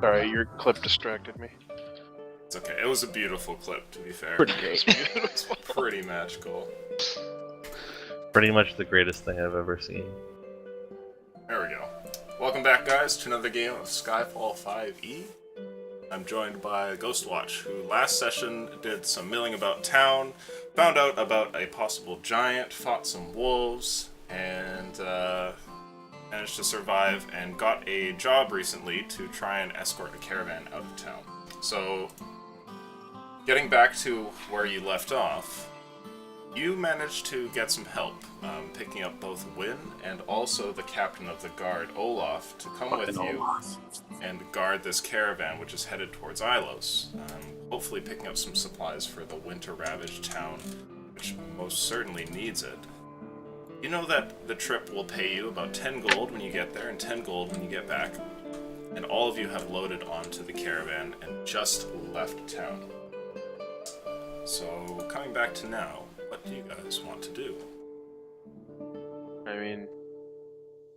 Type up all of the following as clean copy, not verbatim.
Sorry, your clip distracted me. It's okay. It was a beautiful clip, to be fair. Pretty great. It's pretty magical. Pretty much the greatest thing I've ever seen. There we go. Welcome back, guys, to another game of Skyfall 5e. I'm joined by Ghostwatch, who last session did some milling about town, found out about a possible giant, fought some wolves, and managed to survive and got a job recently to try and escort a caravan out of town. So, getting back to where you left off, you managed to get some help, picking up both Wynn and also the captain of the guard, Olaf, to come with you and guard this caravan, which is headed towards Ilos. Hopefully picking up some supplies for the winter-ravaged town, which most certainly needs it. You know that the trip will pay you about 10 gold when you get there, and 10 gold when you get back. And all of you have loaded onto the caravan and just left town. So, coming back to now, what do you guys want to do? I mean,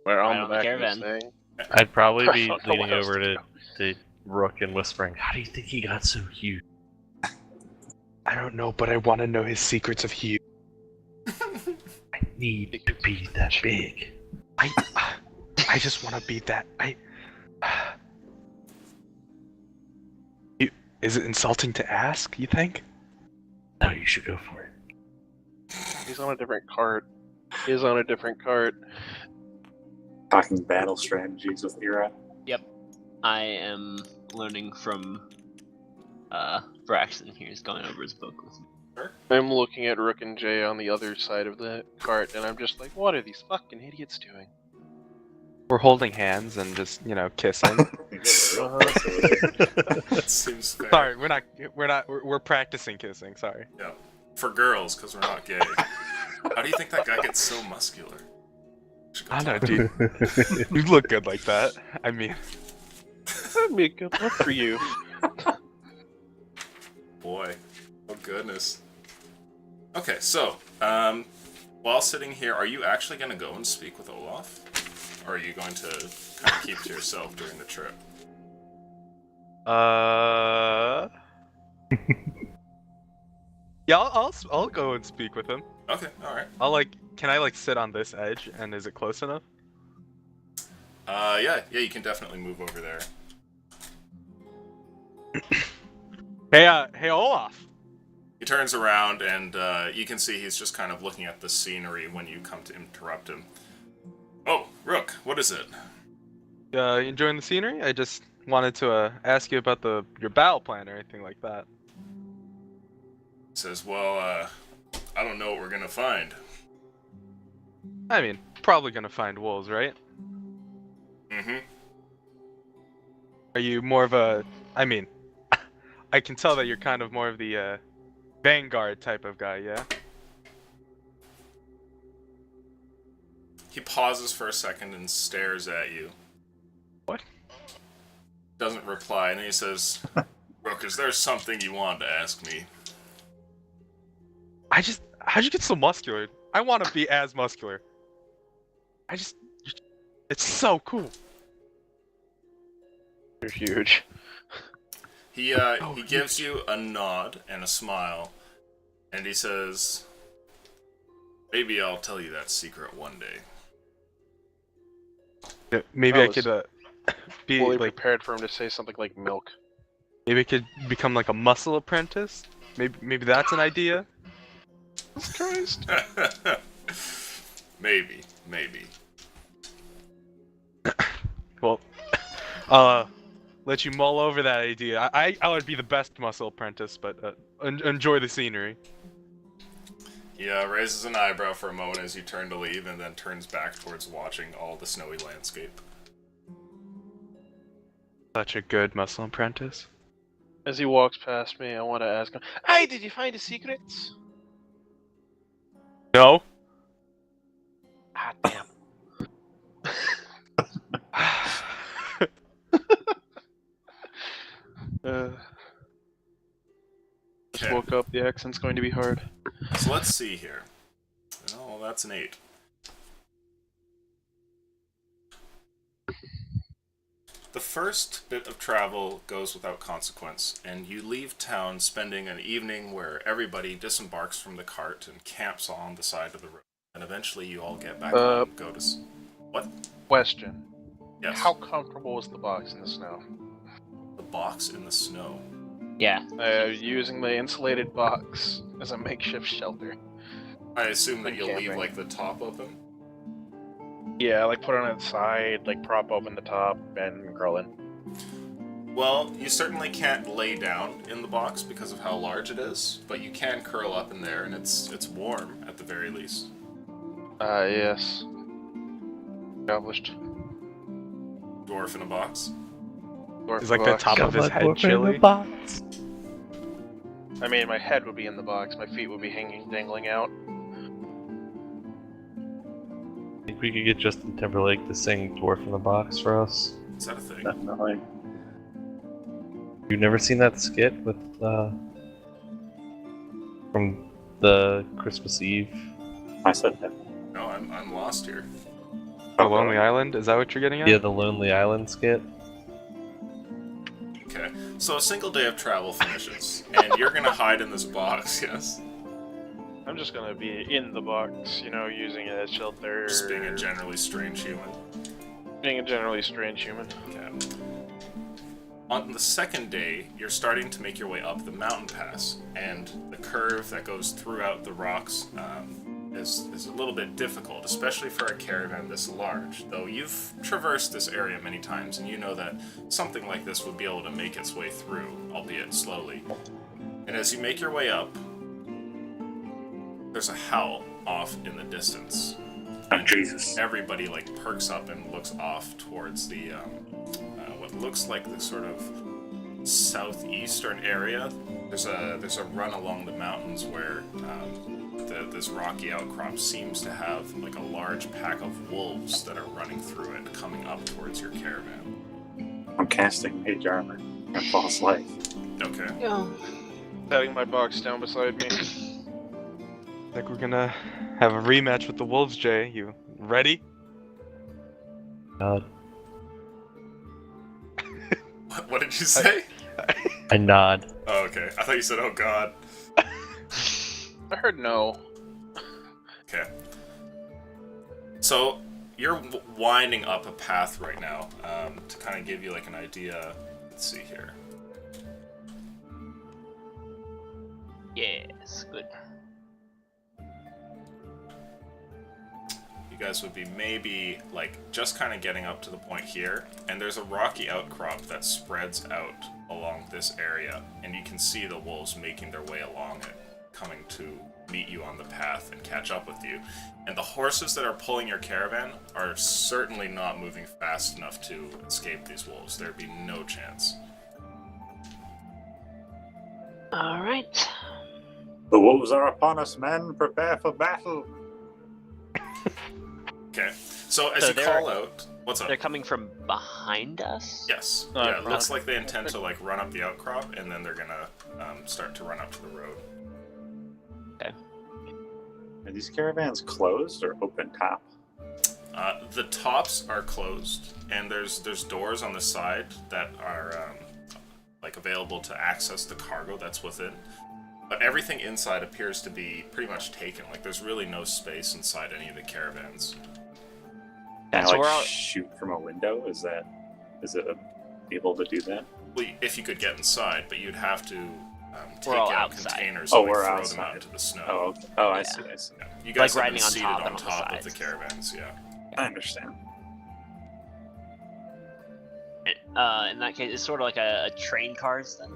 we're on the back caravan. of this thing. I'd probably be don't know leaning where else over to to Rook and whispering, "How do you think he got so huge?" I don't know, but I want to know his secrets of huge. I need to be that big. I just want to be that. Is it insulting to ask, you think? No, you should go for it. He's on a different cart. He is on a different cart. Talking battle strategies with Ira. I am learning from Braxton here. He's going over his book with me. I'm looking at Rook and Jay on the other side of the cart, and I'm just like, what are these fucking idiots doing? We're holding hands and just, kissing. That seems fair. Sorry, we're practicing kissing, sorry. Yeah. For girls, because we're not gay. How do you think that guy gets so muscular? I don't know, dude. You look good like that. I mean... That'd be a good look for you. Boy. Oh, goodness. Okay, so, while sitting here, are you actually going to go and speak with Olaf? Or are you going to kind of keep to yourself during the trip? Yeah, I'll go and speak with him. Okay, alright. Can I sit on this edge, and is it close enough? Yeah, you can definitely move over there. Hey, Olaf! He turns around and you can see he's just kind of looking at the scenery when you come to interrupt him. Oh, Rook, what is it? You enjoying the scenery? I just wanted to ask you about your battle plan or anything like that. He says, well, I don't know what we're gonna find. I mean, probably gonna find wolves, right? Mm-hmm. Are you more of a... I mean, I can tell that you're kind of more of the vanguard type of guy, yeah? He pauses for a second and stares at you. What? Doesn't reply, and then he says, Rook, is there something you wanted to ask me? How'd you get so muscular? I want to be as muscular. It's so cool. You're huge. He gives you a nod and a smile, and he says, maybe I'll tell you that secret one day. Yeah, maybe I could be Fully prepared for him to say something like milk. Maybe I could become like a muscle apprentice. Maybe that's an idea. Jesus Christ. Maybe. Well, let you mull over that idea. I would be the best muscle apprentice, but enjoy the scenery. He raises an eyebrow for a moment as you turn to leave, and then turns back towards watching all the snowy landscape. Such a good muscle apprentice. As he walks past me, I want to ask him, hey, did you find the secrets? No. Ah, damn. Just woke up, the accent's going to be hard. So let's see here. Oh, that's an 8. the first bit of travel goes without consequence, and you leave town spending an evening where everybody disembarks from the cart and camps on the side of the road. And eventually you all get back home and go to... What? Question. Yes. How comfortable is the box in the snow? The box in the snow. Yeah. Using the insulated box as a makeshift shelter. I assume that I'm you'll leave, camping. like, the top open? Yeah, like put it on its side, like prop open the top, and curl in. Well, you certainly can't lay down in the box because of how large it is, but you can curl up in there, and it's warm at the very least. Yes. Established. Dwarf in a box. Dwarf Is like the box. top of his Got my head dwarf in chilly? the box. I mean, my head would be in the box, my feet would be hanging, dangling out. I think we could get Justin Timberlake to sing Dwarf in the Box for us. Is that a thing? Definitely. You've never seen that skit with, from the Christmas Eve? I said that. No, I'm lost here. Oh, Lonely Island? Is that what you're getting at? Yeah, the Lonely Island skit. Okay, so a single day of travel finishes, and you're gonna hide in this box, yes? I'm just gonna be in the box, you know, using it as shelter. Just being a generally strange human. Being a generally strange human. Okay. On the second day, you're starting to make your way up the mountain pass, and the curve that goes throughout the rocks is a little bit difficult, especially for a caravan this large, though you've traversed this area many times, and you know that something like this would be able to make its way through, albeit slowly. And as you make your way up, there's a howl off in the distance. Oh, Jesus. Everybody like perks up and looks off towards the what looks like the sort of southeastern area. There's a run along the mountains where this rocky outcrop seems to have like a large pack of wolves that are running through it, coming up towards your caravan. I'm casting Mage Armor and False Light. Okay. Yeah. Setting my box down beside me. I think we're gonna have a rematch with the Wolves, Jay. You ready? God. What did you say? I nod. Oh, okay. I thought you said, "Oh God." I heard no. Okay. So you're winding up a path right now to kind of give you like an idea. Let's see here. Yes, good. You guys would be maybe like just kind of getting up to the point here, and there's a rocky outcrop that spreads out along this area, and you can see the wolves making their way along it, coming to meet you on the path and catch up with you. And the horses that are pulling your caravan are certainly not moving fast enough to escape these wolves. There'd be no chance. All right. The wolves are upon us, men. Prepare for battle. Okay, so as So you they're- call out, what's up? They're coming from behind us? Yes. Not Yeah, it from- looks like they intend to like run up the outcrop, and then they're gonna start to run up to the road. Are these caravans closed or open top? The tops are closed, and there's doors on the side that are like available to access the cargo that's within. But everything inside appears to be pretty much taken. Like there's really no space inside any of the caravans. Can so I we're like all- shoot from a window? Is it able to do that? Well, if you could get inside, but you'd have to take We're all out outside. containers Oh, and like, we're throw outside. them out into the snow. Oh, okay. Oh, I Yeah. see. I see. Yeah. You guys Like have riding been on seated top on and on the top of the sides. caravans. Yeah. I understand. In that case, it's sort of like a train cars then.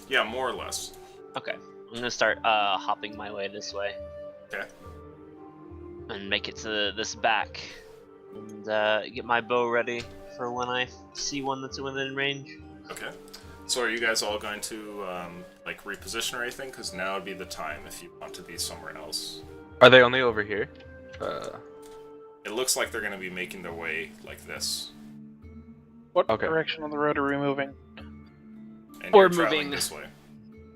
Yeah, more or less. Okay, I'm gonna start hopping my way this way. Okay. And make it to this back, and get my bow ready for when I see one that's within range. Okay. So are you guys all going to like reposition or anything? Because now would be the time if you want to be somewhere else. Are they only over here? It looks like they're going to be making their way like this. What Okay. direction on the road are we moving? And Or you're traveling moving- this way.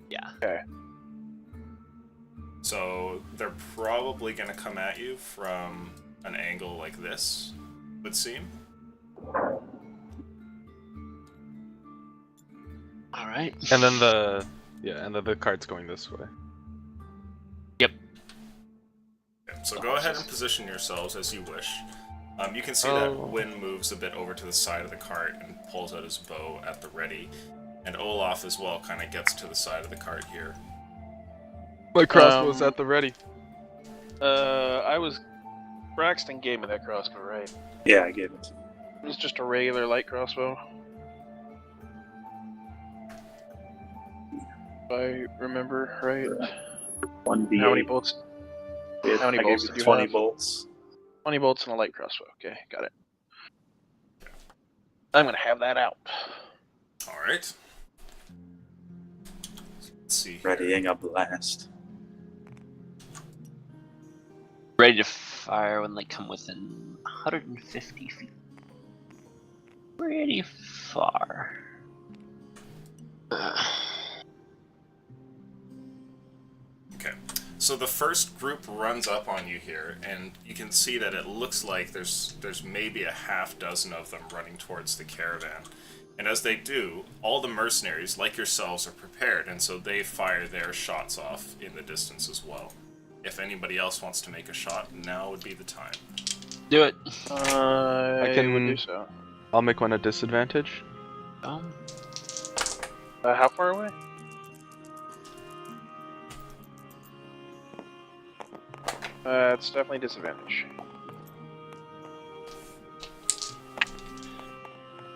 Yeah. Okay. So they're probably going to come at you from an angle like this, would seem. right. And then the cart's going this way. Okay, so go ahead and position yourselves as you wish. You can see that Wynn moves a bit over to the side of the cart and pulls out his bow at the ready. And Olaf as well kind of gets to the side of the cart here. My crossbow's at the ready. Braxton gave me that crossbow, right? Yeah, I get it. It was just a regular light crossbow. If I remember right. 1d8. How many bolts? How many I bolts gave did you you 20 have? bolts. 20 bolts and a light crossbow. Okay, got it. I'm gonna have that out. Alright. Let's see here. Readying a blast. Ready to fire when they come within 150 feet. Pretty far. Okay, so the first group runs up on you here, and you can see that it looks like there's maybe a half dozen of them running towards the caravan. And as they do, all the mercenaries, like yourselves, are prepared, and so they fire their shots off in the distance as well. If anybody else wants to make a shot, now would be the time. Do it. I can- would do so. I'll make one a disadvantage. How far away? It's definitely disadvantage.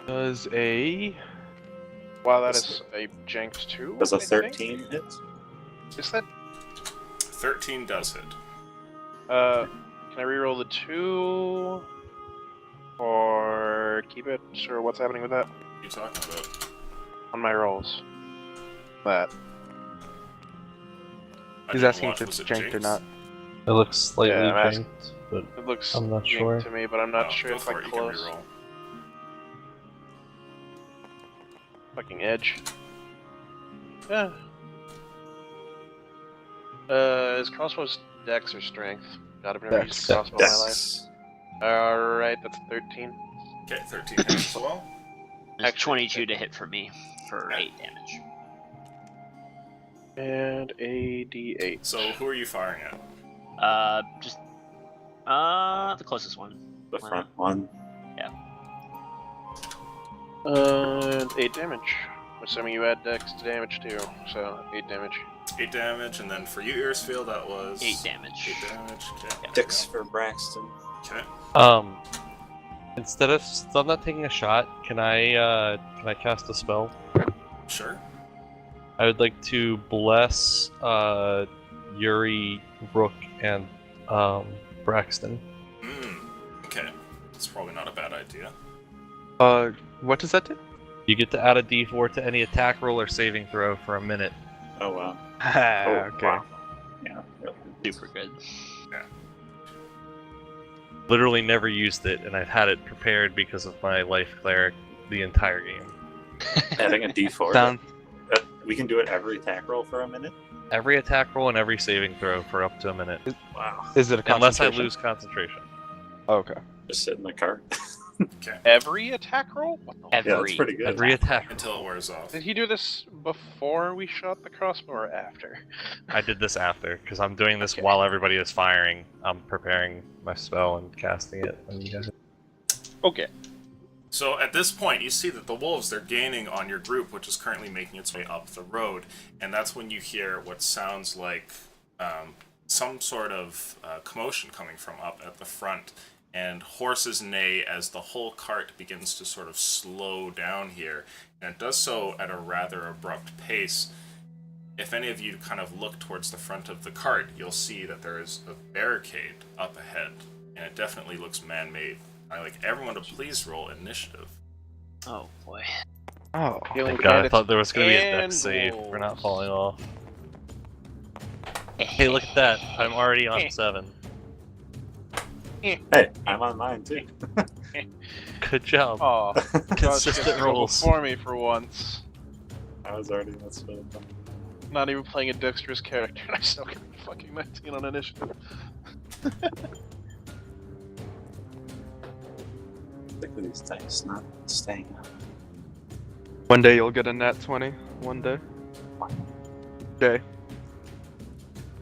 Does a Wow, that is a janked 2. Does a I think? 13 hit? Is that? 13 does hit. Can I reroll the 2? Or keep it? Sure, what's happening with that? What are you talking about? On my rolls. That. I he's didn't asking watch, if it's was it janked or Jinx? not. It looks slightly Yeah, I'm asking- janked, but It looks I'm not janked sure. to me, but I'm not Oh, sure go if for I'm it, you can close. reroll. Fucking edge. Yeah. Is crossbows dex or strength? God, I've never used Dex. a crossbow in my life. Dex. Alright, that's 13. Okay, 13 hits as well. There's 22 to hit for me for 8 damage. And a d8. So who are you firing at? Just the closest one. The front one. And 8 damage. I'm assuming you add dex to damage too, so 8 damage. 8 damage, and then for you, Earsfield, that was 8 damage. 8 damage. Okay. 6 for Braxton. Okay. Instead of still not taking a shot, can I cast a spell? Sure. I would like to bless Yuri, Rook, and Braxton. Okay. That's probably not a bad idea. What does that do? You get to add a d4 to any attack roll or saving throw for a minute. Oh, wow. Okay. Wow. Yeah, really. Super good. Literally never used it, and I've had it prepared because of my life cleric the entire game. Adding a d4. Sound We can do it every attack roll for a minute? Every attack roll and every saving throw for up to a minute. Wow. is it a Unless I concentration? lose concentration. Okay. Just sit in the cart. Every attack roll? What the Yeah, that's pretty good. Every attack roll. Until it wears off. Did he do this before we shot the crossbow or after? I did this after, because I'm doing this Okay. while everybody is firing. I'm preparing my spell and casting it. And you guys... Okay. So at this point, you see that the wolves, they're gaining on your group, which is currently making its way up the road. And that's when you hear what sounds like some sort of commotion coming from up at the front. And horses neigh as the whole cart begins to sort of slow down here. And it does so at a rather abrupt pace. If any of you kind of look towards the front of the cart, you'll see that there is a barricade up ahead. And it definitely looks man-made. I'd like everyone to please roll initiative. Oh boy. Oh. Healing Thank God, I bandits thought there was going to be a and dex save for not wolves. falling off. Hey, look at that. I'm already on 7. Hey, I'm on mine too. Good job. Aw, Consistent rolls. for me for once. I was already that's what Not even playing a dexterous character, and I still got fucking 19 on initiative. Stick with these dice, not staying up. One day you'll get a nat 20. One day. Day.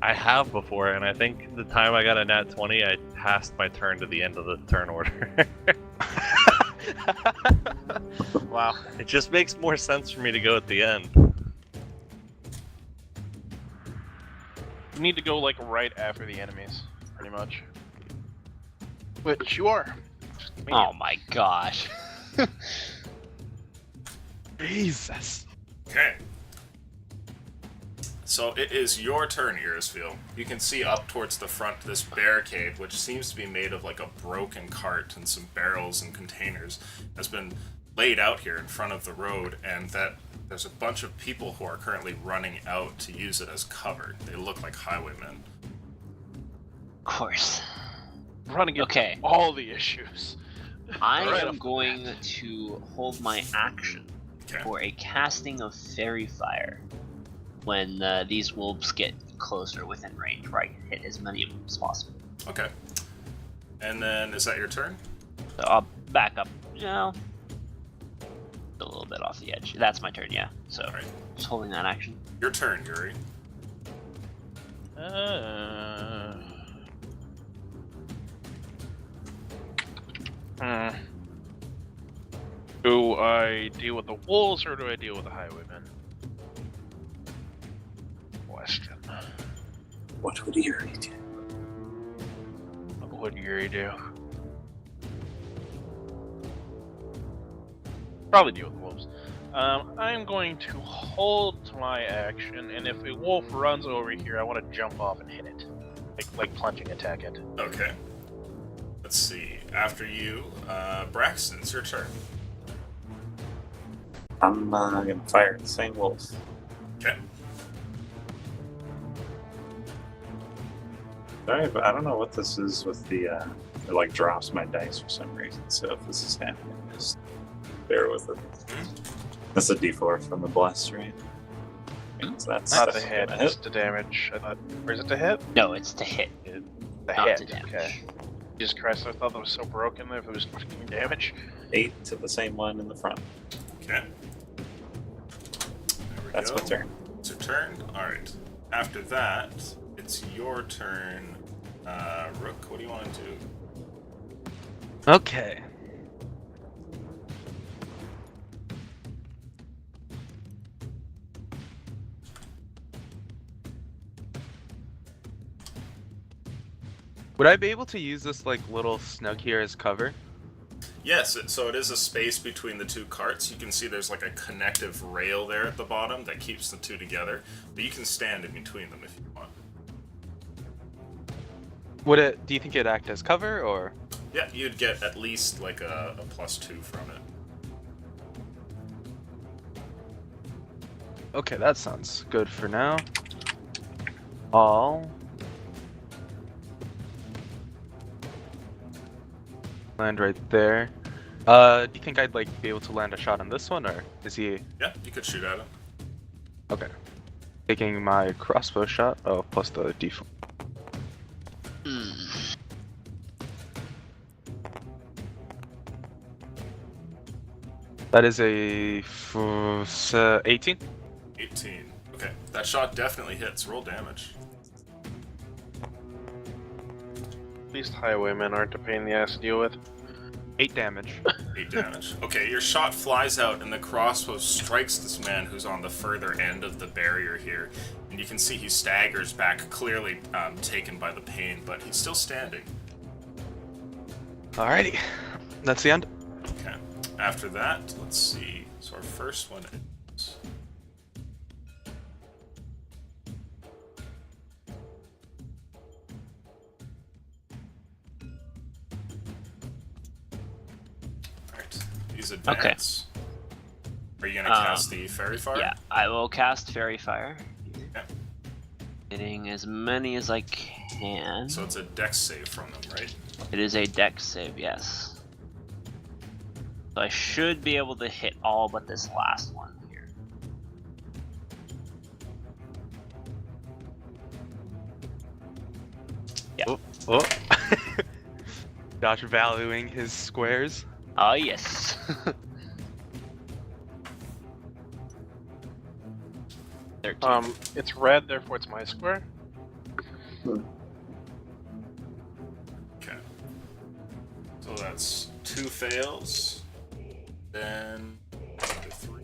I have before, and I think the time I got a nat 20, I passed my turn to the end of the turn order. Wow. It just makes more sense for me to go at the end. You need to go like right after the enemies, pretty much. Which you are. Just me. Oh my gosh. Jesus. Okay. So it is your turn, Irisfield. You can see up towards the front this barricade, which seems to be made of like a broken cart and some barrels and containers, has been laid out here in front of the road, and that there's a bunch of people who are currently running out to use it as cover. They look like highwaymen. Of course. Running into Okay. all the issues. I Right am off the going to hold my action Okay. for a casting of fairy fire when these wolves get closer within range, where I can hit as many of them as possible. Okay. And then, is that your turn? So I'll back up, you know, a little bit off the edge. That's my turn, yeah. So Alright. just holding that action. Your turn, Yuri. Do I deal with the wolves or do I deal with the highwaymen? Question. What would Yuri do? What would Yuri do? Probably deal with the wolves. I'm going to hold my action, and if a wolf runs over here, I want to jump off and hit it. Like plunging attack it. Okay. Let's see. After you, Braxton, it's your turn. I'm gonna fire at the same wolf. Okay. I don't know what this is with the, it like drops my dice for some reason, so if this is happening, just bear with it. That's a d4 from the blast, right? Means that's Not the definitely hit, gonna it's the damage. I thought, or is it the hit? No, it's to hit, The not hit. to damage. Okay. Jesus Christ, I thought that was so broken if it was fucking damage. 8 to the same one in the front. Okay. There we That's go. my turn. It's your turn. Alright. After that, it's your turn. Rook, what do you want to do? Okay. Would I be able to use this like little snug here as cover? Yes, so it is a space between the two carts. You can see there's like a connective rail there at the bottom that keeps the two together, but you can stand in between them if you want. Would it? Do you think it'd act as cover or? Yeah, you'd get at least like a +2 from it. Okay, that sounds good for now. I'll land right there. Do you think I'd like be able to land a shot on this one, or is he Yeah, you could shoot at him. okay? Taking my crossbow shot. Oh, plus the d4. That is a 18. 18. Okay, that shot definitely hits. Roll damage. At least highwaymen aren't a pain in the ass to deal with. 8 damage. 8 damage. Okay, your shot flies out and the crossbow strikes this man who's on the further end of the barrier here. And you can see he staggers back, clearly taken by the pain, but he's still standing. Alrighty, that's the end. Okay. After that, let's see. So our first one is... Alright, these advance. Are you gonna cast the Fairy Fire? Yeah, I will cast Fairy Fire. Okay. Getting as many as I can. So it's a dex save from them, right? It is a dex save, yes. So I should be able to hit all but this last one here. Yeah. Oh. Josh valuing his squares. Oh, yes. 13. It's red, therefore it's my square. Okay. So that's 2 fails. Then 3.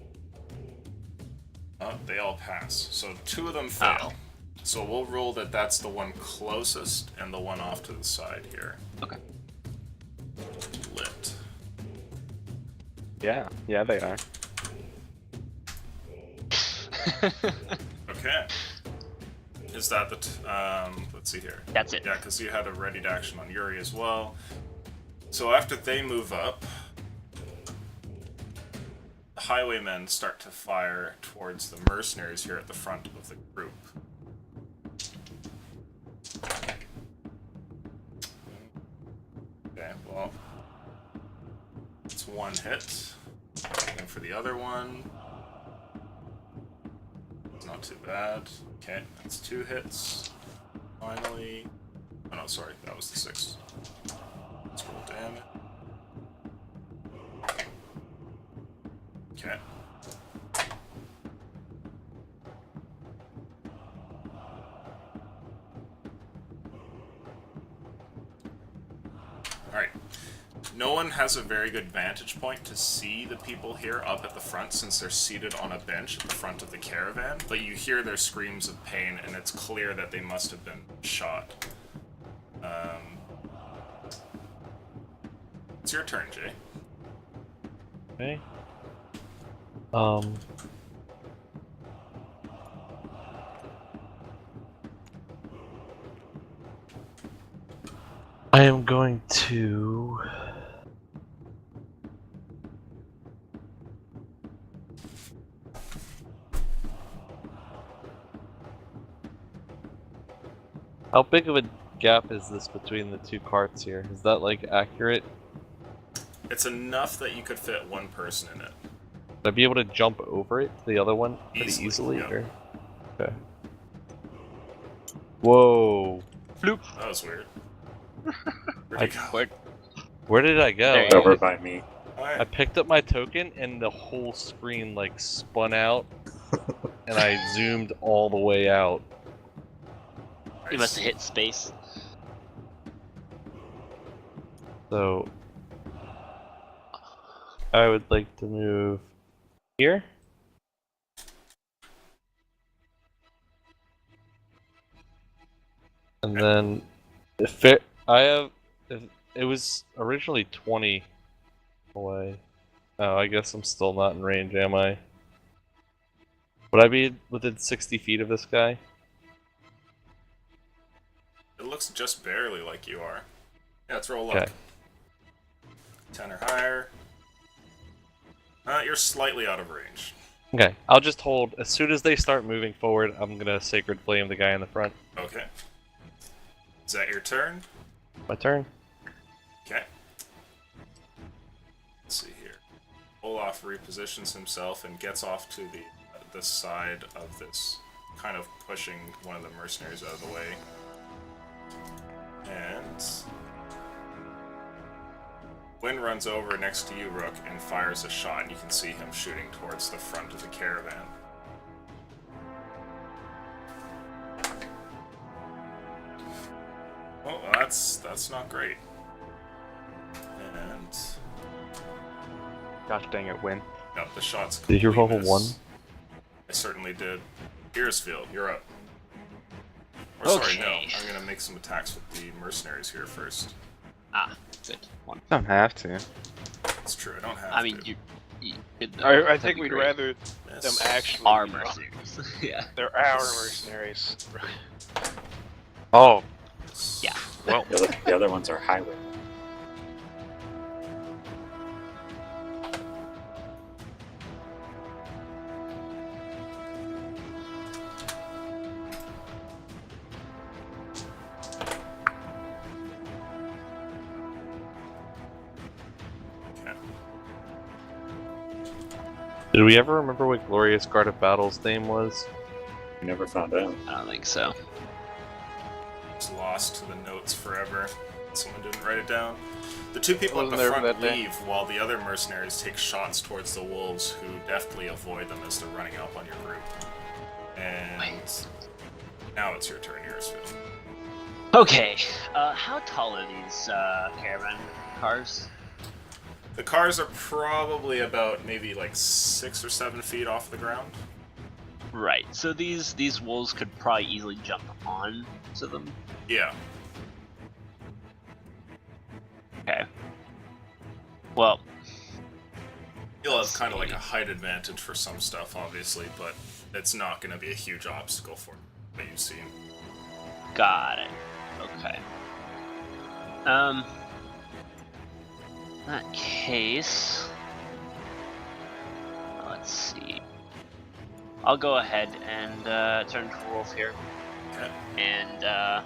They all pass. So 2 of them fail. So we'll roll that that's the one closest and the one off to the side here. Okay. Lit. Yeah, they are. Okay. Is that the let's see here. That's it. Yeah, because you had a readied action on Yuri as well. So after they move up, the highwaymen start to fire towards the mercenaries here at the front of the group. Okay, well, it's 1 hit. And for the other one, it's not too bad. Okay, that's 2 hits. Finally, oh no, sorry, that was the 6. Let's roll damage. Okay. Alright. No one has a very good vantage point to see the people here up at the front since they're seated on a bench at the front of the caravan, but you hear their screams of pain and it's clear that they must have been shot. It's your turn, Jay. Okay. I am going to... How big of a gap is this between the 2 carts here? Is that, like, accurate? It's enough that you could fit 1 person in it. Would I be able to jump over it to the other one pretty easily? Yep. Or... Okay. Whoa. Bloop. That was weird. Where'd you go? Where did I go? There you Over by me. Alright. I picked up my token and the whole screen like spun out and I zoomed all the way out. You must have hit space. So I would like to move here. And then if it, it was originally 20 away. Oh, I guess I'm still not in range, am I? Would I be within 60 feet of this guy? It looks just barely like you are. Yeah, let's roll Okay. up. 10 or higher. You're slightly out of range. Okay, I'll just hold. As soon as they start moving forward, I'm gonna Sacred Flame the guy in the front. Okay. Is that your turn? My turn. Okay. Let's see here. Olaf repositions himself and gets off to the side of this, kind of pushing one of the mercenaries out of the way. And Wynn runs over next to you, Rook, and fires a shot, and you can see him shooting towards the front of the caravan. Oh, that's not great. And Gosh dang it, Win. no, the shot's Did you roll a complete 1? miss. I certainly did. Earsfield, you're up. Or sorry, no. Okay. I'm gonna make some attacks with the mercenaries here first. Ah, good. 1. Don't have to. It's true, I don't have I mean, to. you could, I that'd think be we'd great. rather Yes. them actually Our be- mercenaries. Yeah. They're our mercenaries. Oh, Yeah. well. The other ones are highway. Okay. Did we ever remember what Glorious Guard of Battle's name was? We never found out. I don't think so. It's lost to the notes forever. Someone didn't write it down. The 2 people at Wasn't the there front that day? leave while the other mercenaries take shots towards the wolves, who deftly avoid them as they're running up on your group. And now it's your turn, Irisfield. Okay. How tall are these caravan cars? The cars are probably about maybe like 6 or 7 feet off the ground. Right. So these wolves could probably easily jump on to them. Yeah. Okay. Well, You'll have kind of like a height advantage for some stuff, obviously, but it's not going to be a huge obstacle for what you've seen. got it. Okay. In that case, let's see. I'll go ahead and turn to wolf here, Okay. and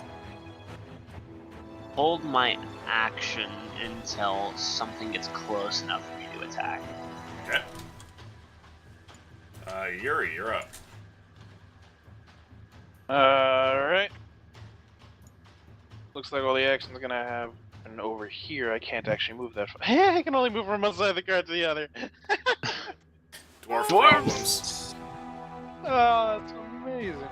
hold my action until something gets close enough for me to attack. Okay. Yuri, you're up. Alright. Looks like all the action's gonna have. And over here, I can't actually move that far. I can only move from one side of the card to the other. Dwarf Dwarves! problems. Oh, that's amazing.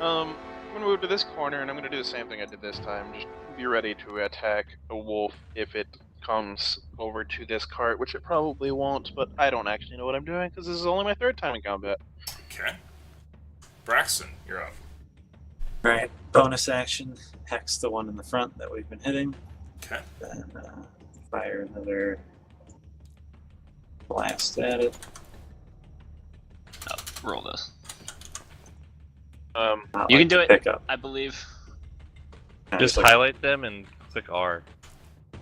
I'm gonna move to this corner, and I'm gonna do the same thing I did this time. Just be ready to attack a wolf if it comes over to this cart, which it probably won't, but I don't actually know what I'm doing, because this is only my 3rd time in combat. Okay. Braxton, you're up. Right, bonus action, hex the one in the front that we've been hitting, Okay. then fire another blast at it. Oh, roll this. Not You like can do to it. Pick up. I believe. Just Like- highlight them and click R.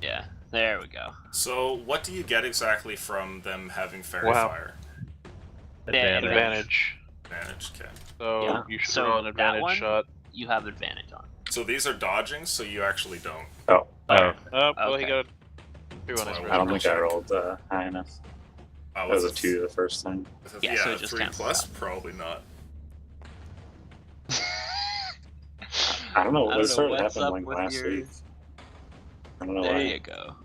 Yeah. There we go. So, what do you get exactly from them having fairy Wow. fire? Advantage. Advantage. Advantage, okay. So Yeah. you should So roll an that advantage one- shot. You have advantage on. So these are dodging, so you actually don't. Oh, Oh, Well, he Okay. got a 2 on his That's why I first don't roll. think I rolled high enough. That was a 2 the first time. Yeah, so it just 3 cancels plus? out. Probably not. I don't know. I This don't sort know of what's happened up like with last your- week. I don't know There why. you go.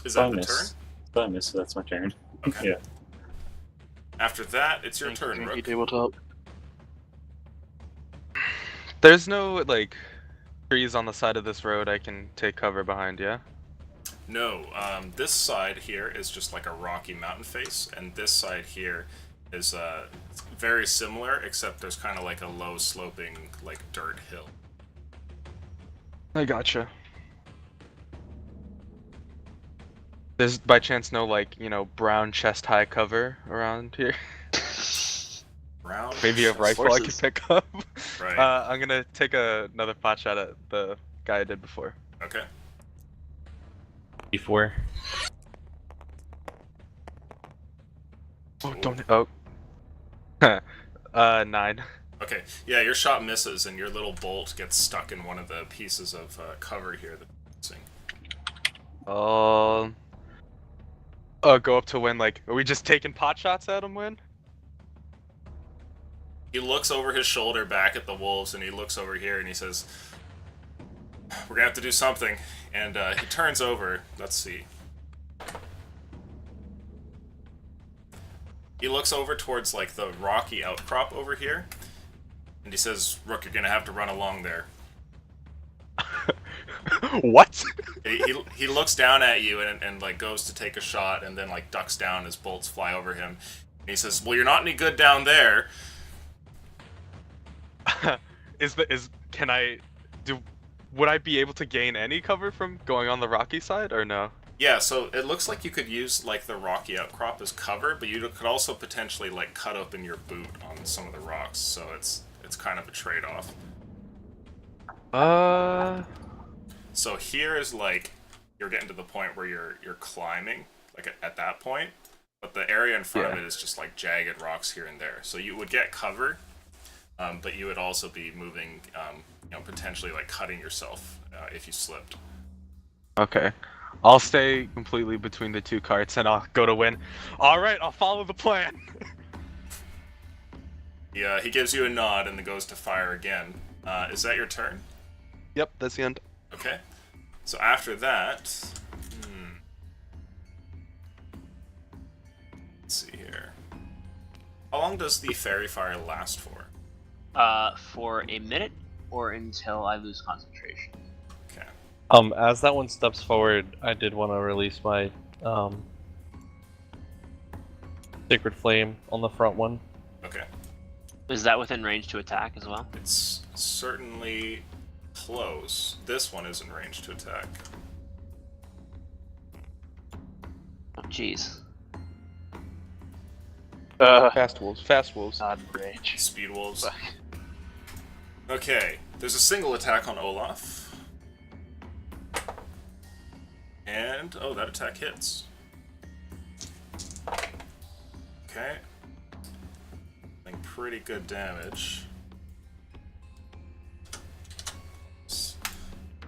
Is that the Bonus. turn? Bonus, so that's my turn. Okay. Yeah. After that, it's your Thank you, turn, thank you, Rook. tabletop. There's no like trees on the side of this road I can take cover behind, yeah? No, this side here is just like a rocky mountain face, and this side here is very similar, except there's kind of like a low sloping like dirt hill. I gotcha. There's by chance no like, brown chest high cover around here? Round. Maybe a chest- rifle I could horses. pick up. Right. I'm gonna take another pot shot at the guy I did before. Okay. D4. Oh, don't. Oh. 9. Okay. Yeah, your shot misses, and your little bolt gets stuck in one of the pieces of cover here that's missing. Go up to win. Like, are we just taking pot shots at him, win? He looks over his shoulder back at the wolves, and he looks over here, and he says, "We're gonna have to do something." And he turns over. Let's see. He looks over towards like the rocky outcrop over here, and he says, "Rook, you're gonna have to run along there." What? He looks down at you and like goes to take a shot, and then like ducks down as bolts fly over him. And he says, "Well, you're not any good down there." Would I be able to gain any cover from going on the rocky side or no? Yeah, so it looks like you could use like the rocky outcrop as cover, but you could also potentially like cut open your boot on some of the rocks. So it's kind of a trade-off. So here is like you're getting to the point where you're climbing like at that point, but the area in front of Yeah. it is just like jagged rocks here and there. So you would get cover, but you would also be moving, potentially like cutting yourself if you slipped. Okay. I'll stay completely between the two carts and I'll go to win. Alright, I'll follow the plan. He gives you a nod and then goes to fire again. Is that your turn? Yep, that's the end. Okay. So after that, let's see here. How long does the fairy fire last for? For a minute or until I lose concentration. Okay. As that one steps forward, I did want to release my Sacred Flame on the front one. Okay. Is that within range to attack as well? It's certainly close. This one is in range to attack. Oh, jeez. Fast wolves. Fast wolves. Not range. Speed wolves. Fuck. Okay, there's a single attack on Olaf. And, oh, that attack hits. Okay. Doing pretty good damage.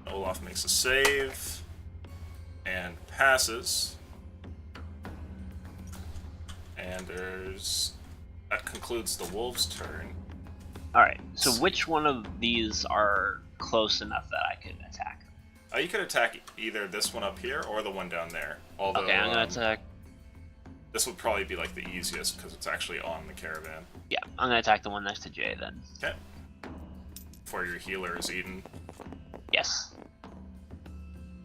Olaf makes a save. And passes. And that concludes the wolf's turn. Alright, so which one of these are close enough that I could attack? You could attack either this one up here or the one down there. Although, Okay, I'm gonna attack. this would probably be like the easiest because it's actually on the caravan. Yeah, I'm gonna attack the one next to Jay then. Okay. Before your healer is eaten. Yes.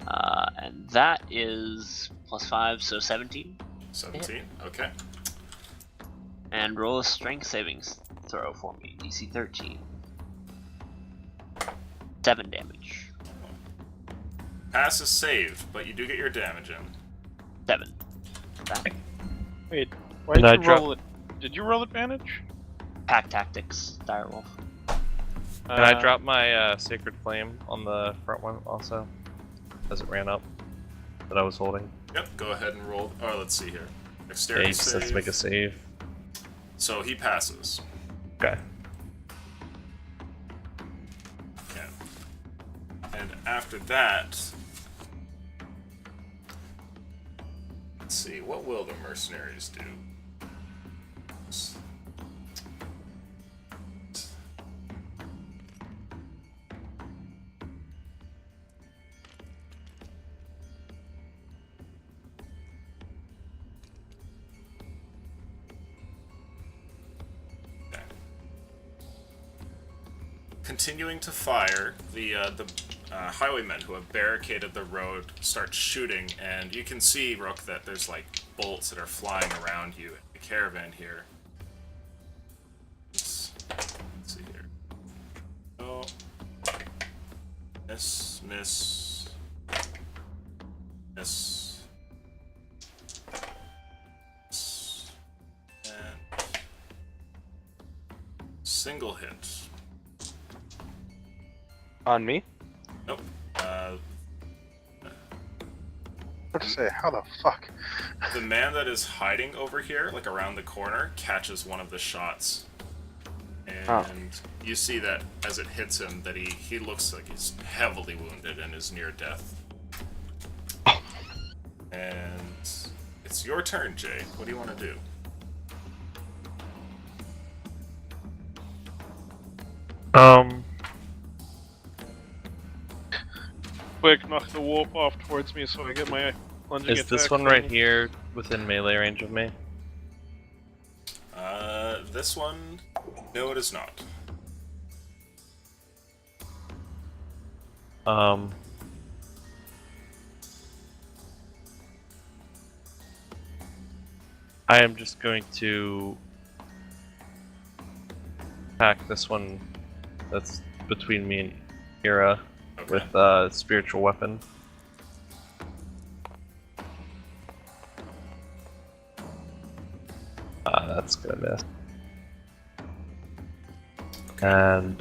And that is +5, so 17. 17. Okay. And roll a strength savings throw for me, DC 13. 7 damage. Pass is saved, but you do get your damage in. 7. That. Wait, why Did did I you drop- roll it? Did you roll advantage? Pack Tactics, Direwolf. And I dropped my Sacred Flame on the front one also, as it ran up, that I was holding. Yep, go ahead and roll. Oh, let's see here. Yeah, Dexterity he just has to save. make a save. So he passes. Okay. Okay. And after that, let's see, what will the mercenaries do? Continuing to fire, the highwaymen who have barricaded the road start shooting, and you can see, Rook, that there's like bolts that are flying around you in the caravan here. Let's see here. Oh, miss, miss, miss, miss, and single hit. On me? Nope. I was to say, how the fuck? The man that is hiding over here, like around the corner, catches one of the shots. And you see that as it hits him, that he looks like he's heavily wounded and is near death. And it's your turn, Jay. What do you want to do? Quick, knock the wolf off towards me so I get my plunging Is this attack one right thing. here within melee range of me? This one, no, it is not. I am just going to attack this one that's between me and Ira Okay. with spiritual weapon. That's gonna miss. And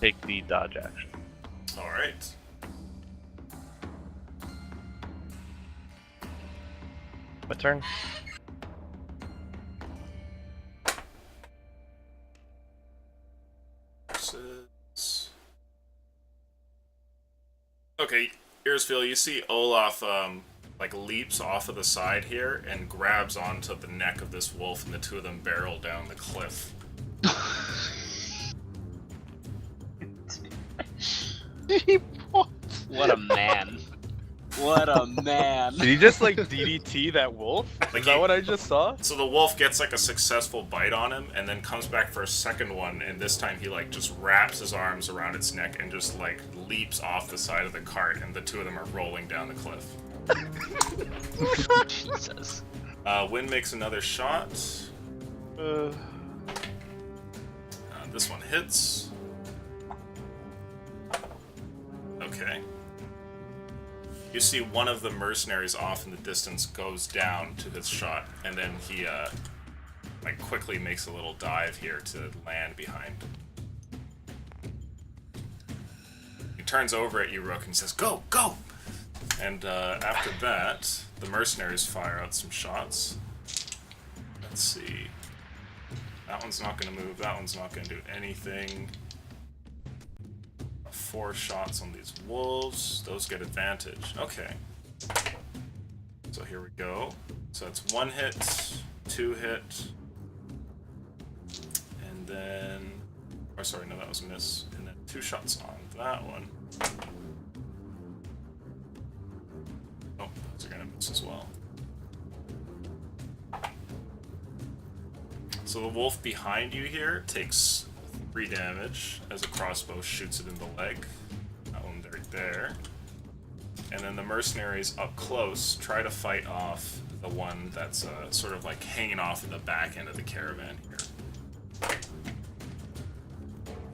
take the dodge action. All right. My turn. Okay, Earsfield, you see Olaf like leaps off of the side here and grabs onto the neck of this wolf, and the two of them barrel down the cliff. What a man. What a man. Did he just like DDT that wolf? Like Is that he- what I just saw? So the wolf gets like a successful bite on him, and then comes back for a second one, and this time he like just wraps his arms around its neck and just like leaps off the side of the cart, and the two of them are rolling down the cliff. Jesus. Wynn makes another shot. This one hits. Okay. You see one of the mercenaries off in the distance goes down to his shot, and then he like quickly makes a little dive here to land behind. He turns over at you, Rook, and says, "Go, go!" And after that, the mercenaries fire out some shots. Let's see. That one's not going to move. That one's not going to do anything. 4 shots on these wolves. Those get advantage. Okay. So here we go. So it's 1 hit, 2 hit, and then... Oh, sorry, no, that was a miss. And then 2 shots on that one. Oh, those are going to miss as well. So the wolf behind you here takes 3 damage as a crossbow shoots it in the leg. That one right there. And then the mercenaries up close try to fight off the one that's sort of like hanging off in the back end of the caravan here.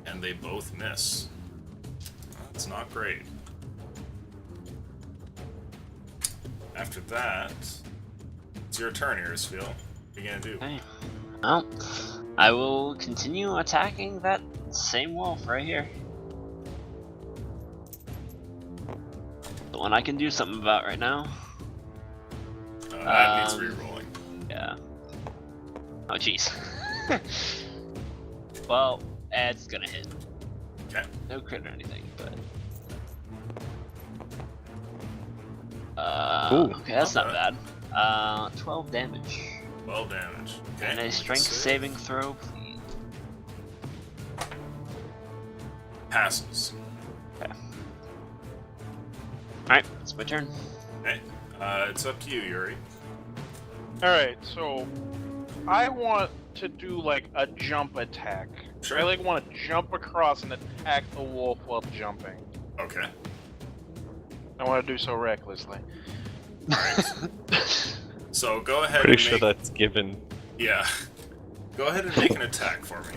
And they both miss. That's not great. After that, it's your turn, Irisfield. What are you gonna do? Okay. Well, I will continue attacking that same wolf right here. The one I can do something about right now. That needs re-rolling. Yeah. Oh, jeez. Well, it's gonna hit. Okay. No crit or anything, but... Ooh. okay, that's Not not bad. 12 damage. 12 damage. Okay. And a strength saving throw, please. Passes. Alright, it's my turn. Okay. It's up to you, Yuri. Alright, so I want to do like a jump attack. Sure. I like want to jump across and attack the wolf while jumping. Okay. I want to do so recklessly. So go ahead Pretty and sure make... that's given. Yeah. Go ahead and make an attack for me.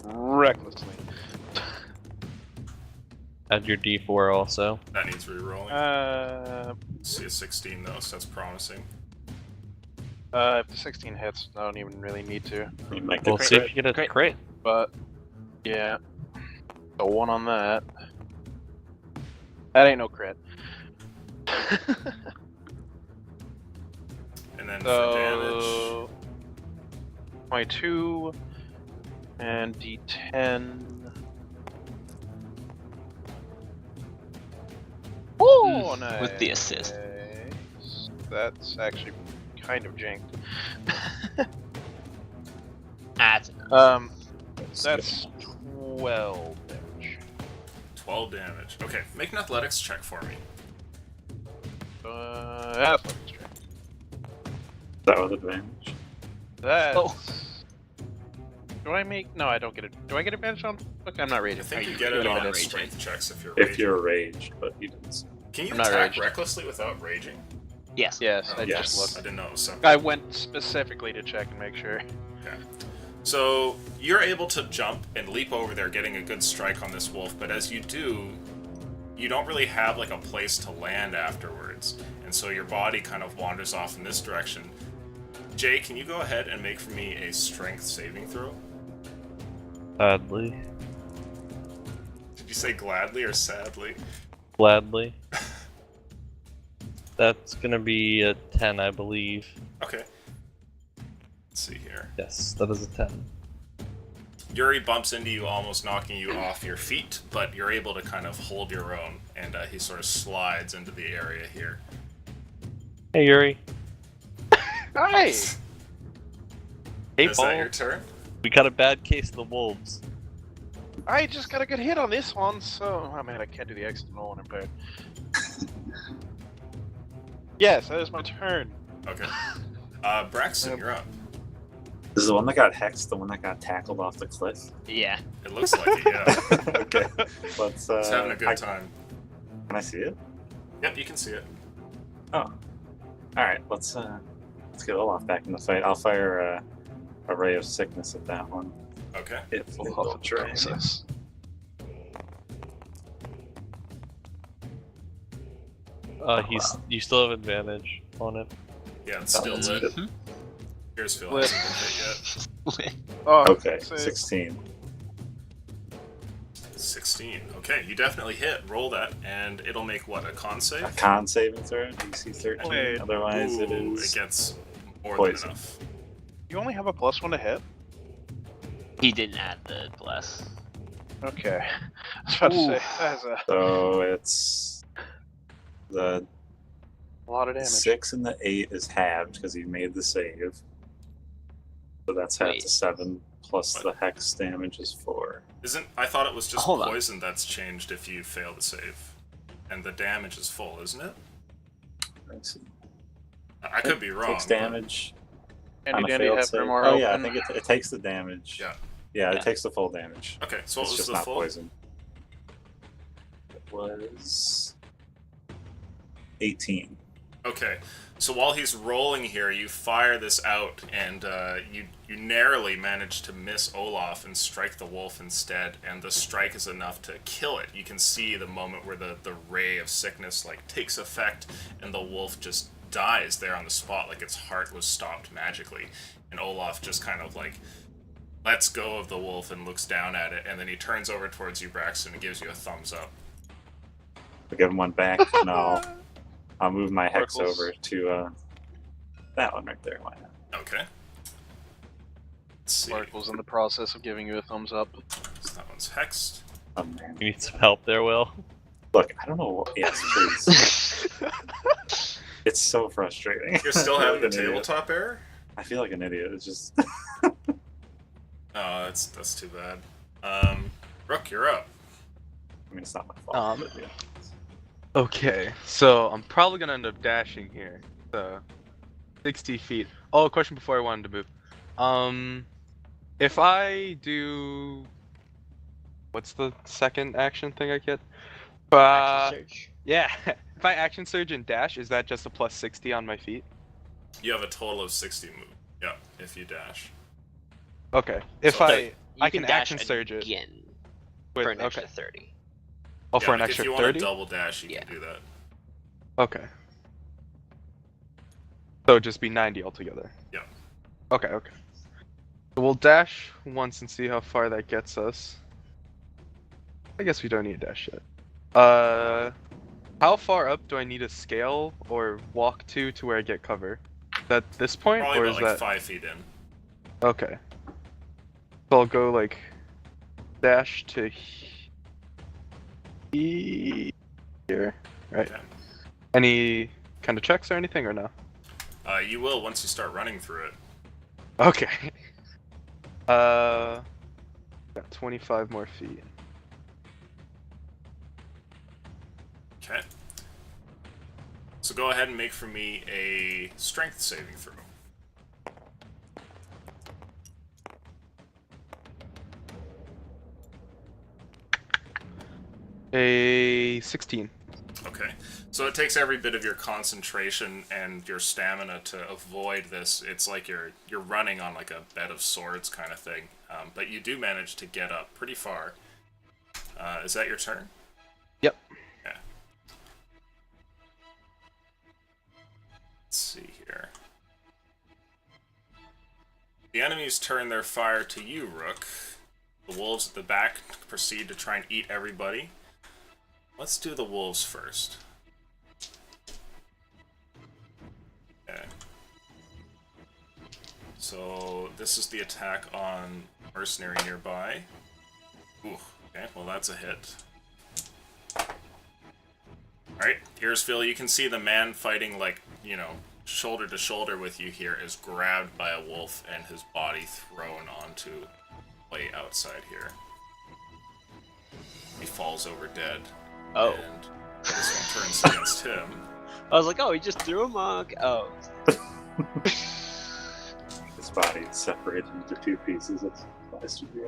Recklessly. Add your D4 also. That needs re-rolling. See a 16 though, so that's promising. If the 16 hits, I don't even really need to. You make We'll a see crit. if you get a Crit. crit. But yeah, a 1 on that. That ain't no crit. And then for damage, So 22 and D10. Oh, nice. With the assist. That's actually kind of jinked. That's enough. That's 12 damage. 12 damage. Okay, make an athletics check for me. That's what it's true. That with advantage. That's... Oh. Do I make... No, I don't get it. Do I get advantage on... Look, I'm not I raging. think Are you you get it really on not its raging? strength checks if you're If raging. you're raged, but you didn't. Can you I'm not attack raged. recklessly without raging? Yes. Yes, Oh, I yes. just I looked. didn't know it was separate. I went specifically to check and make sure. So you're able to jump and leap over there, getting a good strike on this wolf, but as you do, you don't really have like a place to land afterwards, and so your body kind of wanders off in this direction. Jay, can you go ahead and make for me a strength saving throw? Sadly. Did you say gladly or sadly? Gladly. That's gonna be a 10, I believe. Okay. Let's see here. Yes, that is a 10. Yuri bumps into you, almost knocking you off your feet, but you're able to kind of hold your own, and he sort of slides into the area here. Hey, Yuri. Hi! Hey, Is Paul. that your turn? We got a bad case of the wolves. I just got a good hit on this one, so oh man, I can't do the exit roll when I'm paired. Yes, that is my turn. Okay. Braxton, you're up. Is the one that got hexed the one that got tackled off the cliff? Yeah. It looks like it, yeah. Okay. Let's. It's having a good time. Can I see it? Yep, you can see it. Oh. All right. Let's get Olaf back in the fight. I'll fire a ray of sickness at that one. Okay. It will drain. You still have advantage on it. Yeah, it's still That's lit. good. Here's Phil. Lit. Hasn't been hit Oh, Okay, save. 16. yet. 16. Okay, you definitely hit. Roll that, and it'll make what, a con save? A con saving throw, DC 13. Wait. Otherwise, it Ooh, is. it gets more poison. than enough. You only have a +1 to hit? He didn't add the bless. Okay. I was about to say, that's a So it's the lot of damage. 6 and the 8 is halved because you made the save. So that's half Wait. to 7 plus What? the hex damage is 4. I thought it was just Hold on. poison that's changed if you fail to save. And the damage is full, isn't it? Let's see. I could be wrong. Takes but- damage. Handy on a dandy failed have save. Grimoire Oh yeah, I open. think it takes the damage. Yeah. Yeah, Yeah. it takes the full damage. Okay, so what It's was just the not full? poison. It was 18. Okay, so while he's rolling here, you fire this out, and you narrowly manage to miss Olaf and strike the wolf instead, and the strike is enough to kill it. You can see the moment where the ray of sickness like takes effect, and the wolf just dies there on the spot, like its heart was stopped magically, and Olaf just kind of like lets go of the wolf and looks down at it, and then he turns over towards you, Braxton, and gives you a thumbs up. I'll give him one back, and I'll move my hex Sparkles. over to that one right there. Why not? Okay. Let's see. Sparkle's in the process of giving you a thumbs up. So that one's hexed. Oh man. You need some help there, Will. Look, I don't know what. Yes, please. It's so frustrating. You're still I feel having a like an idiot. tabletop error? I feel like an idiot. It's just. Oh, that's too bad. Rook, you're up. I mean, it's not my fault. But yeah. Okay, so I'm probably gonna end up dashing here. So, 60 feet. Oh, a question before I wanted to move. If I do, what's the second action thing I get? Action search. Yeah. If I action surge and dash, is that just a plus 60 on my feet? You have a total of 60 move. Yeah, if you dash. Okay. If So I You I can can dash action surge it again with for an extra okay. 30. Oh, Yeah, for an like extra if you want 30. to double dash, you Yeah. can do that. Okay. So it'd just be 90 altogether. Yeah. Okay, okay. So we'll dash once and see how far that gets us. I guess we don't need a dash yet. How far up do I need to scale or walk to where I get cover? Is that this point, Probably or about is like that 5 feet in. okay? So I'll go like dash to here, right? Okay. Any kind of checks or anything, or no? You will once you start running through it. Okay. Got 25 more feet. Okay. So go ahead and make for me a strength saving throw. A 16. Okay. So it takes every bit of your concentration and your stamina to avoid this. It's like you're running on like a bed of swords kind of thing. But you do manage to get up pretty far. Is that your turn? Yep. Yeah. Let's see here. The enemies turn their fire to you, Rook. The wolves at the back proceed to try and eat everybody. Let's do the wolves first. Okay. So this is the attack on mercenary nearby. Ooh, okay, well that's a hit. Alright, here's Phil. You can see the man fighting, like, you know, shoulder to shoulder with you here is grabbed by a wolf and his body thrown onto way outside here. falls over dead. Oh. And this one turns against him. I was like, oh, he just threw a monk. Oh. His body is separated into two pieces. It's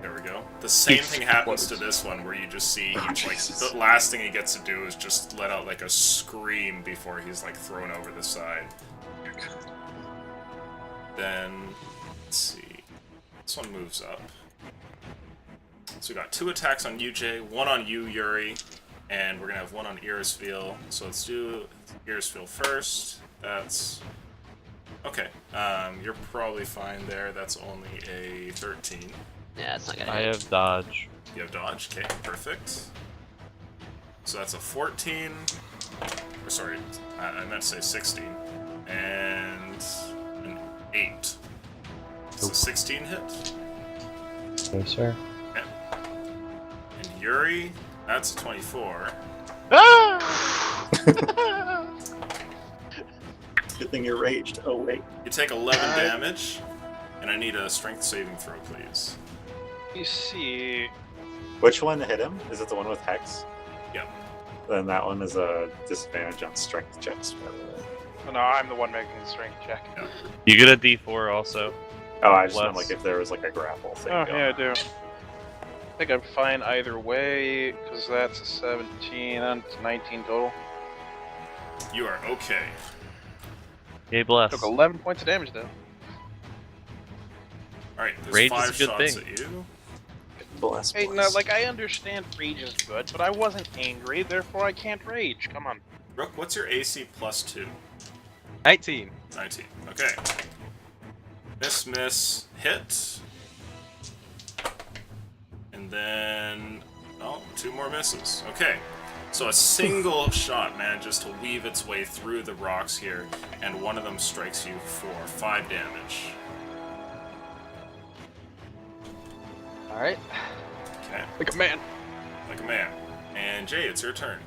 There we go. The same thing happens to this one, where you just see like Jesus. the last thing he gets to do is just let out like a scream before he's like thrown over the side. Then let's see. This one moves up. So we got 2 attacks on you, Jay, 1 on you, Yuri, and we're gonna have 1 on Irisfeel. So let's do Irisfeel first. That's okay. You're probably fine there. That's only a 13. Yeah, it's not gonna I hit. have dodge. You have dodge. Okay, perfect. So that's a 14. Or sorry, I meant to say 16. And an 8. It's a 16 hit. No, sir. Okay. And Yuri, that's a 24. Ah! Good thing you're raged. Oh wait. You take 11 damage, and I need a strength saving throw, please. You see, Which one hit him? Is it the one with Hex? Yep. Then that one is a disadvantage on strength checks, by the way. oh, no, I'm the one making the strength check. You get a D4 also. Oh, I just meant Less. like if there was like a grapple thing. Oh, going yeah, I on. do. I think I'm fine either way, because that's a 17 and 19 total. You are okay. Yay, bless. Took 11 points of damage, though. Alright, there's Rage is 5 a good shots thing. at you. Bless, Hey, no, bless. like, I understand rage is good, but I wasn't angry, therefore I can't rage. Come on. Rook, what's your AC plus 2? 19. 19. Okay. Miss, hit. And then... oh, 2 more misses. Okay. So a single shot manages to weave its way through the rocks here, and one of them strikes you for 5 damage. Alright. Okay. Like a man. Like a man. And Jay, it's your turn.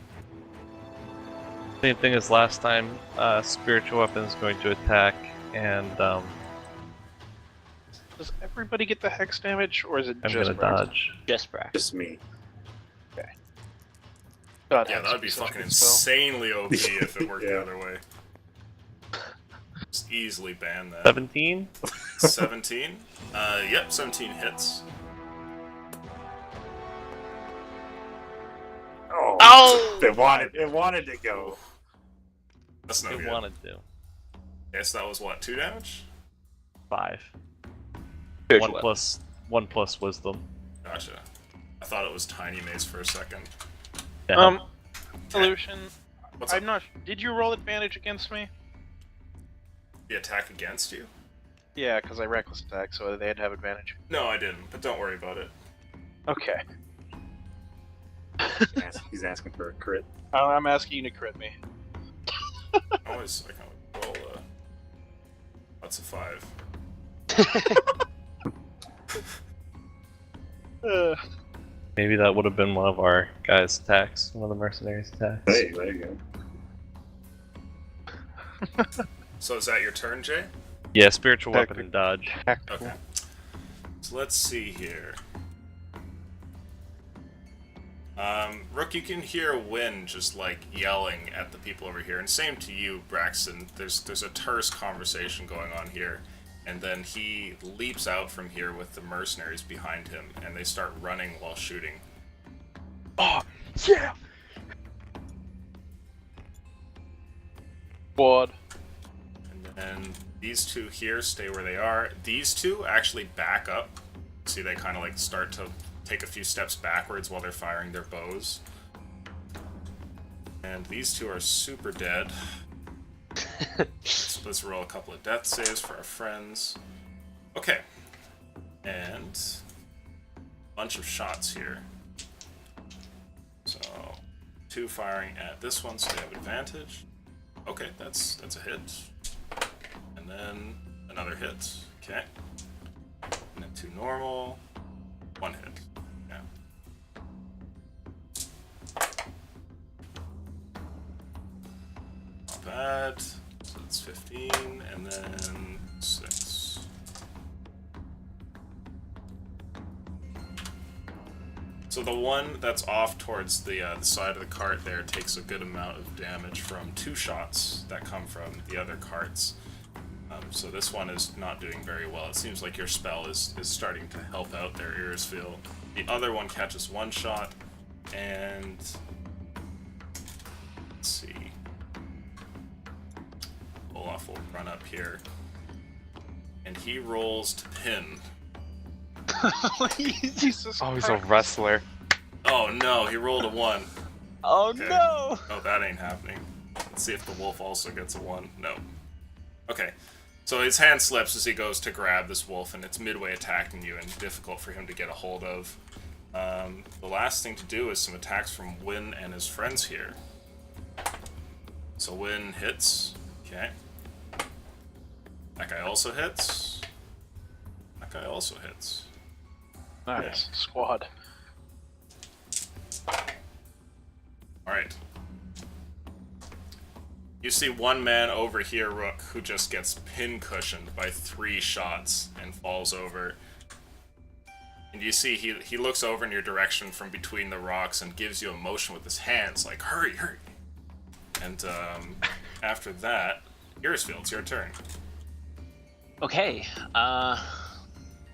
Same thing as last time. Spiritual weapon is going to attack, and Does everybody get the hex damage, or is it I'm just gonna Braxton? dodge. Just practice. Just me. God, Yeah, hex that would be such a fucking good spell. insanely OP if it worked the Yeah. other way. Just easily ban that. 17? 17? Yep, 17 hits. Oh! Oh! It wanted to go. That's no I good. wanted to. Yes, that was what, 2 damage? 5. Spiritual 1 plus wisdom. Gotcha. I thought it was Tiny Maze for a second. Yeah. Solution. What's up? I'm not. Did you roll advantage against me? The attack against you? Yeah, because I reckless attack, so they had to have advantage. No, I didn't, but don't worry about it. Okay. He's asking for a crit. I'm asking you to crit me. I can always roll that's a 5. Maybe that would have been one of our guys' attacks. One of the mercenaries' attacks. Hey, there you go. So is that your turn, Jay? Yeah, spiritual weapon and dodge. Okay. So let's see here. Rook, you can hear Wynn just like yelling at the people over here, and same to you, Braxton. There's a terse conversation going on here, and then he leaps out from here with the mercenaries behind him, and they start running while shooting. Oh, yeah! Quad. And then these 2 here stay where they are. These 2 actually back up. See, they kind of like start to take a few steps backwards while they're firing their bows. And these 2 are super dead. Let's roll a couple of death saves for our friends. Okay. And a bunch of shots here. So 2 firing at this one, so they have advantage. Okay, that's a hit. And then another hit. Okay. And then 2 normal. 1 hit. Yeah. Not bad. So that's 15, and then 6. So the one that's off towards the side of the cart there takes a good amount of damage from 2 shots that come from the other carts. So this one is not doing very well. It seems like your spell is starting to help out their Irisville. The other one catches 1 shot, and let's see. Olaf will run up here, and he rolls to pin. Jesus Oh, he's a Christ. wrestler. Oh no, he rolled a 1. Oh Okay. no! Oh, that ain't happening. Let's see if the wolf also gets a 1. No. Okay. So his hand slips as he goes to grab this wolf, and it's midway attacking you and difficult for him to get a hold of. The last thing to do is some attacks from Win and his friends here. So Win hits. Okay. That guy also hits. That guy also hits. Nice. Squad. Alright. You see one man over here, Rook, who just gets pin-cushioned by 3 shots and falls over. And you see he looks over in your direction from between the rocks and gives you a motion with his hands, like, hurry, hurry. And after that, Irisfield, it's your turn. Okay,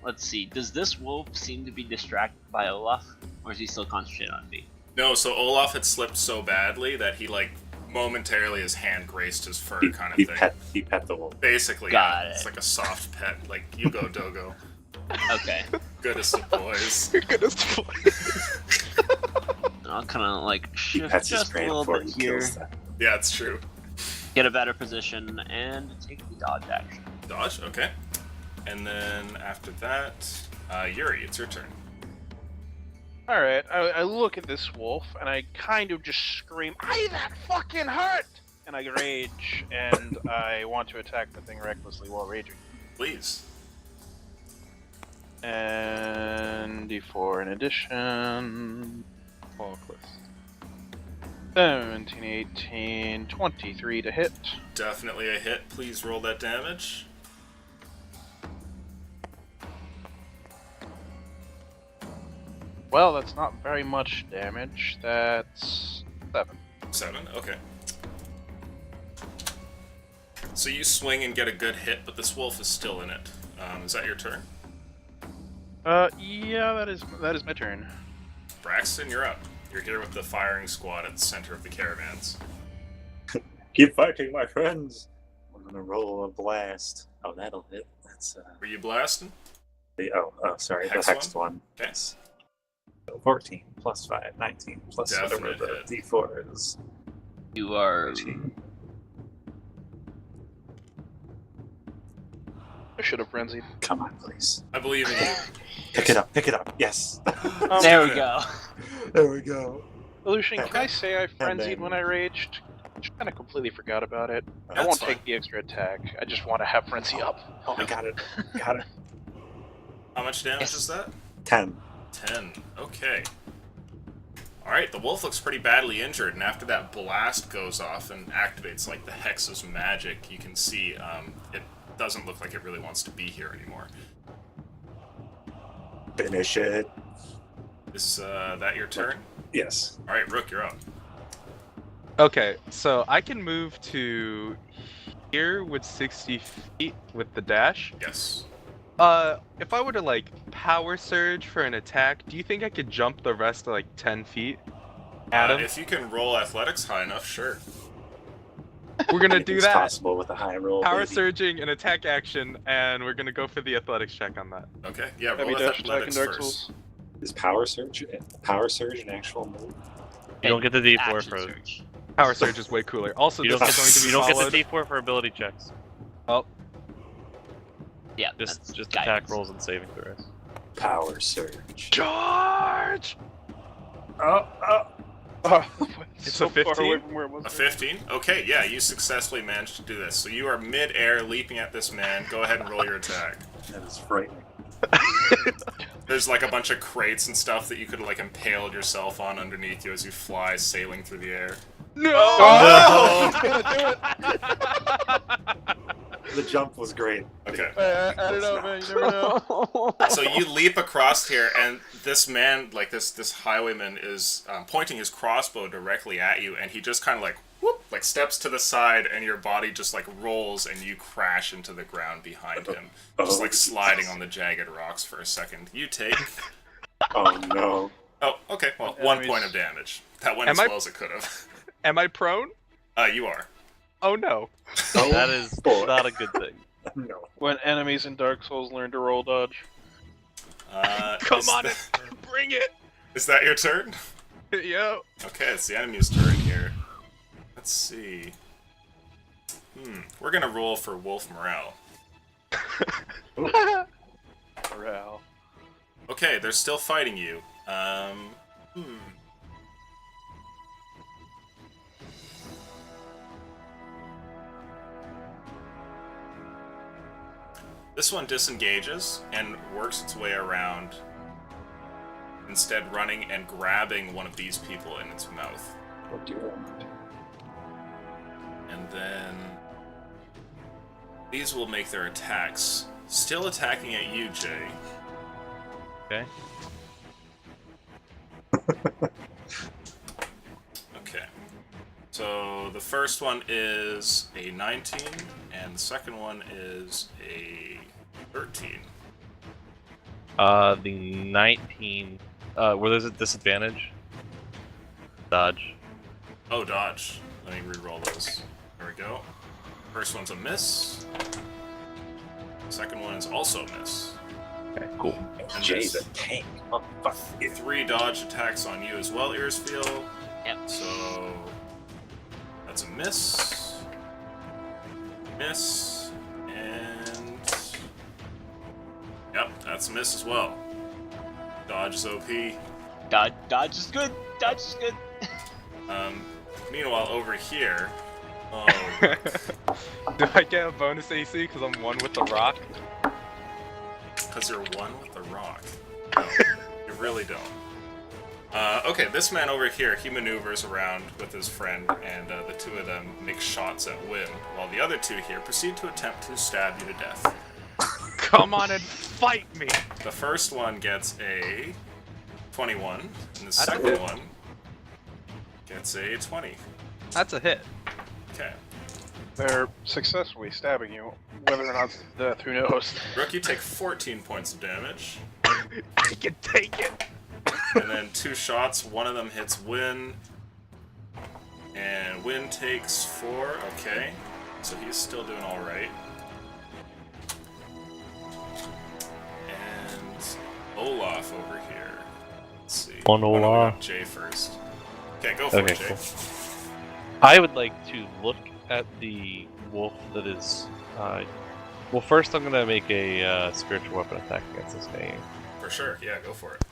let's see. Does this wolf seem to be distracted by Olaf? Or is he still concentrated on me? No, so Olaf had slipped so badly that he, like, momentarily his hand graced his fur kind of He thing. pet the wolf. Basically, Got yeah, it. it's like a soft pet, like, you go, Dogo. Okay. Goodest of boys. Goodness. I'll kind of like He shift pets his just a prey little before bit he here, kills them. Yeah, it's true. get a better position, and take the dodge action. Dodge, okay. And then after that, Yuri, it's your turn. Alright, I look at this wolf and I kind of just scream, "Aye, that fucking hurt!" And I rage, and I want to attack the thing recklessly while raging. Please. And D4 in addition. Oh, close. 17, 18, 23 to hit. Definitely a hit. Please roll that damage. Well, that's not very much damage. That's 7. 7, okay. So you swing and get a good hit, but this wolf is still in it. Is that your turn? Yeah, that is my turn. Braxton, you're up. You're here with the firing squad at the center of the caravans. Keep fighting, my friends. I'm gonna roll a blast. Oh, that'll hit. That's Were you blasting? sorry, Hex the hexed one. Okay. Yes. So 14 plus 5, 19 plus Definite whatever hit. the D4 is. You are 18. I should have frenzied. Come on, please. I believe in you. Pick it up. Pick it up. Yes. there. We go. There we go. Lucian, can I say I frenzied when I raged? I just kind of completely forgot about it. I That's won't fine. take the extra attack. I just want to have frenzy up. Oh, I got it. Got it. How much damage Yes. is that? 10. 10. Okay. Alright, the wolf looks pretty badly injured, and after that blast goes off and activates like the Hex's magic, you can see it doesn't look like it really wants to be here anymore. Finish it. Is that your turn? Yes. Alright, Rook, you're up. Okay, so I can move to here with 60 feet with the dash. Yes. If I were to like power surge for an attack, do you think I could jump the rest of like 10 feet? Adam, If you can roll athletics high enough, sure. we're gonna do It's that. possible with a high roll. Power baby. surging and attack action, and we're gonna go for the athletics check on that. Okay, yeah, Heavy roll dash attack in athletics Dark first. Souls. Is power surge an actual move? You don't get the D4 Action for surge. Power surge is way cooler. Also, you this don't, is going to be you don't get followed. the D4 for ability checks. Oh, Yeah, Just that's just guidance. attack rolls and saving throws. Power surge. charge! Oh, oh. Oh, It's so a far 15? away from where it was. A 15? Okay, yeah, you successfully managed to do this. So you are mid-air leaping at this man. Go ahead and roll your attack. That is frightening. There's like a bunch of crates and stuff that you could like impale yourself on underneath you as you fly sailing through the air. No! Oh! The jump was great. Okay. I don't know, man. You never know. So you leap across here, and this man, like this highwayman, is pointing his crossbow directly at you, and he just kind of like whoop, like steps to the side, and your body just like rolls, and you crash into the ground behind him, just like sliding on the jagged rocks for a second. You take. Oh no. Oh, okay. Well, 1 point of damage. That went as well as it could have. Am I prone? You are. Oh no. That is boy. not a good thing. No. When enemies in Dark Souls learn to roll dodge. Come on, bring it. Is that your turn? Yo. Okay, it's the enemy's turn here. Let's see. We're gonna roll for wolf morale. Morale. Okay, they're still fighting you. This one disengages and works its way around, instead running and grabbing one of these people in its mouth. Oh dear. And then these will make their attacks. Still attacking at you, Jay. Okay. Okay. So the first one is a 19, and the second one is a 13. The 19. Where there's a disadvantage. Dodge. Oh, dodge. Let me re-roll those. There we go. First one's a miss. Second one is also a miss. Okay, cool. And Jay's there's a tank. Oh fuck you. 3 dodge attacks on you as well, Earsfeel. Yep. So that's a miss. Miss. And yep, that's a miss as well. Dodge is OP. Dodge is good. Dodge is good. Meanwhile, over here, Do I get a bonus AC because I'm one with the rock? because you're one with the rock. No, you really don't. Okay, this man over here, he maneuvers around with his friend, and the two of them make shots at Wynn, while the other two here proceed to attempt to stab you to death. Come on and fight me. The first one gets a 21, and the a second hit. one gets a 20. That's a hit. Okay. They're successfully stabbing you. Whether or not it's death, who knows? Rook, you take 14 points of damage, Take it. and then 2 shots. One of them hits Wynn, and Wynn takes 4. Okay, so he's still doing all right. And Olaf over here. Let's see. On Oh, no, we Olaf. got Jay first. Okay, go for it, Jay. Cool. I would like to look at the wolf that is. Well, first I'm gonna make a spiritual weapon attack against this guy. For sure. Yeah, go for it.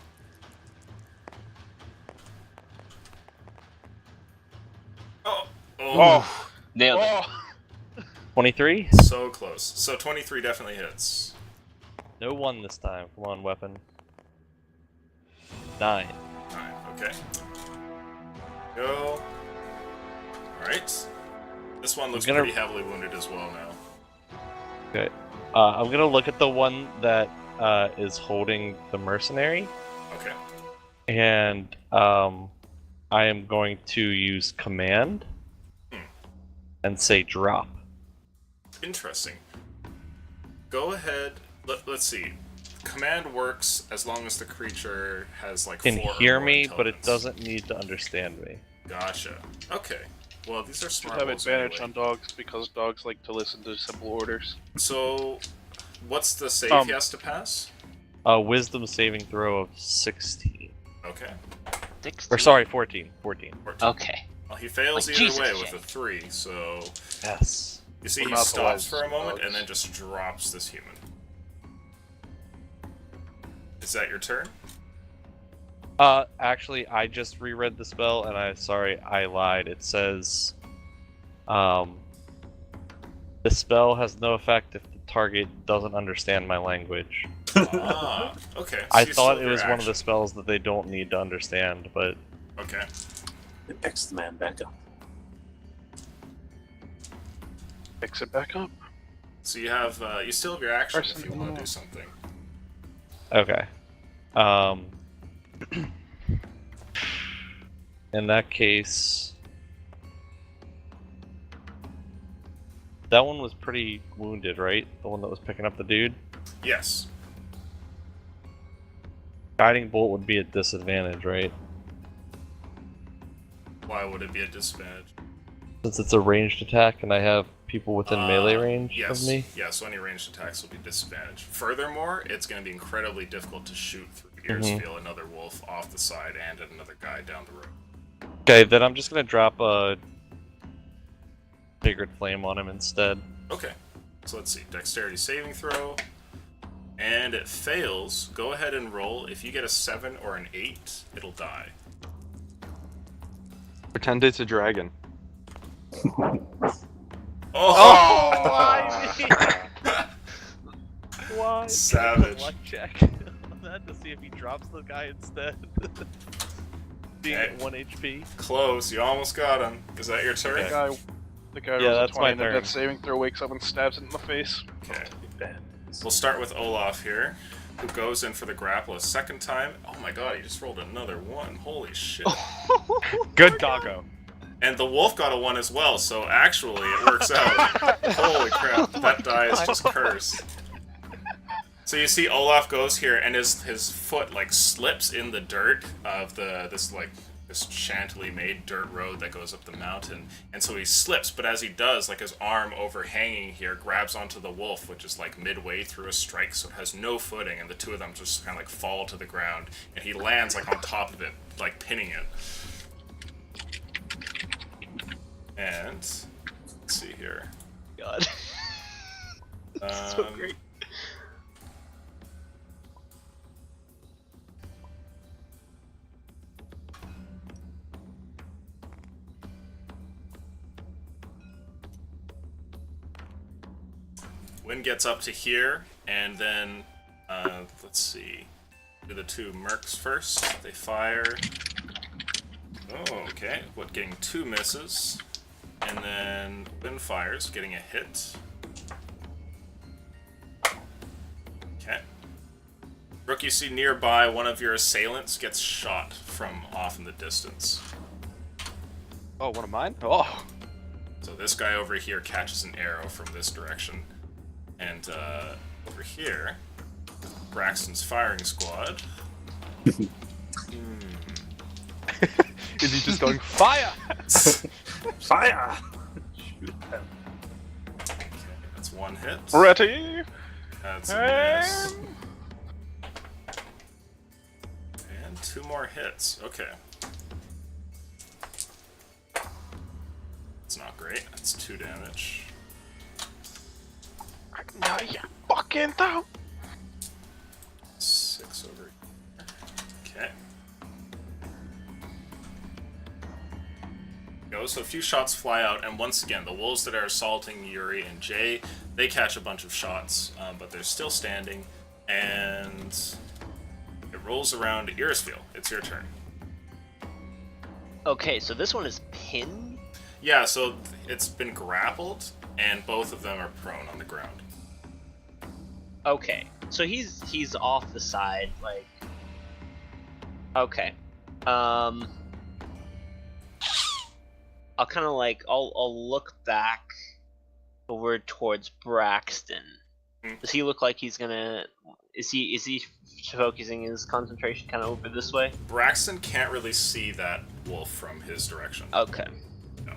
Oh. Oh! Nailed it. Oh! 23? So close. So 23 definitely hits. No 1 this time. Come on, weapon. 9. 9. Okay. Go. Alright. This one looks pretty heavily wounded as well now. Okay. I'm gonna look at the one that is holding the mercenary, Okay. and I am going to use command and say drop. Interesting. Go ahead. Let's see. Command works as long as the creature has like Can 4 or hear more me, but it intelligence. doesn't need to understand me. Gotcha. Okay. Well, these are Should smart have rolls advantage anyway. on dogs because dogs like to listen to simple orders. So, what's the save he has to pass? Wisdom saving throw of 16. Okay. 16. Or sorry, 14. 14. 14. Okay. Well, he fails Like either Jesus, way Jay. with a 3, so Yes. you see What he about the stops ones for a moment dogs? and then just drops this human. Is that your turn? Actually, I just reread the spell, and I lied. It says, the spell has no effect if the target doesn't understand my language. Ah, okay. So I you still thought have it your was one of action. the spells that they don't need to understand, but Okay. It picks the man back up. Fix it back up. So you have you still have your action if you Person- want to do something. Okay. In that case, that one was pretty wounded, right? The one that was picking up the dude. Yes. Guiding bolt would be at disadvantage, right? Why would it be a disadvantage? Since it's a ranged attack and I have people within melee range yes. of me. Yeah, so any ranged attacks will be disadvantaged. Furthermore, it's going to be incredibly difficult to shoot through Earsfeel another wolf off the side and at another guy down the road. Okay, then I'm just gonna drop a Sacred Flame on him instead. Okay, so let's see. Dexterity saving throw. And it fails. Go ahead and roll. If you get a 7 or an 8, it'll die. Pretend it's a dragon. Oh! Why me? Why? Savage. Luck check on that to see if he drops the guy instead. Being Hey. at 1 HP. Close. You almost got him. Is that your turn? The guy Yeah, rolls a that's 20 my and the turn. death saving throw wakes up and stabs it in the face. Okay. We'll start with Olaf here, who goes in for the grapple a second time. Oh my god, he just rolled another 1. Holy shit. Good doggo. And the wolf got a 1 as well, so actually it works out. Holy crap, that die is just cursed. So you see Olaf goes here and his foot like slips in the dirt of this shantily made dirt road that goes up the mountain, and so he slips, but as he does, like his arm overhanging here grabs onto the wolf, which is like midway through a strike, so it has no footing, and the two of them just kind of like fall to the ground, and he lands like on top of it, like pinning it. And let's see here. God. So great. Wind gets up to here, and then, let's see. Do the two mercs first. They fire. Oh, okay. What, getting 2 misses. And then Wind fires, getting a hit. Okay. Rook, you see nearby, one of your assailants gets shot from off in the distance. Oh, one of mine? Oh. So this guy over here catches an arrow from this direction. And over here, Braxton's firing squad. Is he just going, fire? Fire! Shoot them. Okay, that's 1 hit. Ready? That's a miss. And 2 more hits. Okay. It's not great. That's 2 damage. No, you fucking don't. 6 over here. Okay. Go. So a few shots fly out, and once again, the wolves that are assaulting Yuri and Jay, they catch a bunch of shots, but they're still standing, and it rolls around to Irisfield. It's your turn. Okay, so this one is pinned? Yeah, so it's been grappled, and both of them are prone on the ground. Okay, so he's off the side, like... Okay. I'll kind of like, I'll look back over towards Braxton. Does he look like he's gonna... Is he focusing his concentration kind of over this way? Braxton can't really see that wolf from his direction. Okay. No.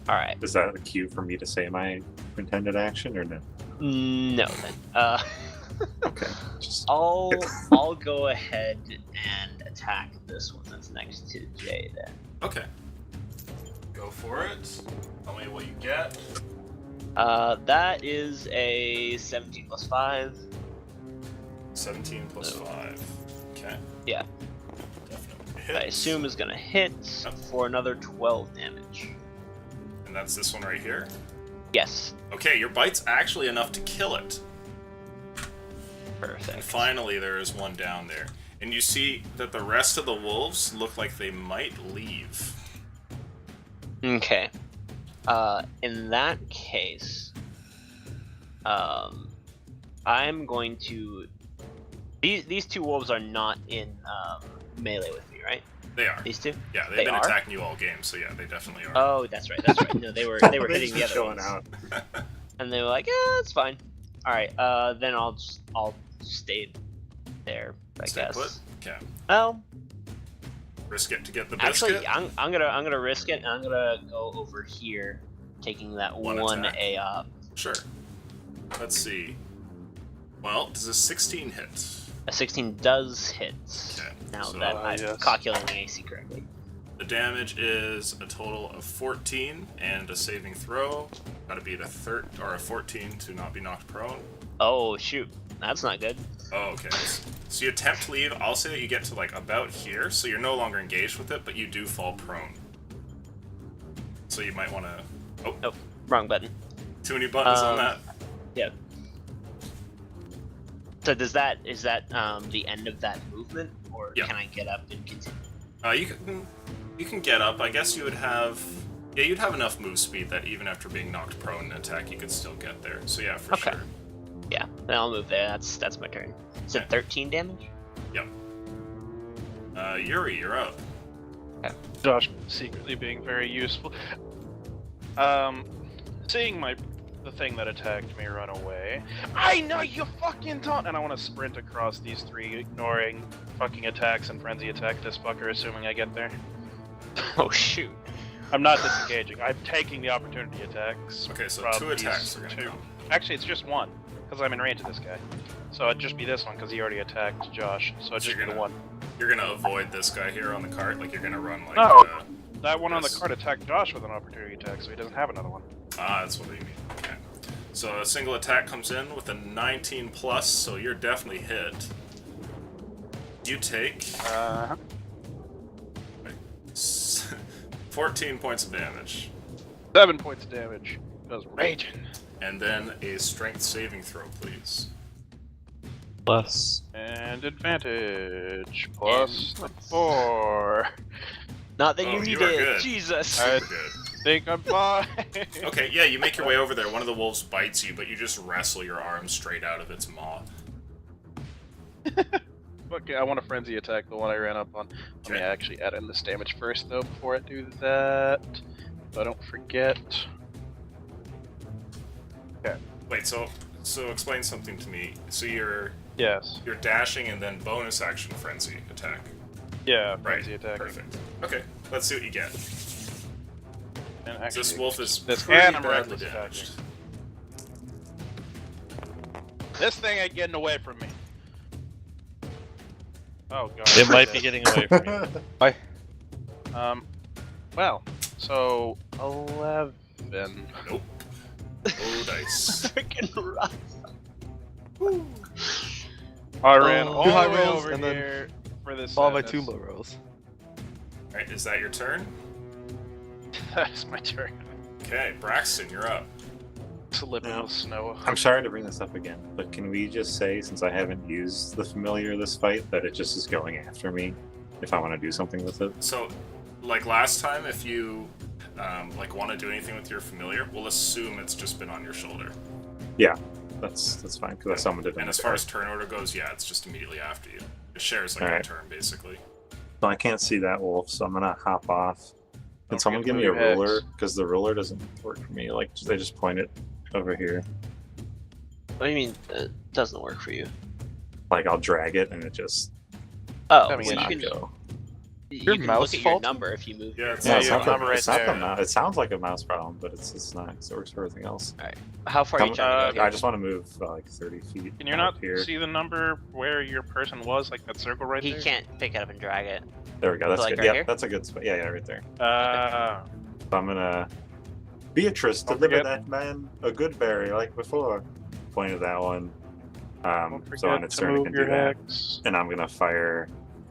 Alright. Is that a cue for me to say my intended action or no? No, then. Okay. Just I'll go ahead and attack this one that's next to Jay then. Okay. Go for it. Tell me what you get. That is a 17 plus 5. 17 plus 5. Okay. Yeah. Definitely hits. I assume is gonna hit for another 12 damage. And that's this one right here. Yes. Okay, your bite's actually enough to kill it. And Perfect. finally, there is one down there. And you see that the rest of the wolves look like they might leave. Okay. In that case, I'm going to. These two wolves are not in melee with me, right? They are. These two. Yeah, they've They been are? attacking you all game, so yeah, they definitely are. Oh, that's right. That's right. No, they were hitting Just the other chilling ones, out. and they were like, "Yeah, it's fine." All right. Then I'll stay there, I Stay guess. put? Okay. Well, Risk it to get the biscuit? actually, I'm gonna risk it, and I'm gonna go over here, taking that One one attack. AOP. Sure. Let's see. Well, does a 16 hit? A 16 does hit. Okay. Now So, that I'm yes. calculating the AC correctly. the damage is a total of 14 and a saving throw. Gotta be a 14 to not be knocked prone. Oh shoot, that's not good. Oh, okay. So you attempt to leave. I'll say that you get to like about here, so you're no longer engaged with it, but you do fall prone. So you might want to. Oh, Wrong button. too many buttons on that. Yeah. So is that the end of that movement, or Yeah. can I get up and continue? You can get up. I guess you would have. Yeah, you'd have enough move speed that even after being knocked prone in attack, you could still get there. So yeah, for Okay. sure. Yeah, then I'll move there. That's my turn. Is it Okay. 13 damage? Yep. Yuri, you're up. Josh secretly being very useful. Seeing the thing that attacked me run away. I know you fucking don't! And I want to sprint across these three, ignoring fucking attacks and frenzy attack this fucker, assuming I get there. Oh shoot. I'm not disengaging. I'm taking the opportunity attacks. Okay, so from 2 attacks these are gonna two. come. Actually, it's just one, because I'm in range of this guy. So it'd just be this one, because he already attacked Josh. So it'd So just you're be the gonna- one. You're gonna avoid this guy here on the cart, like you're gonna run like. No. That one on the Yes. card attacked Josh with an opportunity attack, so he doesn't have another one. That's what you mean. Okay. So a single attack comes in with a 19 plus, so you're definitely hit. You take 14 points of damage, 7 points of damage. That was raging. and then a strength saving throw, please. Plus. And advantage. Plus And- 4. Not that Oh, you you need are it. good. Jesus. I Good. think I'm fine. Okay, yeah, you make your way over there. One of the wolves bites you, but you just wrestle your arm straight out of its maw. Okay, I want to frenzy attack the one I ran up on. Let me Okay. actually add in this damage first, though, before I do that. So I don't forget. Wait, so explain something to me. So you're Yes. dashing and then bonus action frenzy attack. Yeah, Right. frenzy attack. Perfect. Okay, let's see what you get. And This actually, wolf is this pretty and I'm badly reckless damaged. This thing ain't getting away from me. Oh god. It might be getting away from you. Well, so 11. Nope. Oh, dice. Freaking rough. I ran Oh. all Two the high way rolls over and then here for this. Followed by 2 sadness. low rolls. Alright, is that your turn? That's my turn. Okay, Braxton, you're up. To live in the snow. I'm sorry to bring this up again, but can we just say, since I haven't used the familiar this fight, that it just is going after me if I want to do something with it? So, like last time, if you like want to do anything with your familiar, we'll assume it's just been on your shoulder. That's fine, because I summoned it in And the as far card. as turn order goes, yeah, it's just immediately after you. It shares like a Alright. turn, basically. So I can't see that wolf, so I'm gonna hop off. Can Don't someone forget give to me a move your ruler? X. Because the ruler doesn't work for me. Like, they just point it over here. What do you mean it doesn't work for you? Like, I'll drag it and it just Oh, Coming well, in. you not can, go. you Your can mouse look at your fault? number if you move. Yeah, it's Yeah, No, not it's you not have the, a number right it's not the there. mouse. It sounds like a mouse problem, but it's not. 'Cause it works for everything else. How far are you trying to go? I just want to move like 30 feet. Can you out not here? see the number where your person was, like that circle right He there? can't pick it up and drag it. There we go. That's Like good. right Yeah, here? that's a good spot. Yeah, right there. Uh, So I'm gonna Beatrice, Don't deliver forget- that man a good berry like before. Point at that one. don't So on forget its to turn, it move can your do that. hex. And I'm gonna fire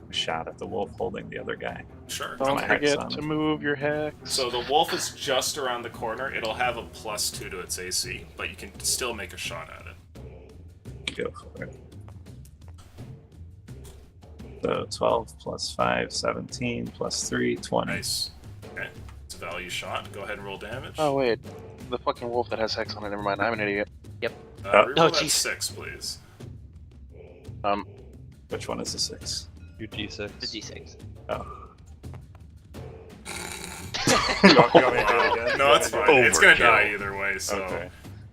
a shot at the wolf holding the other guy. Sure. Don't my Okay. hex forget on to it. move your hex. So the wolf is just around the corner. It'll have a +2 to its AC, but you can still make a shot at it. Go for it. So 12 plus 5, 17 plus 3, 20. Nice. Okay. It's a value shot. Go ahead and roll damage. Oh wait, the fucking wolf that has hex on it. Never mind. I'm an idiot. Oh. Reroll that jeez. 6, please. Which one is the 6? Your D6. The D6. Oh. you want me to do it again? No, it's fine. It's gonna die either way, so... Okay.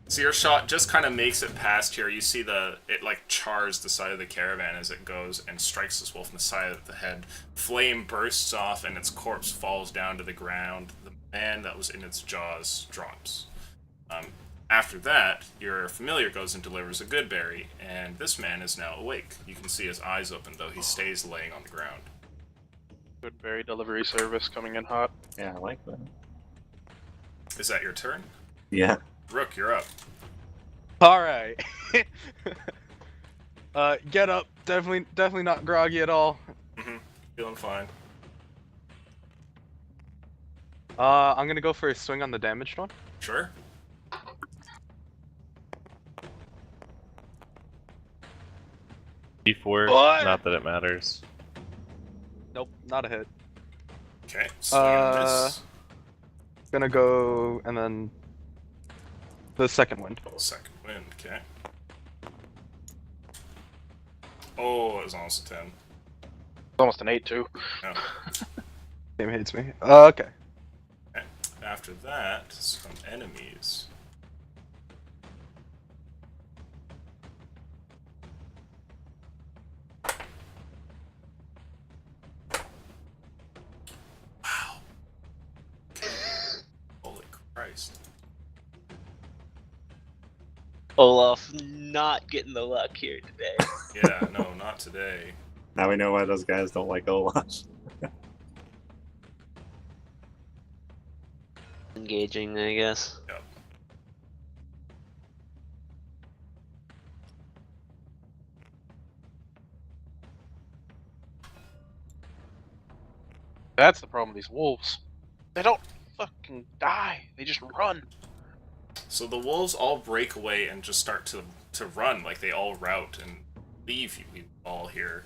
So your shot just kind of makes it past here. You see it like chars the side of the caravan as it goes and strikes this wolf in the side of the head. Flame bursts off and its corpse falls down to the ground. The man that was in its jaws drops. After that, your familiar goes and delivers a good berry, and this man is now awake. You can see his eyes open, though he stays laying on the ground. Good berry delivery service coming in hot. Yeah, I like that. Is that your turn? Yeah. Rook, you're up. Alright. Get up. Definitely not groggy at all. Feeling fine. I'm gonna go for a swing on the damaged one. Sure. D4. What? Not that it matters. Nope, not a hit. Okay, swing and miss. Gonna go and then the second wind. Second wind, okay. Oh, it was almost a 10. It's almost an 8 too. No. Game hates me. Okay. Okay. After that, some enemies. Wow. Holy Christ. Olaf not getting the luck here today. Yeah, no, not today. Now we know why those guys don't like Ghostwatch. Engaging, I guess. Yep. That's the problem with these wolves. They don't fucking die. They just run. So the wolves all break away and just start to run, like they all rout and leave you all here.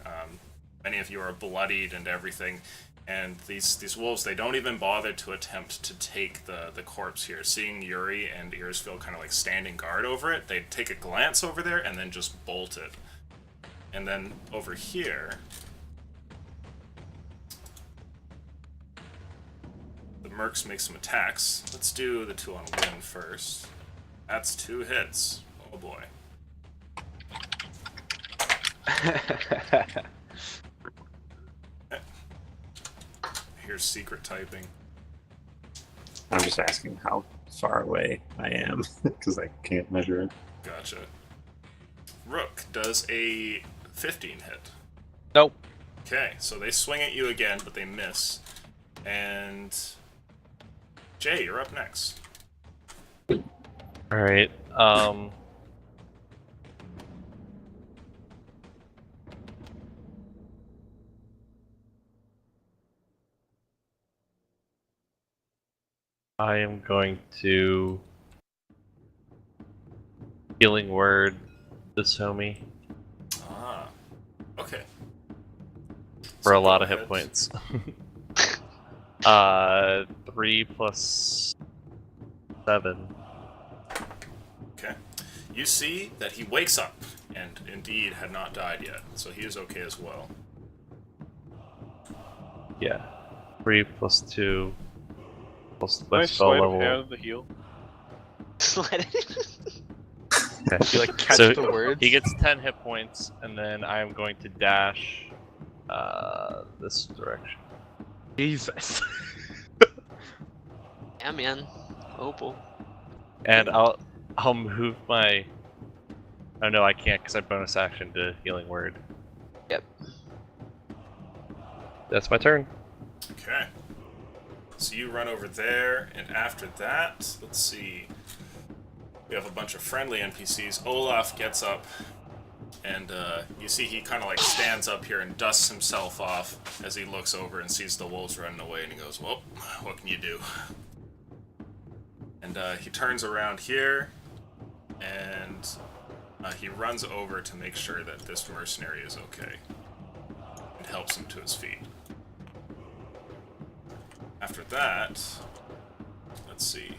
Many of you are bloodied and everything, and these wolves, they don't even bother to attempt to take the corpse here. Seeing Yuri and Earsville kind of like standing guard over it, they take a glance over there and then just bolt it. And then over here, the mercs make some attacks. Let's do the 2 on win first. That's 2 hits. Oh boy. Here's secret typing. I'm just asking how far away I am, because I can't measure it. Gotcha. Rook does a 15 hit. Nope. Okay, so they swing at you again, but they miss. And Jay, you're up next. Alright, I am going to healing word this homie Ah, okay. for So a lot go of hit ahead. points. 3 plus 7. Okay. You see that he wakes up, and indeed had not died yet, so he is okay as well. Yeah. 3 plus 2 plus my Nice spell sleight of level. hand, the heal. Okay. You like catch So the words? he gets 10 hit points, and then I am going to dash this direction. Jesus. Yeah, man. Opal. And I'll move my. Oh no, I can't because I bonus action to healing word. Yep. That's my turn. Okay. So you run over there, and after that, let's see. We have a bunch of friendly NPCs. Olaf gets up, and you see he kind of like stands up here and dusts himself off as he looks over and sees the wolves running away, and he goes, "Well, what can you do?" And he turns around here, and he runs over to make sure that this mercenary is okay, and helps him to his feet. After that, let's see.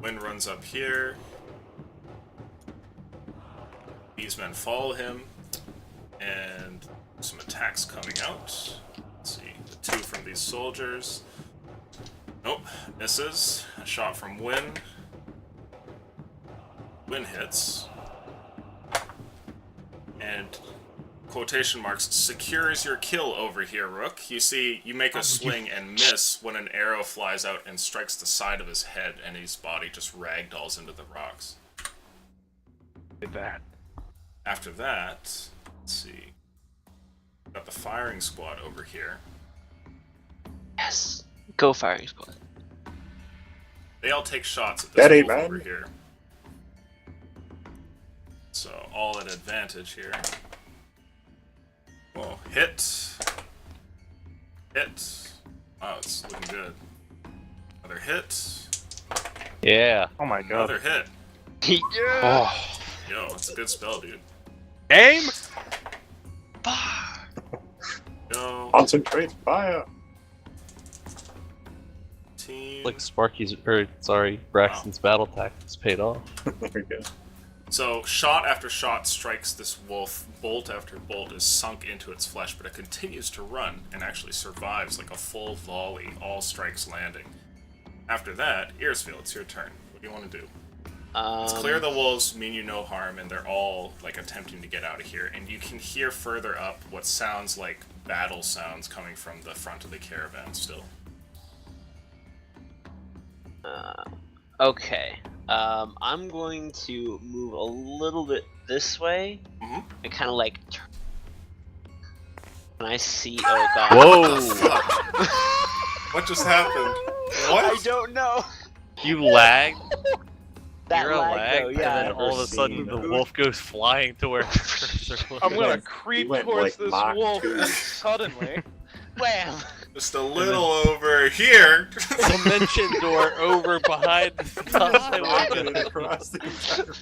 Wynn runs up here. These men follow him, and some attacks coming out. Let's see, the 2 from these soldiers. Nope, misses. A shot from Wynn. Wynn hits. And quotation marks, secures your kill over here, Rook. You see, you make a swing and miss when an arrow flies out and strikes the side of his head, and his body just ragdolls into the rocks. Did that. After that, let's see. Got the firing squad over here. Yes. Go firing squad. They all take shots at this wolf over here. So, all at advantage here. Whoa, hit. Hit. Wow, it's looking good. Another hit. Yeah. Oh my god. Another hit. Oh. Yo, it's a good spell, dude. Aim! Yo, Concentrate fire. team. Like Sparky's, or sorry, Braxton's battle tactics paid off. There we go. So, shot after shot strikes this wolf. Bolt after bolt is sunk into its flesh, but it continues to run and actually survives like a full volley, all strikes landing. After that, Earsfield, it's your turn. What do you want to do? Let's clear the wolves, mean you no harm, and they're all like attempting to get out of here. And you can hear further up what sounds like battle sounds coming from the front of the caravan still. Okay. I'm going to move a little bit this way Mhm. and kind of like. Can I see? Oh god. Whoa! What just happened? What? I don't know. You lagged. That You're a lag, though, and yeah. then all of a sudden Never the seen wolf goes flying to where the cursor was. I'm gonna went- creep he went, towards like, this Mach wolf 2. and suddenly. Wham! Just a little over here. Dimension door over behind the Rocketed highway. across the entire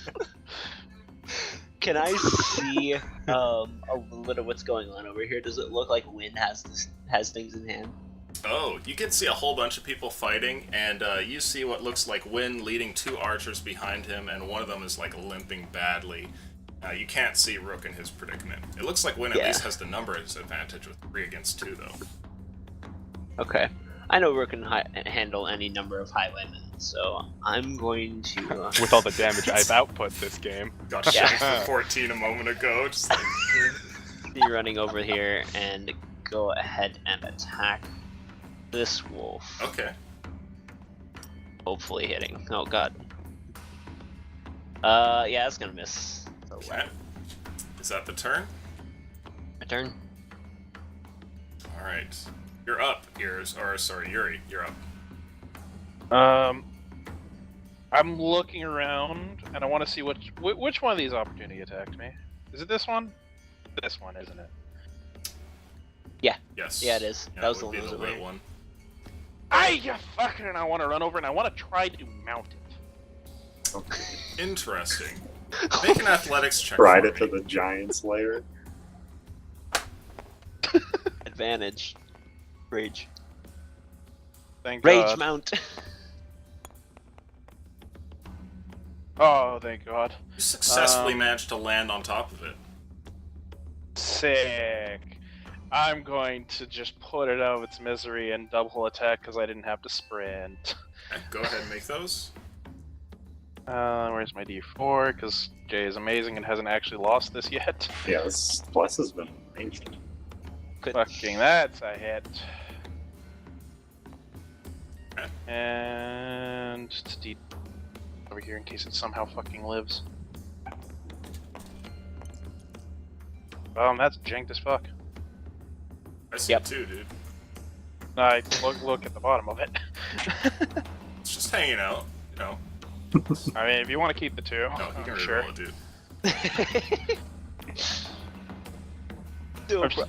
Can I see a little what's going on over here? Does it look like Wynn has things in hand? Oh, you can see a whole bunch of people fighting, and you see what looks like Wynn leading 2 archers behind him, and one of them is like limping badly. You can't see Rook in his predicament. It looks like Wynn at least has the numbers advantage with 3 against 2, though. Okay. I know Rook can handle any number of highwaymen, so I'm going to. With all the damage I've output this game. Got shanked for 14 a moment ago. Just like, be running over here and go ahead and attack this wolf. okay. Hopefully hitting. Oh god. Yeah, that's gonna miss. So, Okay. Is that the turn? my turn. Alright. You're up, Yuri. You're up. I'm looking around, and I want to see which one of these opportunity attacked me. Is it this one? This one, isn't it? Yes. Yeah, it is. Yeah, That was would the be one the that was little one. You fucking! And I want to run over, and I want to try to mount it. Okay. Interesting. Make an athletics check. Ride for it to me. the giant slayer. Advantage. Rage. Thank Rage God. mount. Oh, thank God. You successfully managed to land on top of it. Sick. I'm going to just put it out of its misery and double attack because I didn't have to sprint. Okay, go ahead and make those. Where's my D4? Because Jay is amazing and hasn't actually lost this yet. Yeah, this Bless has been amazing. Good. Fucking that's a hit. Okay. And it's D over here in case it somehow fucking lives. That's janked as fuck. I see Yep. it too, dude. I look at the bottom of it. It's just hanging out, you know. I mean, if you want to keep the 2, No, you I'm can sure. reroll it, dude.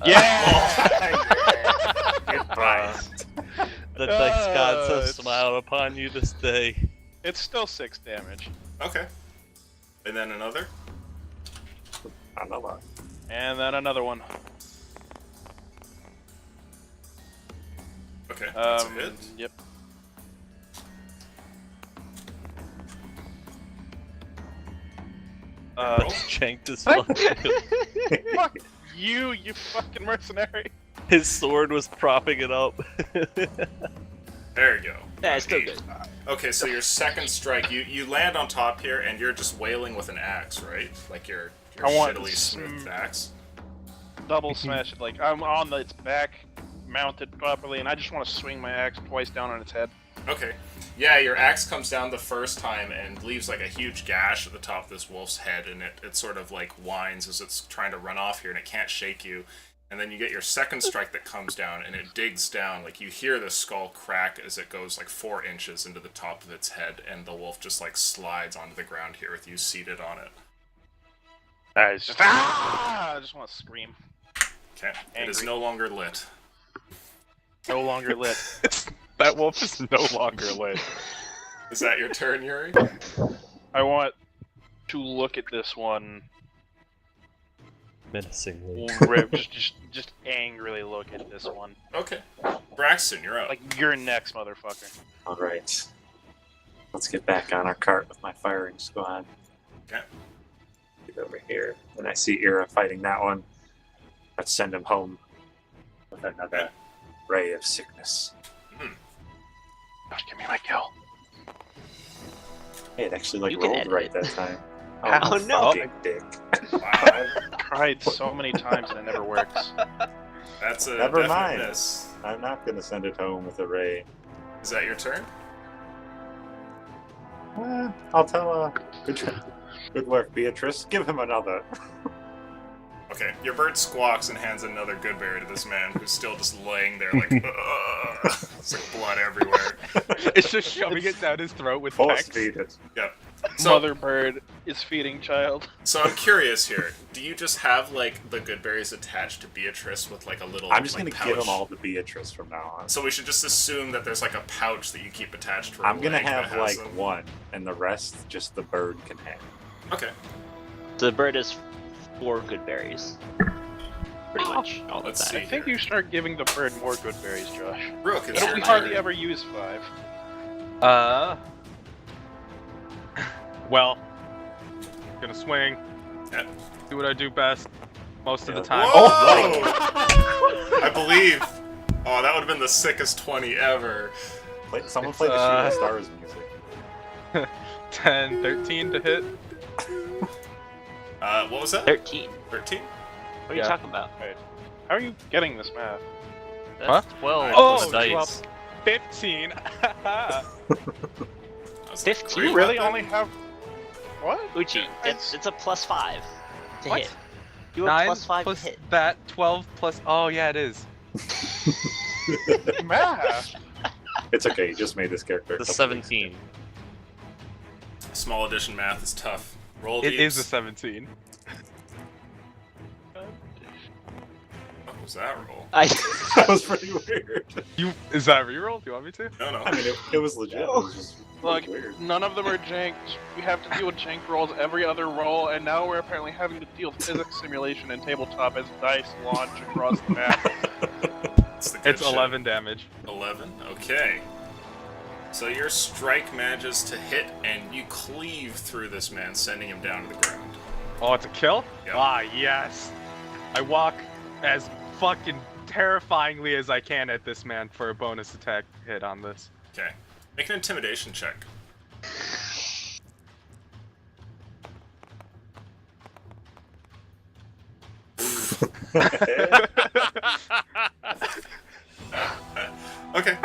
Yeah! Goodbye. The dice gods have it's- smiled upon you this day. It's still 6 damage. Okay. And then another. Another. And then another one. Okay, that's a hit. Yep. Roll. Janked as fuck. Fuck you fucking mercenary. His sword was propping it up. There you go. Yeah, it's still good. Okay, so your second strike, you land on top here, and you're just wailing with an axe, right? Like your I want shittily smooth axe. Double smash it. Like I'm on its back, mounted properly, and I just want to swing my axe twice down on its head. Okay. Yeah, your axe comes down the first time and leaves like a huge gash at the top of this wolf's head, and it sort of like whines as it's trying to run off here, and it can't shake you. And then you get your second strike that comes down, and it digs down. Like, you hear the skull crack as it goes like 4 inches into the top of its head, and the wolf just like slides onto the ground here with you seated on it. It's just I just want to scream. Okay. It is Angry. no longer lit. No longer lit. That wolf is no longer lit. Is that your turn, Yuri? I want to look at this one. Menacingly. just angrily look at this one. Okay. Braxton, you're up. Like, you're next, motherfucker. All right. Let's get back on our cart with my firing squad. Okay. Get over here. When I see Ira fighting that one, let's send him home with another ray of sickness. Gosh, give me my kill. Hey, it actually You can rolled edit right it. that time. Oh, you no. fucking dick. Wow. I've tried so many times and it never works. That's a Never definite mind. miss. I'm not gonna send it home with a ray. Is that your turn? I'll tell good work, Beatrice. Give him another. Okay, your bird squawks and hands another goodberry to this man who's still just laying there like, ugh. It's like blood everywhere. It's just shoving it down his throat with Force X. feed it. Yep. So, Mother bird is feeding child. so I'm curious here. Do you just have like the goodberries attached to Beatrice with like a little? I'm just like, gonna pouch? give them all to Beatrice from now on. So we should just assume that there's like a pouch that you keep attached to her I'm gonna leg that have has like them. one, and the rest just the bird can have. Okay. So the bird has 4 good berries. Pretty much all the Let's time. see. I think you start giving the bird more good berries, Josh. Rook, it's We your hardly turn. ever use 5. Well, gonna swing. Yeah. Do what I do best most of the Yeah. time. Whoa! I believe. Oh, that would have been the sickest 20 ever. Someone It's, play the Shooting Stars music. 10, 13 to hit. What was that? 13. 13? What are you Yeah. talking about? How are you getting this math? That's 12 Oh, on the dice. 12. 15. I was 15? You great really weapon. only have what? Uchi, it's a +5 to What? hit. You have 9 +5 plus to hit. that, 12 plus. Oh, yeah, it is. Math. It's okay. You just made this character. a The couple weeks 17. Small addition math is tough. Roll It deeps. is a 17. What was that roll? ago. That was pretty weird. Is that a reroll? Do you want me to? No, no. I mean, it was legit. It was just Look, weird. none of them are janked. We have to deal with jank rolls every other roll, and now we're apparently having to deal with physics simulation and tabletop as dice launch across the map. It's the good It's shit. 11 damage. 11? Okay. So your strike manages to hit, and you cleave through this man, sending him down to the ground. Oh, it's a kill? Yep. Ah, yes. I walk as fucking terrifyingly as I can at this man for a bonus attack hit on this. Okay. Make an intimidation check. Okay,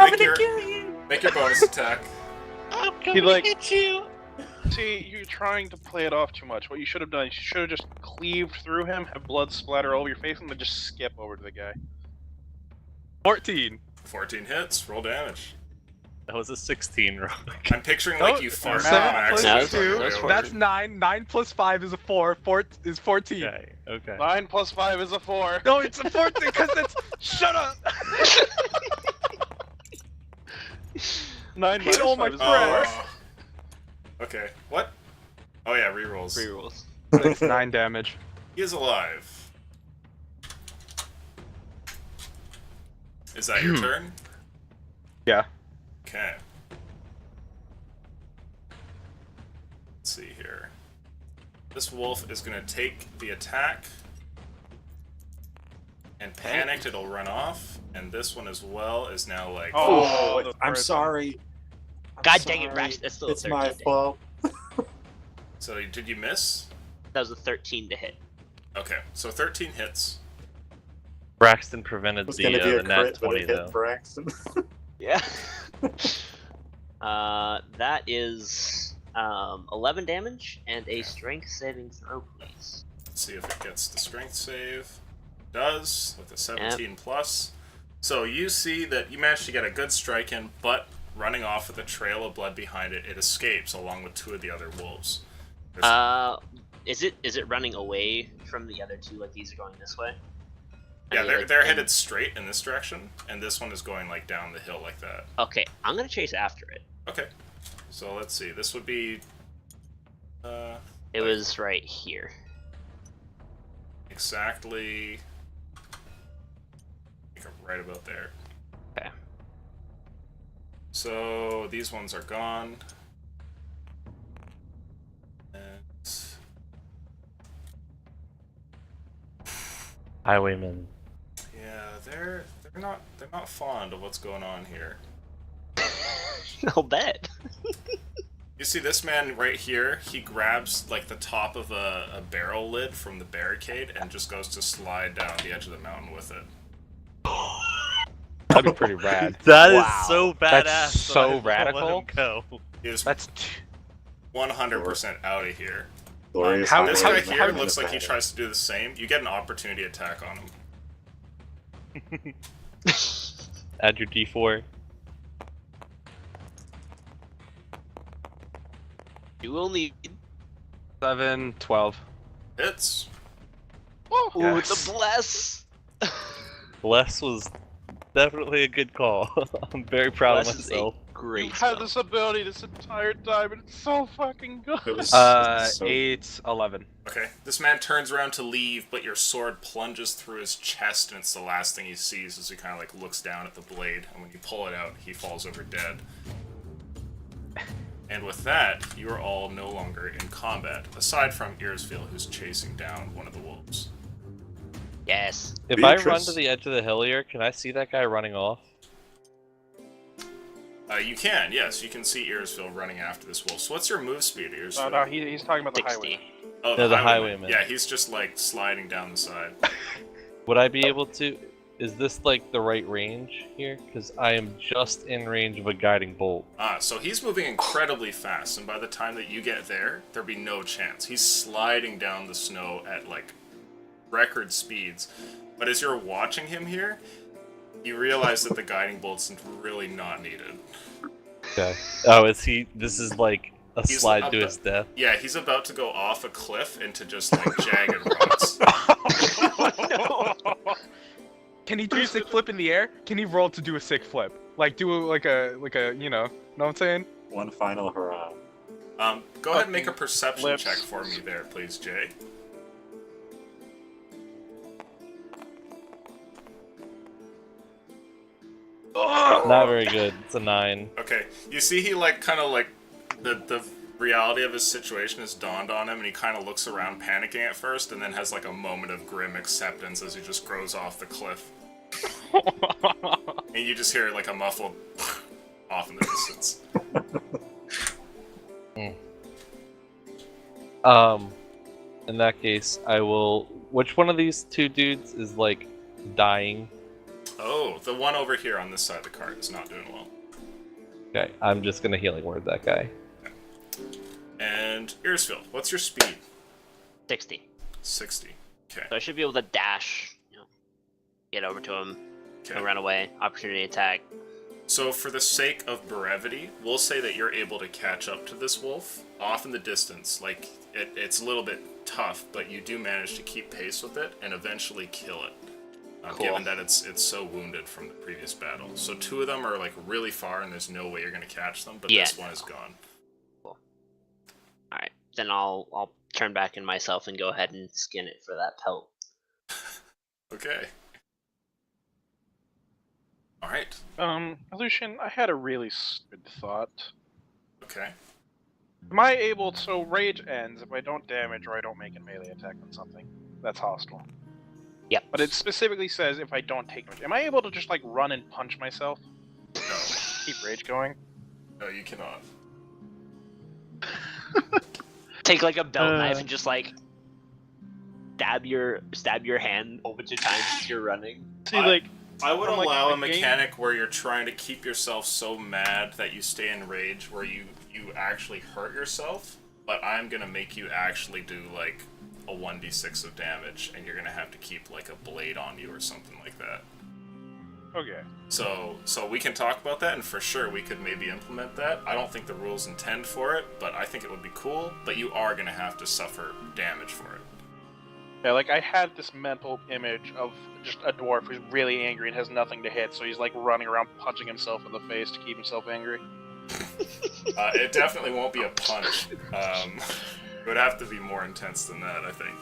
make your bonus attack. He like see, you're trying to play it off too much. What you should have done, you should have just cleaved through him, have blood splatter all over your face, and then just skip over to the guy. 14. 14 hits, roll damage. That was a 16 roll. I'm picturing like Oh, you fart seven on plus accident. two. on your way over. That's 9. 9 plus 5 is a 4. 4 is 14. Okay, okay. 9 plus 5 is a 4. No, it's a 14 because that's. Shut up! 9 Hit all my 5 is a 4. Oh. Okay, what? Oh yeah, rerolls. Rerolls. It's 9 damage. He is alive. Is that your turn? Yeah. Okay. Let's see here. This wolf is going to take the attack. And panicked, it'll run off. And this one as well is now like... Oh, the I'm person. sorry. I'm God dang it, sorry. Braxton. That's still a It's 13 my to hit. fault. So did you miss? That was a 13 to hit. Okay, so 13 hits. Braxton prevented It's the, gonna be a the nat crit, but 20 it hit though. Braxton. Yeah. That is 11 damage and a strength saving throw, please. Let's see if it gets the strength save. It does, with a 17 plus. So you see that you managed to get a good strike in, but running off with a trail of blood behind it, it escapes along with 2 of the other wolves. Is it running away from the other two? Like these are going this way? Yeah, I mean, they're like, headed straight in this direction, and this one is going like down the hill like that. Okay, I'm gonna chase after it. Okay, so let's see. This would be It was right here. exactly right about there. Okay. So these ones are gone. And Highwayman. yeah, they're not fond of what's going on here. I'll bet. You see this man right here, he grabs like the top of a barrel lid from the barricade and just goes to slide down the edge of the mountain with it. That'd be pretty rad. That is Wow. so That's badass. so I won't let radical. him go. He is That's 100% out of here. Glorious How- This highway guy man here in looks the like he battle. tries to do the same. You get an opportunity attack on him. Add your D4. You only. 7, 12. Hits. Ooh, Yes. the bless. Bless was definitely a good call. I'm very proud Bless of is myself. a great You've spell. had this ability this entire time, and it's so fucking good. It was so 8, 11. Okay. This man turns around to leave, but your sword plunges through his chest, and it's the last thing he sees as he kind of like looks down at the blade. And when you pull it out, he falls over dead. And with that, you are all no longer in combat, aside from Earsfield, who's chasing down one of the wolves. Yes. If I run Beatrice. to the edge of the hill here, can I see that guy running off? You can, yes, you can see Earsfield running after this wolf. So what's your move speed, No, Earsfield? no, he's talking about the 60. highway. Oh, No, the highwayman. Yeah, he's just like sliding down the side. Would I be able to? Is this like the right range here? Because I am just in range of a guiding bolt. So he's moving incredibly fast, and by the time that you get there, there'd be no chance. He's sliding down the snow at like record speeds. But as you're watching him here, you realize that the guiding bolt's really not needed. Okay. Oh, is he? This is like a He's slide up to the- his death. Yeah, he's about to go off a cliff into just like jagged rocks. Can he do a sick flip in the air? Can he roll to do a sick flip? Like do like a know what I'm saying? one final hurrah. Go ahead and make a perception Flips. check for me there, please, Jay. Not very good. It's a 9. Okay, you see he like kind of like the reality of his situation has dawned on him, and he kind of looks around panicking at first, and then has like a moment of grim acceptance as he just grows off the cliff. And you just hear like a muffled off in the distance. In that case, I will. Which one of these two dudes is like dying? Oh, the one over here on this side of the cart is not doing well. Okay, I'm just gonna healing word that guy. And Earsfield, what's your speed? 60. 60. Okay. So I should be able to dash, get over to him, Okay. and run away. Opportunity attack. So for the sake of brevity, we'll say that you're able to catch up to this wolf off in the distance. Like, it's a little bit tough, but you do manage to keep pace with it and eventually kill it. Cool. Given that it's so wounded from the previous battle. So 2 of them are like really far and there's no way you're going to catch them, but Yeah, this one is gone. Alright, then I'll turn back in myself and go ahead and skin it for that pelt. Okay. Alright. Lucian, I had a really stupid thought. Okay. Am I able? So rage ends if I don't damage or I don't make a melee attack on something that's hostile. Yep. But it specifically says if I don't take damage. Am I able to just like run and punch myself? No, Keep rage going. no, you cannot. Take like a belt knife and just like stab your hand over 2 times as you're running. See, like I would I'm like, allow a the game- mechanic where you're trying to keep yourself so mad that you stay in rage, where you actually hurt yourself. But I'm gonna make you actually do like a 1d6 of damage, and you're gonna have to keep like a blade on you or something like that. Okay. So we can talk about that, and for sure we could maybe implement that. I don't think the rules intend for it, but I think it would be cool. But you are gonna have to suffer damage for it. Yeah, like I had this mental image of just a dwarf who's really angry and has nothing to hit, so he's like running around punching himself in the face to keep himself angry. It definitely won't be a punch. It would have to be more intense than that, I think.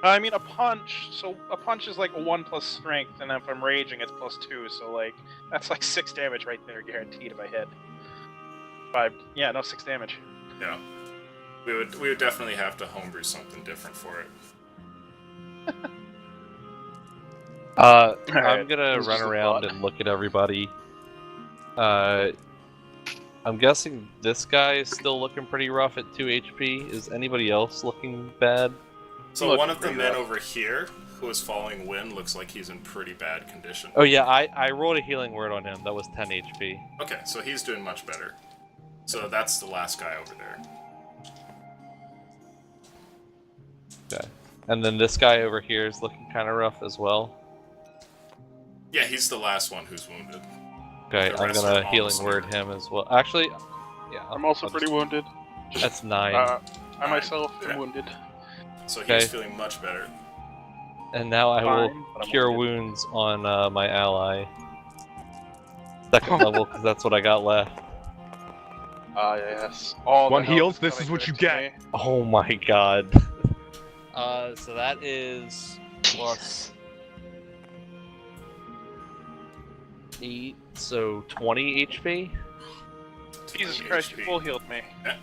I mean, a punch. So a punch is like a 1 plus strength, and if I'm raging, it's +2. So like that's like 6 damage right there, guaranteed if I hit. 5. Yeah, no, 6 damage. Yeah. We would definitely have to homebrew something different for it. I'm Alright, gonna this is run just a around thought. and look at everybody. I'm guessing this guy is still looking pretty rough at 2 HP. Is anybody else looking bad? So Looking one of the pretty men rough. over here, who is following Win, looks like he's in pretty bad condition. Oh yeah, I rolled a healing word on him. That was 10 HP. Okay, so he's doing much better. So that's the last guy over there. Okay. And then this guy over here is looking kind of rough as well. Yeah, he's the last one who's wounded. Okay, The I'm rest gonna are healing almost word him as well. Actually, yeah. I'm also I'll pretty just- wounded. That's 9. I myself Okay. am wounded. So he's Okay. feeling much better. And now I Fine, will but I'm cure wounded. wounds on my ally. 2nd level, because that's what I got left. Ah, yes. All One the health heals, this coming is what you back to get. me. Oh my god. So that is plus 8, so 20 HP? Jesus 20 Christ, you HP. full healed me. Yeah.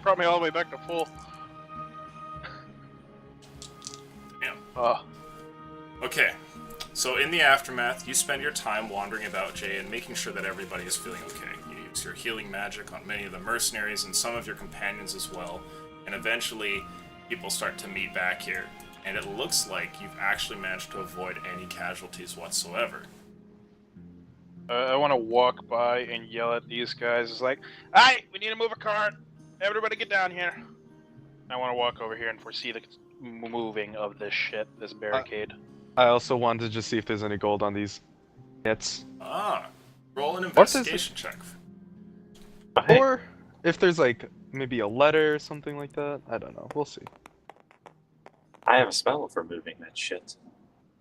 Brought me all the way back to full. Damn. Okay. So in the aftermath, you spend your time wandering about, Jay, and making sure that everybody is feeling okay. You use your healing magic on many of the mercenaries and some of your companions as well, and eventually people start to meet back here. And it looks like you've actually managed to avoid any casualties whatsoever. I want to walk by and yell at these guys. It's like, hey, we need to move a cart. Everybody get down here. I want to walk over here and foresee the moving of this shit, this barricade. I also wanted to just see if there's any gold on these hits. Ah, roll an What is it? investigation check. Or if there's like maybe a letter or something like that. I don't know. We'll see. I have a spell for moving that shit.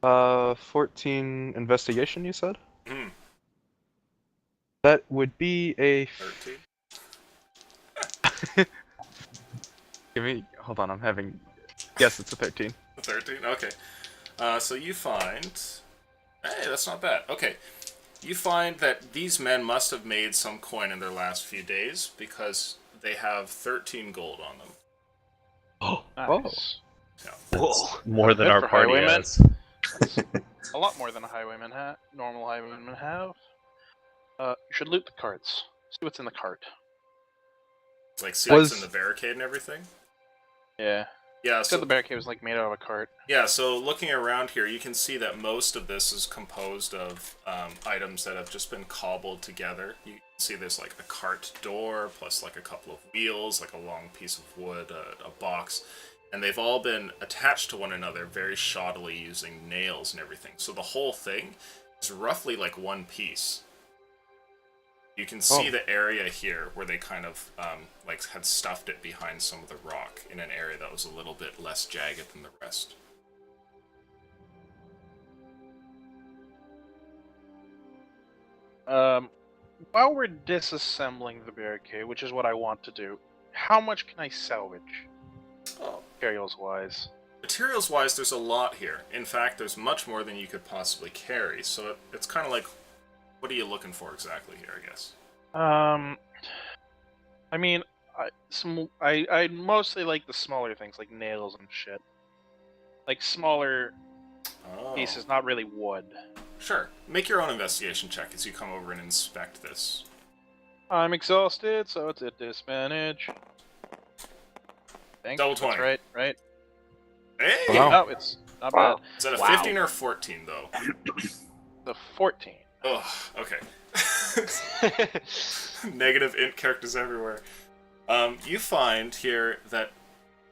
14 investigation, you said? Hmm. That would be a. 13? Give me. Hold on, I'm having. Yes, it's a 13. 13? Okay. So you find... Hey, that's not bad. Okay. You find that these men must have made some coin in their last few days because they have 13 gold on them. Nice. Whoa. More than Good our for party highwaymen. has. A lot more than a highwayman normal highwaymen have. You should loot the carts. See what's in the cart. Like, see what's Was- in the barricade and everything? Yeah. Yeah, So so the barricade was like made out of a cart. Yeah, so looking around here, you can see that most of this is composed of items that have just been cobbled together. You can see there's like a cart door, plus like a couple of wheels, like a long piece of wood, a box, and they've all been attached to one another very shoddily using nails and everything. So the whole thing is roughly like one piece. You can see the area here where they kind of like had stuffed it behind some of the rock in an area that was a little bit less jagged than the rest. While we're disassembling the barricade, which is what I want to do, how much can I salvage, Oh. materials-wise? Materials-wise, there's a lot here. In fact, there's much more than you could possibly carry, so it's kind of like, what are you looking for exactly here, I guess? I mean, I mostly like the smaller things, like nails and shit. Like smaller Oh. pieces, not really wood. Sure. Make your own investigation check as you come over and inspect this. I'm exhausted, so it's a disadvantage. Think Double that's 20. right? Hey! Wow. No, it's not Wow. bad. Is that a Wow. 15 or 14, though? The 14. Ugh, okay. Negative int characters everywhere. You find here that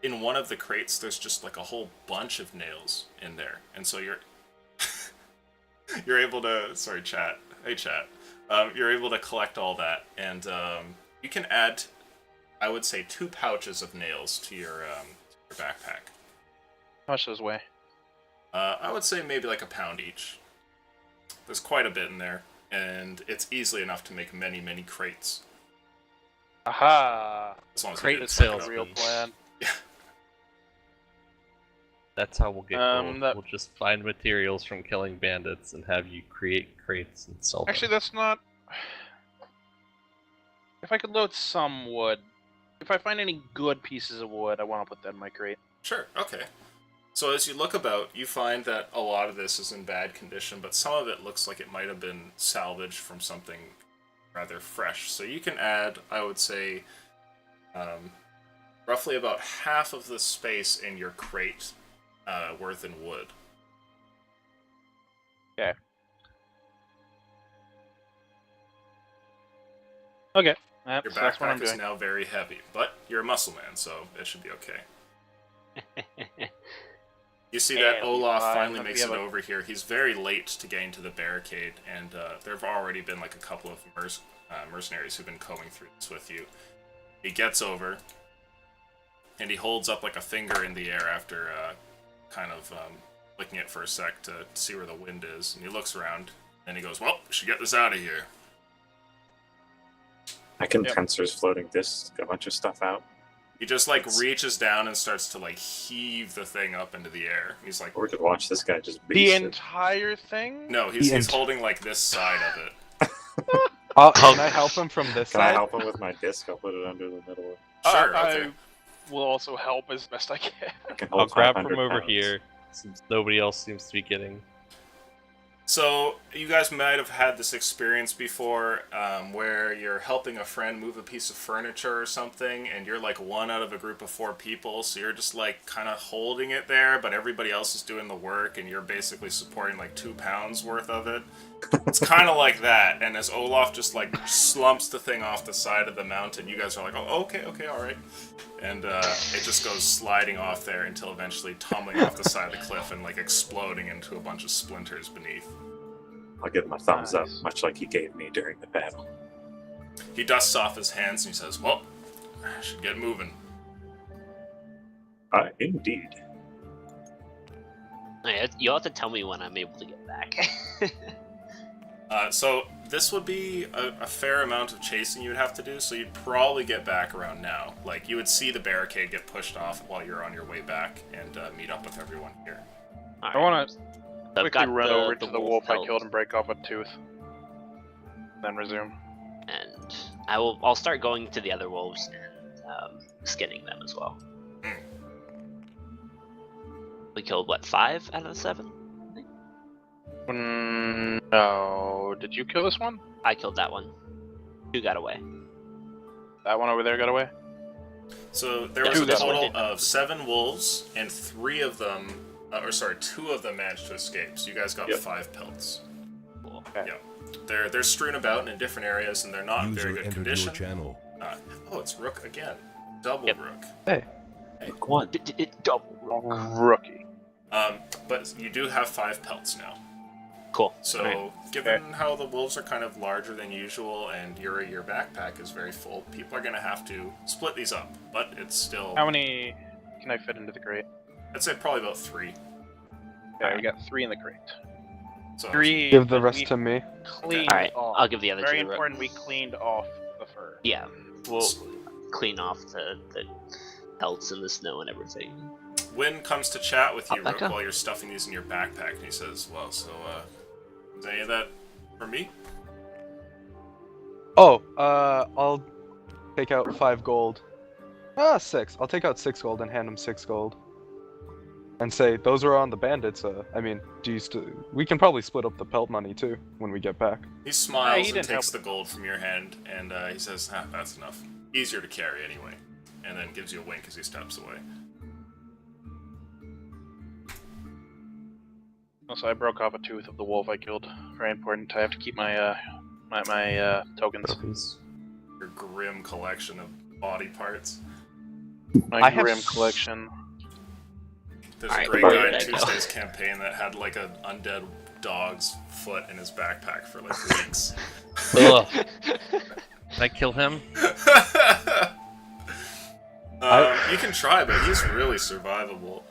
in one of the crates, there's just like a whole bunch of nails in there. And so you're you're able to... Sorry, chat. Hey, chat. You're able to collect all that, and you can add, I would say, 2 pouches of nails to your backpack. How much does those weigh? I would say maybe like a pound each. There's quite a bit in there, and it's easily enough to make many, many crates. Aha! As long as Crate you didn't sales. fuck it up. Real plan. That's how we'll get gold. that- We'll just find materials from killing bandits and have you create crates and sell them. Actually, that's not. If I could load some wood, if I find any good pieces of wood, I want to put that in my crate. Sure, okay. So as you look about, you find that a lot of this is in bad condition, but some of it looks like it might have been salvaged from something rather fresh. So you can add, I would say, roughly about half of the space in your crate worth in wood. Okay. Your That's what I'm backpack is doing. now very heavy, but you're a muscle man, so it should be okay. You see that It'll be Olaf fine. finally We makes it have a- over here. He's very late to getting to the barricade, and there have already been like a couple of mercenaries who've been combing through this with you. He gets over, and he holds up like a finger in the air after kind of licking it for a sec to see where the wind is, and he looks around, and he goes, "Well, we should get this out of here." I can Yep. tensors floating disc a bunch of stuff out. He just like reaches down and starts to like heave the thing up into the air. He's like, Or we could watch this guy just The beast it. entire thing? no, he's The holding like this side of it. Can I help him from this Can I side? help him with my disc? I'll put it under the middle. Sure, okay. I will also help as best I can. I can I'll hold grab 500 from over pounds. here, since nobody else seems to be getting. So, you guys might have had this experience before where you're helping a friend move a piece of furniture or something, and you're like one out of a group of 4 people, so you're just like kind of holding it there, but everybody else is doing the work, and you're basically supporting like 2 pounds worth of it. It's kind of like that, and as Olaf just like slumps the thing off the side of the mountain, you guys are like, oh, okay, alright. And it just goes sliding off there until eventually tumbling off the side of the cliff and like exploding into a bunch of splinters beneath. I'll give him a thumbs up, Nice. much like he gave me during the battle. He dusts off his hands and he says, well, I should get moving. Indeed. You'll have to tell me when I'm able to get back. So this would be a fair amount of chasing you would have to do, so you'd probably get back around now. Like, you would see the barricade get pushed off while you're on your way back and meet up with everyone here. I want to I've quickly got run over to the wolf I pelt, killed and break off a tooth. Then resume. and I'll start going to the other wolves and skinning them as well. We killed what, 5 out of the 7? No. Did you kill this one? I killed that one. 2 got away. That one over there got away? So there Yeah, was a this one total did. of 7 wolves, and 2 of them managed to escape, so you guys got Yep. 5 pelts. Cool. Okay. Yeah. They're strewn about in different areas, and they're not in very User good entered condition. your channel. Oh, it's Rook again. Double Yep. Rook. Pick one. Double. Rookie. But you do have 5 pelts now. Cool. So, Alright. given how the wolves are kind of larger than usual and your backpack is very full, people are going to have to split these up. But it's still, How many can I fit into the crate? I'd say probably about 3. Okay, we got 3 in the crate. So 3. Give the and rest we to me. Cleaned Alright, off. I'll give the other Very to the Rook. important, we cleaned off the fur. Yeah, we'll clean off the pelts and the snow and everything. Wynn comes to chat with you, Up back Rook, up. while you're stuffing these in your backpack, and he says, well, so, is any of that for me? Oh, take out 5 gold. Ah, 6. I'll take out 6 gold and hand him 6 gold. And say, those are on the bandits. I mean, we can probably split up the pelt money too when we get back. He smiles he and didn't takes help. the gold from your hand, and he says, that's enough. Easier to carry anyway. And then gives you a wink as he steps away. Also, I broke off a tooth of the wolf I killed. Very important. I have to keep my my tokens. Trophies. Your grim collection of body parts. My I have grim s- collection. There's Alright, a great where guy in did I go? Tuesday's campaign that had like an undead dog's foot in his backpack for like weeks. Ugh. Can I kill him? You can try, but he's really survivable.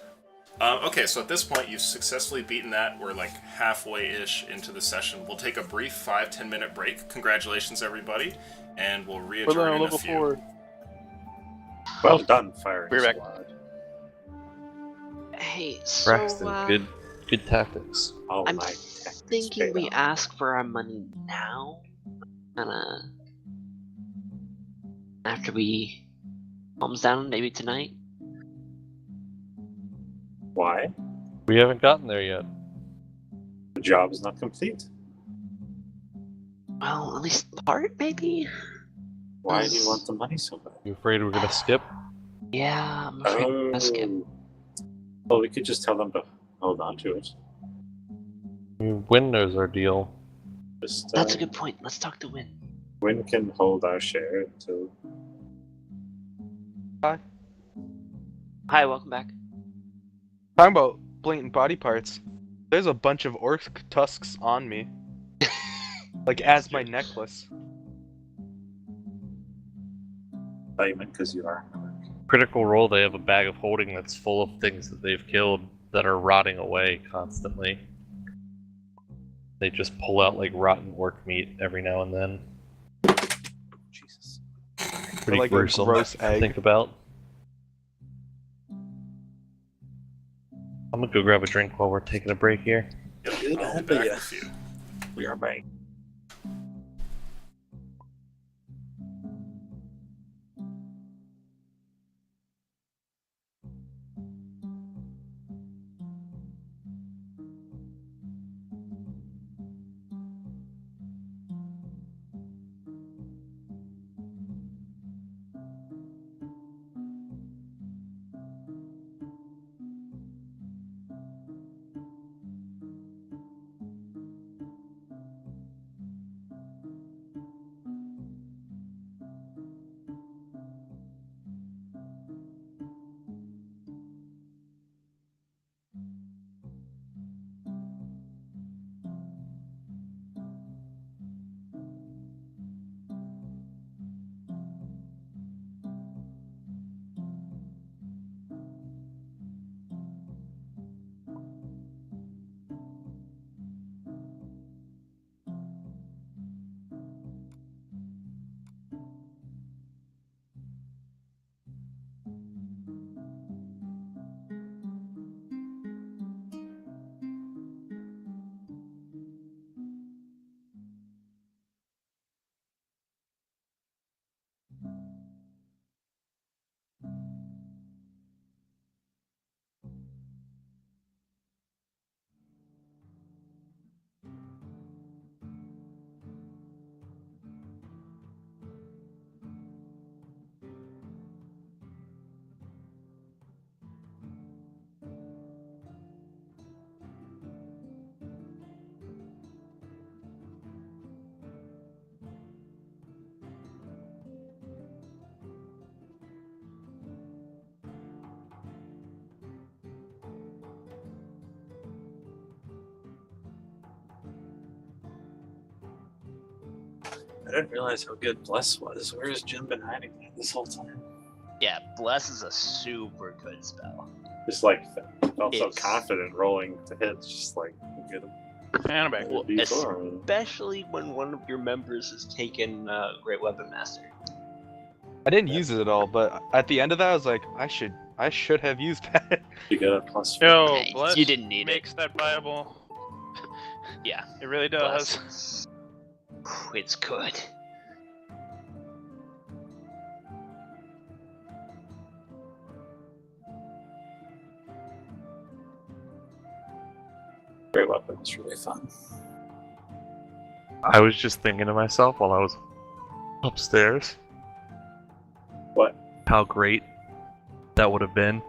Okay, so at this point, you've successfully beaten that. We're like halfway-ish into the session. We'll take a brief 5-10 minute break. Congratulations, everybody, and we'll readjourn in a few. Well done, Fire We're back. Squad. Hey, so Braxton, good tactics. Oh I'm my tactics thinking paid we off. ask for our money now, after we calms down, maybe tonight. Why? We haven't gotten there yet. The job is not complete. Well, at least part, maybe. Why do you want the money so bad? You afraid we're gonna skip? Yeah, I'm afraid we're gonna skip. Well, we could just tell them to hold on to it. I mean, Win knows our deal. Just, That's a good point. Let's talk to Win. Win can hold our share until. Hi, welcome back. Talking about blatant body parts. There's a bunch of orc tusks on me. Like, as my necklace. Diamond, because you are. Critical Role, they have a bag of holding that's full of things that they've killed that are rotting away constantly. They just pull out like rotten orc meat every now and then. Jesus. Pretty like a gruesome gross to egg. think about. I'm gonna go grab a drink while we're taking a break here. Yep, Good I'll be idea. back with you. We are back. I didn't realize how good Bless was. Where has Jim been hiding that this whole time? Yeah, Bless is a super good spell. Just like felt so It's- confident rolling to hits, just like get him. And I'm back. Well, D4. especially when one of your members has taken Great Weapon Master. I didn't use it at all, but at the end of that, I was like, I should have used that. You get a plus. Yo, Nice. Bless You didn't need it. makes that viable. Yeah, It really does. Bless. It's good. Great weapon is really fun. I was just thinking to myself while I was upstairs What? how great that would have been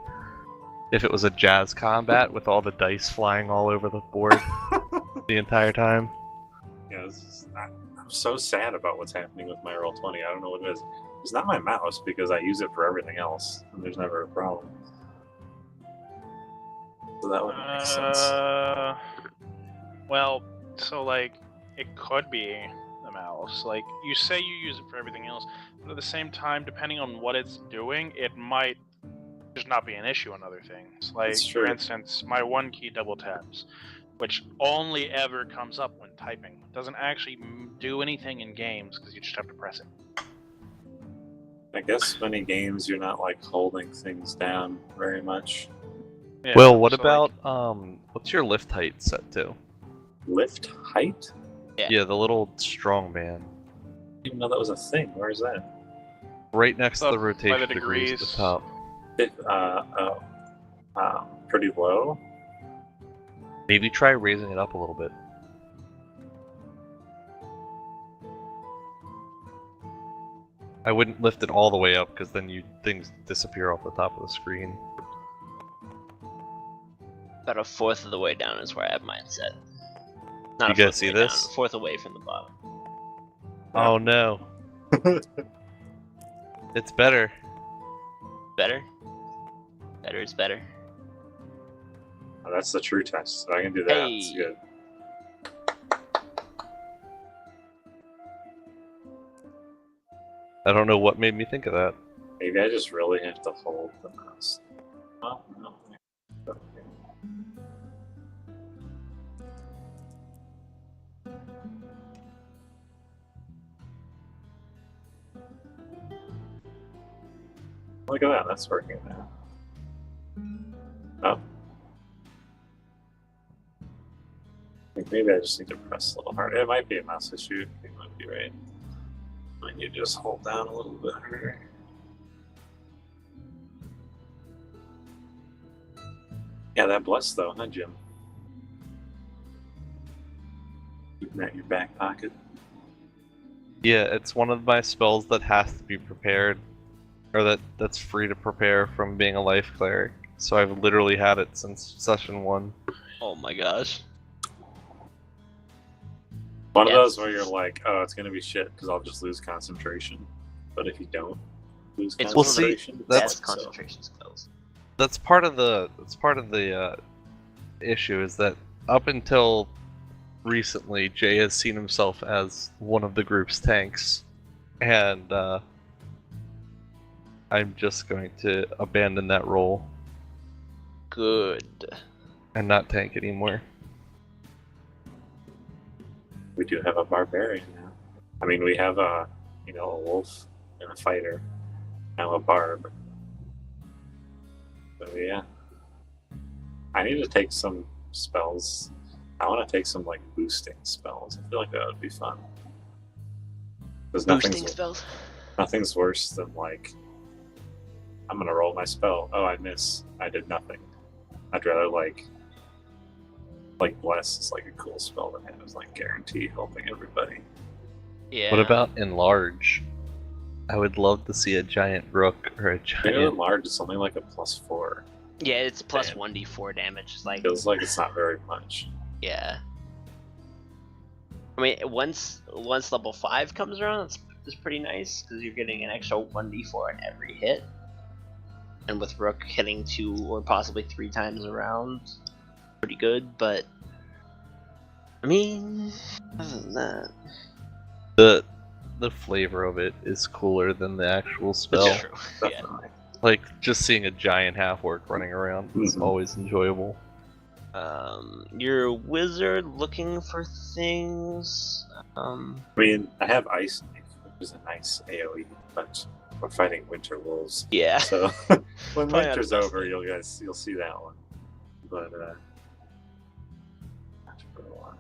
if it was a jazz combat with all the dice flying all over the board the entire time. Yeah, I'm so sad about what's happening with my Roll20. I don't know what it is. It's not my mouse because I use it for everything else, and there's never a problem. So that would make sense. Well, so like it could be the mouse. Like you say you use it for everything else, but at the same time, depending on what it's doing, it might just not be an issue on other things. Like That's for true. instance, my one key double taps, which only ever comes up when typing. Doesn't actually do anything in games because you just have to press it. I guess many games you're not like holding things down very much. Yeah, Will, what so, about like, what's your lift height set to? Lift height? Yeah, the little strong man. I didn't even know that was a thing. Where is that? Right next to Up the by rotation the degrees at the degrees. top. Pretty low. Maybe try raising it up a little bit. I wouldn't lift it all the way up because then things disappear off the top of the screen. About a fourth of the way down is where I have mine set. Not You a guys fourth see way down, this? a fourth away from the bottom. Oh no. It's better. Better? Better is better. Oh, that's the true test. If I can do that, it's Hey. good. I don't know what made me think of that. Maybe I just really have to hold the mouse. Oh, no. Okay. Look at that, that's working now. Oh. I think maybe I just need to press a little harder. It might be a mouse issue. I think you might be right. Might need to just hold down a little bit harder. Yeah, that bless though, huh, Jim? Keeping that in your back pocket. Yeah, it's one of my spells that has to be prepared, or that's free to prepare from being a life cleric. So I've literally had it since session 1. Oh my gosh. One of Yes. those where you're like, oh, it's gonna be shit because I'll just lose concentration. But if you don't lose It's Well, see, concentration, it's that's- Best like so. concentration skills. That's part of the issue is that up until recently, Jay has seen himself as one of the group's tanks, and I'm just going to abandon that role Good. and not tank anymore. We do have a barbarian now. I mean, we have a wolf and a fighter. Now a barb. So yeah, I need to take some spells. I want to take some like boosting spells. I feel like that would be fun. Because Boosting spells? nothing's worse than like, I'm gonna roll my spell. Oh, I miss. I did nothing. I'd rather like bless is like a cool spell that has like guarantee helping everybody. Yeah. What about enlarge? I would love to see a giant rook or a I know giant. large is only like a +4. Yeah, it's plus Damn. 1d4 damage. It's like, Feels like it's not very much. yeah. I mean, once level 5 comes around, it's pretty nice because you're getting an extra 1d4 on every hit. And with Rook hitting 2 or possibly 3 times around, pretty good. But I mean, other than that, The flavor of it is cooler than the actual spell. it's true. Yeah. Definitely. Like just seeing a giant half orc running around is Mhm. always enjoyable. You're a wizard looking for things. I mean, I have Ice Knife, which is a nice AoE, but we're fighting winter wolves. Yeah. So when Probably not winter's the best over, thing. you'll see that one. But not for a while.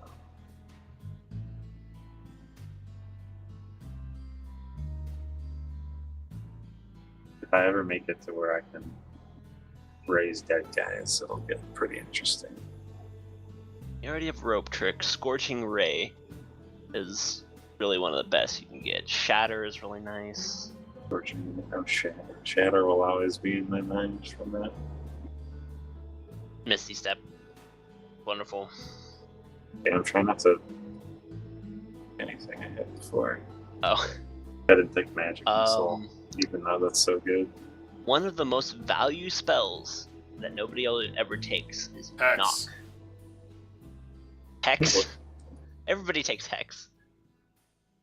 If I ever make it to where I can raise dead guys, it'll get pretty interesting. You already have rope trick. Scorching Ray is really one of the best you can get. Shatter is really nice. Fortunately, no shatter. Shatter will always be in my mind from that. Misty Step. Wonderful. Yeah, I'm trying not to anything I had before. Oh. I didn't think magic missile, even though that's so good. One of the most value spells that nobody ever takes is Hex. Knock. Hex? Everybody takes Hex.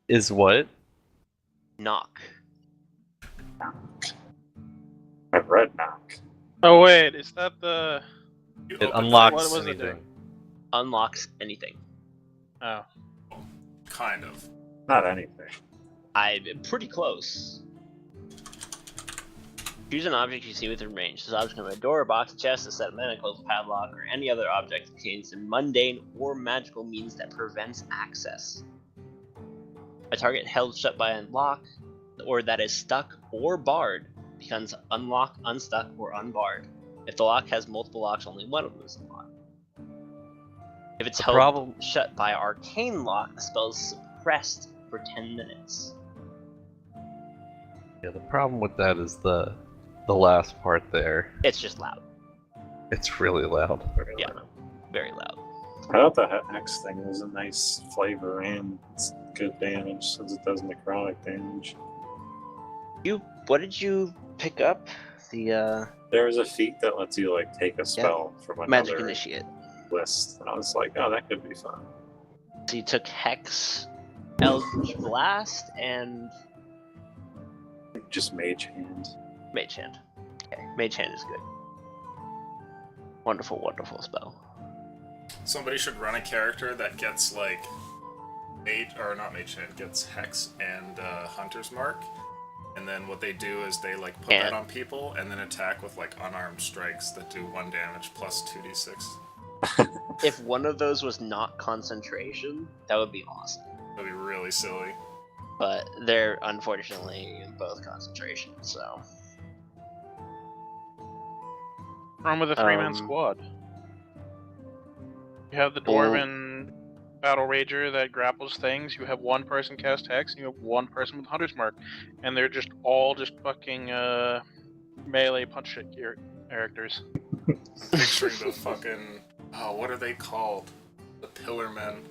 Is what? Knock. I've read knock. Oh wait, is that the? You It open unlocks What was it anything. doing? Unlocks anything. Oh, kind of. Not anything. I'm pretty close. Choose an object you see within range. This object can be a door, a box, a chest, a set of manacles, a padlock, or any other object that contains a mundane or magical means that prevents access. A target held shut by a lock, or that is stuck or barred, becomes unlocked, unstuck, or unbarred. If the lock has multiple locks, only one of them is unlocked. If it's The held problem- shut by arcane lock, the spell is suppressed for 10 minutes. Yeah, the problem with that is the last part there. It's just loud. It's really loud. Yeah. Very loud. I thought the hex thing was a nice flavor and it's good damage since it does necrotic damage. What did you pick up? The There was a feat that lets you like take a spell from Magic another Initiate. list, and I was like, oh, that could be fun. So you took Hex, Eldritch Blast, and Just mage hand. Mage Hand. Okay, Mage Hand is good. Wonderful, wonderful spell. Somebody should run a character that gets like not mage hand, gets hex and hunter's mark, and then what they do is they like put that on people and then attack with like unarmed strikes that do 1 damage plus 2d6. If one of those was not concentration, that would be awesome. That'd be really silly. But they're unfortunately both concentration, so. run with a 3-man squad. You have the dwarven battle rager that grapples things. You have one person cast hex, and you have one person with hunter's mark, and they're just all fucking melee punch shit characters. Picturing the fucking what are they called? The pillar men.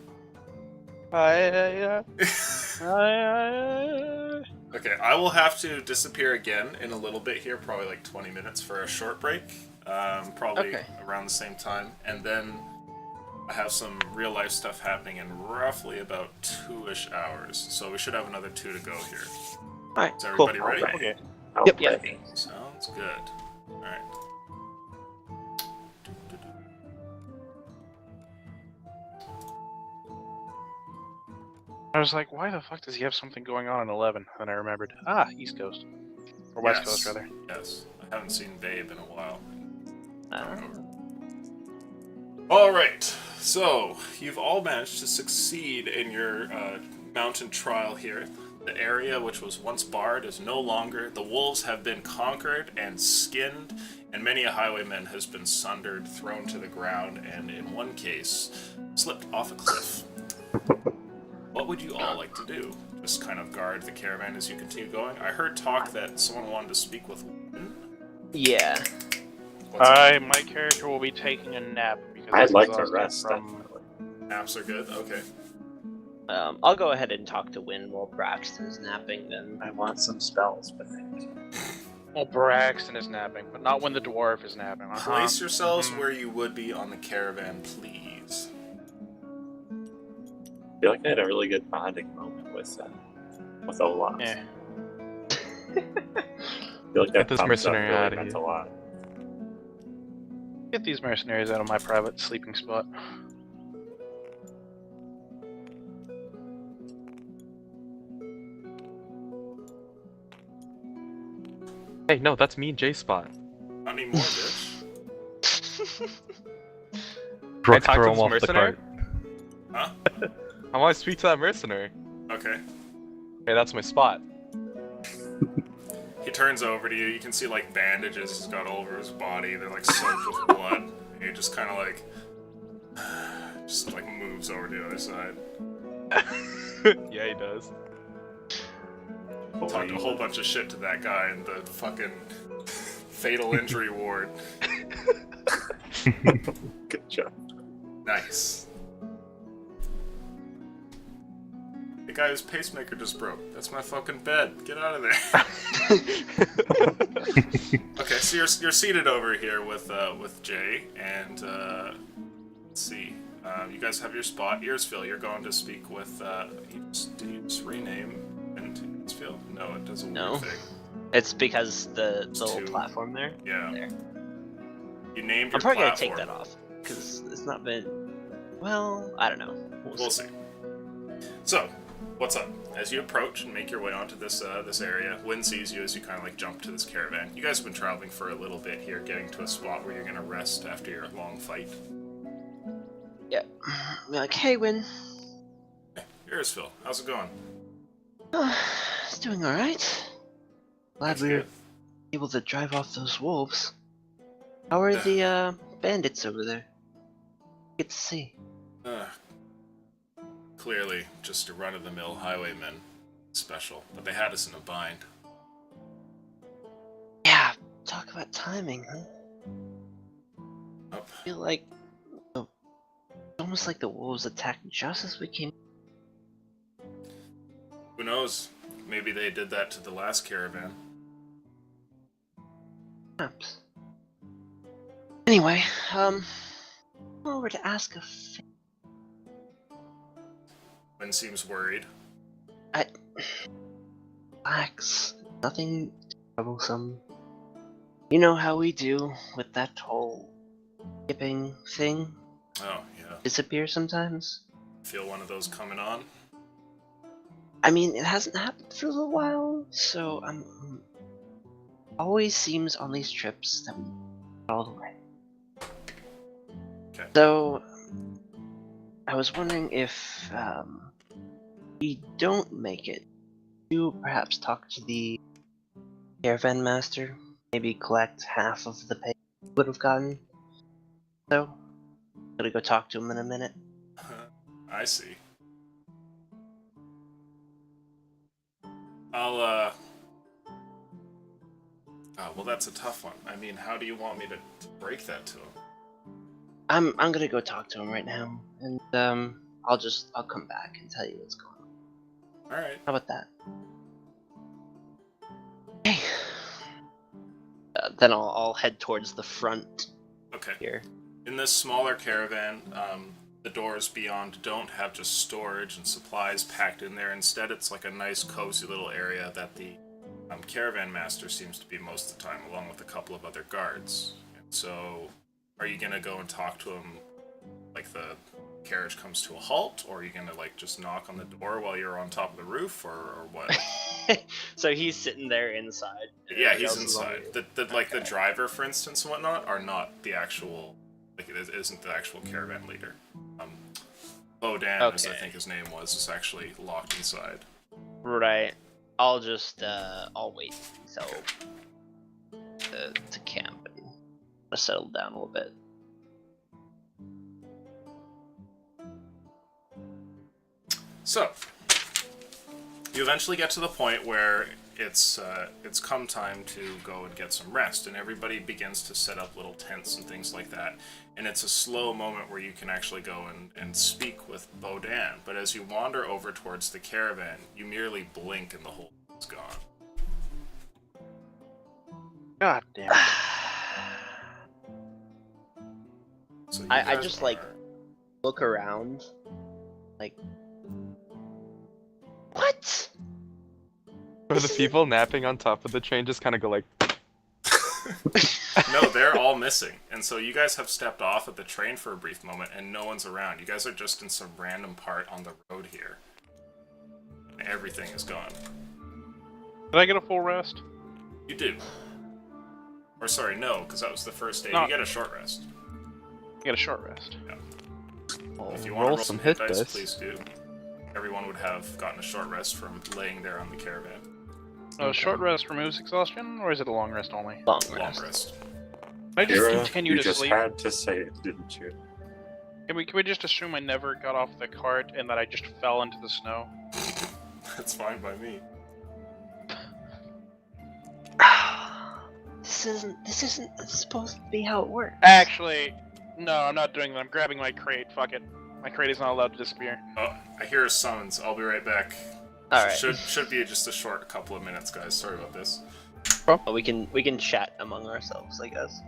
Okay, I will have to disappear again in a little bit here, probably like 20 minutes for a short break, probably around the same time, and then I have some real life stuff happening in roughly about 2-ish hours, so we should have another 2 to go here. Alright, Is everybody ready? Okay. Yep. Sounds good. Alright. I was like, why the fuck does he have something going on in 11? Then I remembered. East Coast. Or West Coast, rather. Yes. I haven't seen Babe in a while. Uh, Alright, so you've all managed to succeed in your mountain trial here. The area which was once barred is no longer. The wolves have been conquered and skinned, and many a highwayman has been sundered, thrown to the ground, and in one case, slipped off a cliff. What would you all like to do? Just kind of guard the caravan as you continue going? I heard talk that someone wanted to speak with Wynn. yeah. What's up? My character will be taking a nap because I'd he's like to exhausted rest. from. Definitely. Naps are good? Okay. I'll go ahead and talk to Wynn while Braxton's napping then. I want some spells, but Well, Braxton is napping, but not when the dwarf is napping. Place yourselves where you would be on the caravan, please. I feel like I had a really good bonding moment with Olaf. Yeah. I feel like that Get this thumbs up mercenary really out of meant here. a lot. Get these mercenaries out of my private sleeping spot. Hey, no, that's me and Jay's spot. Not anymore, bitch. Brooke, talk to throw this him off the mercenary? cart. Huh? I want to speak to that mercenary. Okay. Hey, that's my spot. He turns over to you. You can see like bandages he's got all over his body. They're like soaked with blood. And you're just kind of like, Just like moves over to the other side. Yeah, he does. Talked a whole bunch of shit to that guy in the fucking fatal injury ward. Good job. Nice. The guy whose pacemaker just broke. That's my fucking bed. Get out of there. Okay, so you're seated over here with Jay, and let's see. You guys have your spot. Earsville, you're going to speak with. Did you just rename into Earsville? No, it does a No. weird thing. It's because the little two. platform there. Yeah. There. You named your I'm probably platform. gonna take that off because it's not been. Well, I don't know. We'll see. So, what's up? As you approach and make your way onto this this area, Wynn sees you as you kind of like jump to this caravan. You guys have been traveling for a little bit here, getting to a spot where you're gonna rest after your long fight. Yeah. I'm like, hey, Win. Hey, Earsville, how's it going? It's doing all right. Glad That's we were good. able to drive off those wolves. How are the bandits over there? Good to see. Clearly, just a run-of-the-mill highwaymen. Special, but they had us in a bind. Yeah. Talk about timing, huh? Oh, I feel like almost like the wolves attacked just as we came. who knows? Maybe they did that to the last caravan. Perhaps. Anyway, I'm over to ask a favor. Wynn seems worried. Relax. Nothing troublesome. You know how we do with that whole skipping thing? Oh, yeah. Disappear sometimes? Feel one of those coming on? I mean, it hasn't happened for a little while, so I'm always seems on these trips that we all the way. Okay. So I was wondering if we don't make it, you perhaps talk to the caravan master, maybe collect half of the pay we would have gotten. So, I'm gonna go talk to him in a minute. I see. I'll, Oh, well, that's a tough one. I mean, how do you want me to break that to him? I'm gonna go talk to him right now, and I'll come back and tell you what's going on. Alright. How about that? Hey. Then I'll head towards the front Okay. here. In this smaller caravan, the doors beyond don't have just storage and supplies packed in there. Instead, it's like a nice, cozy little area that the caravan master seems to be most of the time, along with a couple of other guards. And so, are you gonna go and talk to him like the carriage comes to a halt, or are you gonna like just knock on the door while you're on top of the roof, or what? So he's sitting there inside. and Yeah, everybody he's else is on inside. The driver, for instance, and whatnot, are not the actual. Like, it isn't the actual caravan leader. Bodan, as I Okay. think his name was, is actually locked inside. Right. I'll just I'll wait until to camp and settle down a little bit. So, you eventually get to the point where it's come time to go and get some rest, and everybody begins to set up little tents and things like that. And it's a slow moment where you can actually go and speak with Bodan. But as you wander over towards the caravan, you merely blink and the whole thing's gone. God damn. So you I guys just, like, are- Look around, like, what? Or the people napping on top of the train just kind of go like. No, they're all missing. And so you guys have stepped off at the train for a brief moment, and no one's around. You guys are just in some random part on the road here. And everything is gone. Did I get a full rest? You do. Or sorry, no, because that was the first day. No. You get a short rest. I get a short rest. If you want to roll some hit dice, dice. please do. Everyone would have gotten a short rest from laying there on the caravan. A short rest removes exhaustion, or is it a long rest only? Long Long rest. rest. I just Kira, continue you to just sleep. had to say it, didn't you? Can we just assume I never got off the cart and that I just fell into the snow? That's fine by me. This isn't supposed to be how it works. Actually, no, I'm not doing that. I'm grabbing my crate. Fuck it. My crate is not allowed to disappear. Oh, I hear a summons. I'll be right back. Alright. Should be just a short couple of minutes, guys. Sorry about this. Well, we can chat among ourselves, I guess.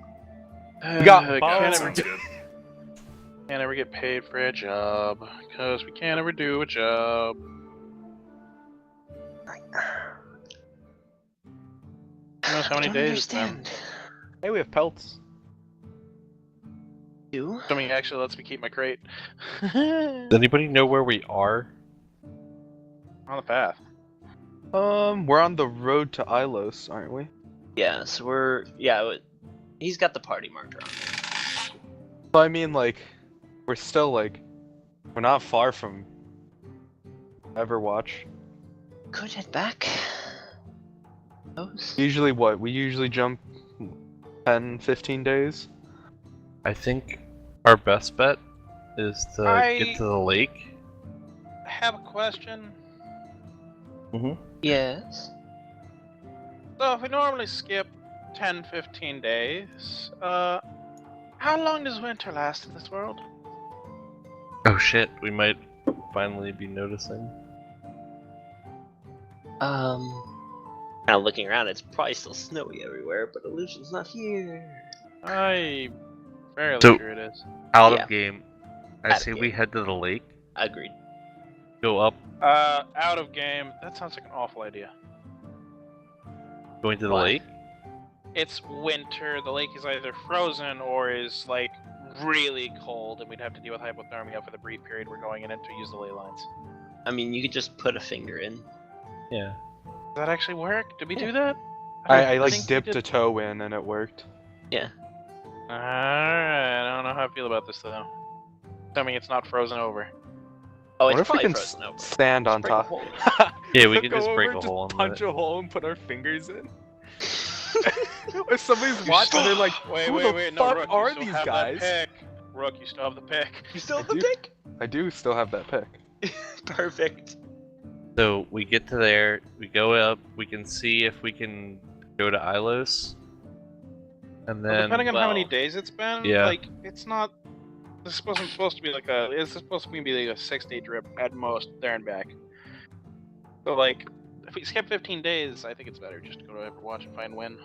We got can't, bombs. That ever sounds get, good. can't ever get paid for a job. Because we can't ever do a job. Who knows how many I don't days it's been? understand. Hey, we have pelts. You? Something actually lets me keep my crate. Does anybody know where we are? On the path. We're on the road to Ilos, aren't we? Yeah, so he's got the party marker on. So I mean, like, we're still like, we're not far from Everwatch. Could head back. Those? Usually what? We usually jump 10, 15 days. I think our best bet is to get to the lake. Have a question. Yes. So if we normally skip 10-15 days, how long does winter last in this world? Oh shit, we might finally be noticing. Kind of looking around, it's probably still snowy everywhere, but Illusion's not here. I'm fairly So- sure it is. Out Yeah. of game, Out I of say we game. head to the lake, Agreed. go up, Out of game. That sounds like an awful idea. going to the Why? lake. It's winter. The lake is either frozen or is like really cold, and we'd have to deal with hypothermia for the brief period we're going in it to use the ley lines. I mean, you could just put a finger in. Yeah. Does that actually work? Did we do that? I like think we dipped did. a toe in and it worked. Yeah. Alright, I don't know how I feel about this though. Assuming it's not frozen over. Oh, What it's if we probably can frozen over. stand on Break a top? hole. Yeah, we could Go just break over, a hole in punch it. a hole and put our fingers in. If somebody's watching, they're like, Wait, who wait, the wait, no, fuck Rook, you are still these have guys? That pick. Rook, you still have the pick. You still have I the do. pick? I do still have that pick. Perfect. So we get to there, we go up, we can see if we can go to Ilos. And Well, then depending on how many well, days it's been, yeah. like, it's not... This wasn't supposed to be like a... It's supposed to be like a 6-day trip at most, there and back. So, like, if we skip 15 days, I think it's better just to go to Overwatch and find Win.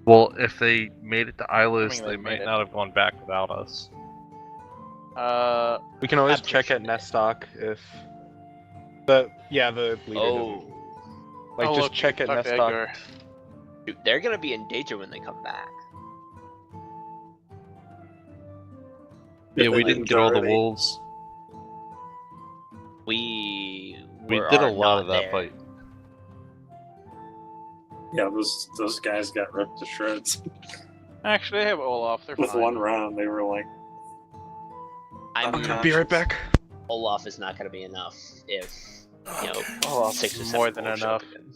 well, if they made it to Ilos, Assuming they they might made it. not have gone back without us. We can always After check at Sunday. Nestock if the leader doesn't. Oh. Like oh, just look, check at talk to Nestock. Edgar. Dude, they're gonna be in danger when they come back. Yeah, we they didn't left get all the already. wolves. We We were- did a are lot not of that there. fight. Yeah, those guys got ripped to shreds. Actually, they have Olaf. They're With fine. one round, they were like, I'm I'm not Be right back. Olaf is not gonna be enough if you know Olaf 6 or is 7 more than wolves show enough. up again.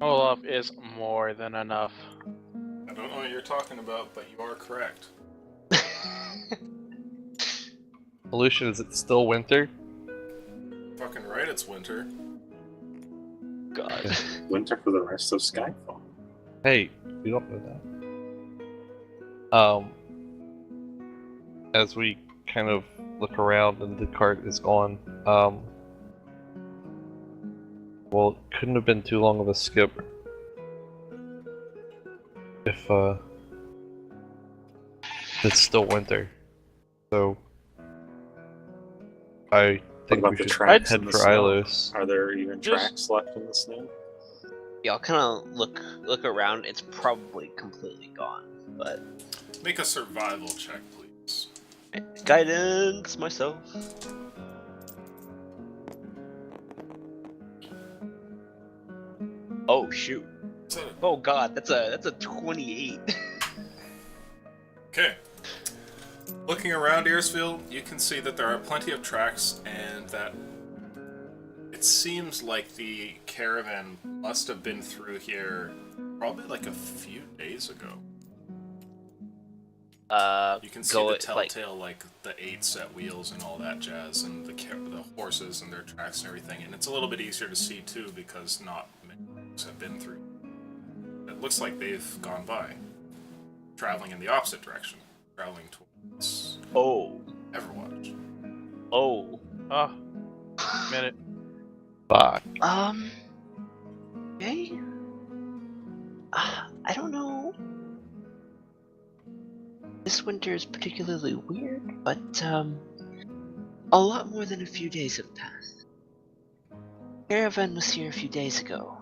Olaf is more than enough. I don't know what you're talking about, but you are correct. Pollution, is it still winter? Fucking right, it's winter. God. winter for the rest of Skyfall. Hey, we don't know that. As we kind of look around and the cart is gone, well, it couldn't have been too long of a skip. If, it's still winter. So, I think about we the should tracks head in the for snow? Ilos. Are there even Just- tracks left in the snow? Y'all kind of look around. It's probably completely gone, but Make a survival check, please. guidance myself. Oh shoot! Is that Oh god, that's a 28. Okay. Looking around Earsfield, you can see that there are plenty of tracks, and that it seems like the caravan must have been through here probably like a few days ago. You can see go the it, like, telltale, like the 8 set wheels and all that jazz, and the horses and their tracks and everything. And it's a little bit easier to see too because not many folks have been through. It looks like they've gone by, traveling in the opposite direction, traveling towards oh, Everwatch. oh. Oh, minute. Fuck. Okay. I don't know. This winter is particularly weird, but a lot more than a few days have passed. Caravan was here a few days ago,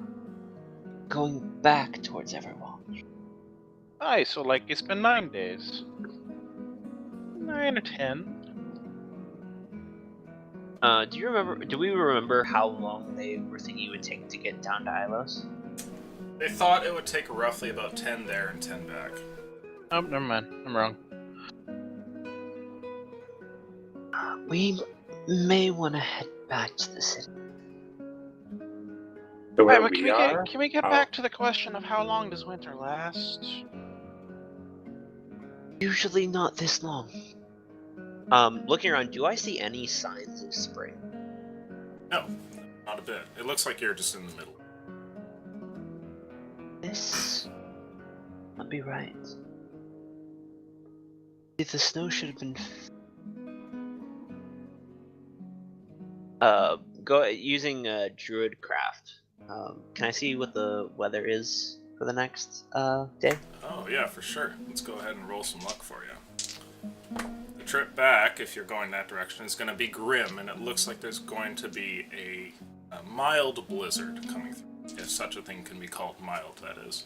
going back towards Everwatch. Aye, so like it's been 9 days. 9 or 10. Do we remember how long they were thinking it would take to get down to Ilos? They thought it would take roughly about 10 there and 10 back. Oh, never mind. I'm wrong. We may want to head back to the city. The way Right, but we are? can we get Oh. back to the question of how long does winter last? Usually not this long. Looking around, do I see any signs of spring? No, not a bit. It looks like you're just in the middle. This might be right. If the snow should have been go using druid craft. Can I see what the weather is for the next day? Oh yeah, for sure. Let's go ahead and roll some luck for you. The trip back, if you're going that direction, is going to be grim, and it looks like there's going to be a mild blizzard coming through. If such a thing can be called mild, that is.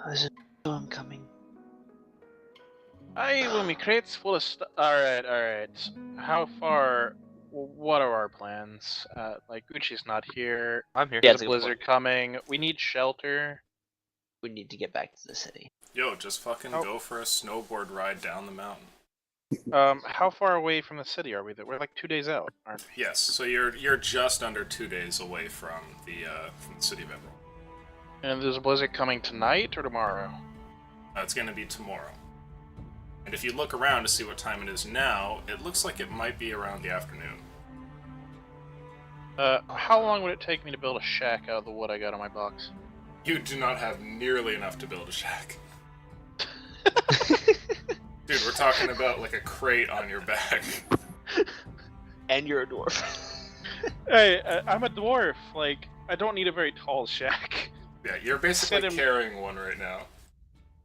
There's a storm coming. Aye, when we crates full of alright. How far? What are our plans? Like Gucci's not here. I'm here. Yeah, There's it's a a good blizzard coming. We need shelter. We need to get back to the city. Yo, just fucking Oh. go for a snowboard ride down the mountain. How far away from the city are we? We're like 2 days out, aren't we? Yes, so you're just under 2 days away from the city of Emerald. And there's a blizzard coming tonight or tomorrow? It's going to be tomorrow. And if you look around to see what time it is now, it looks like it might be around the afternoon. How long would it take me to build a shack out of the wood I got on my box? You do not have nearly enough to build a shack. Dude, we're talking about like a crate on your back. And you're a dwarf. Hey, I'm a dwarf. Like, I don't need a very tall shack. Yeah, you're basically Sit him- carrying one right now.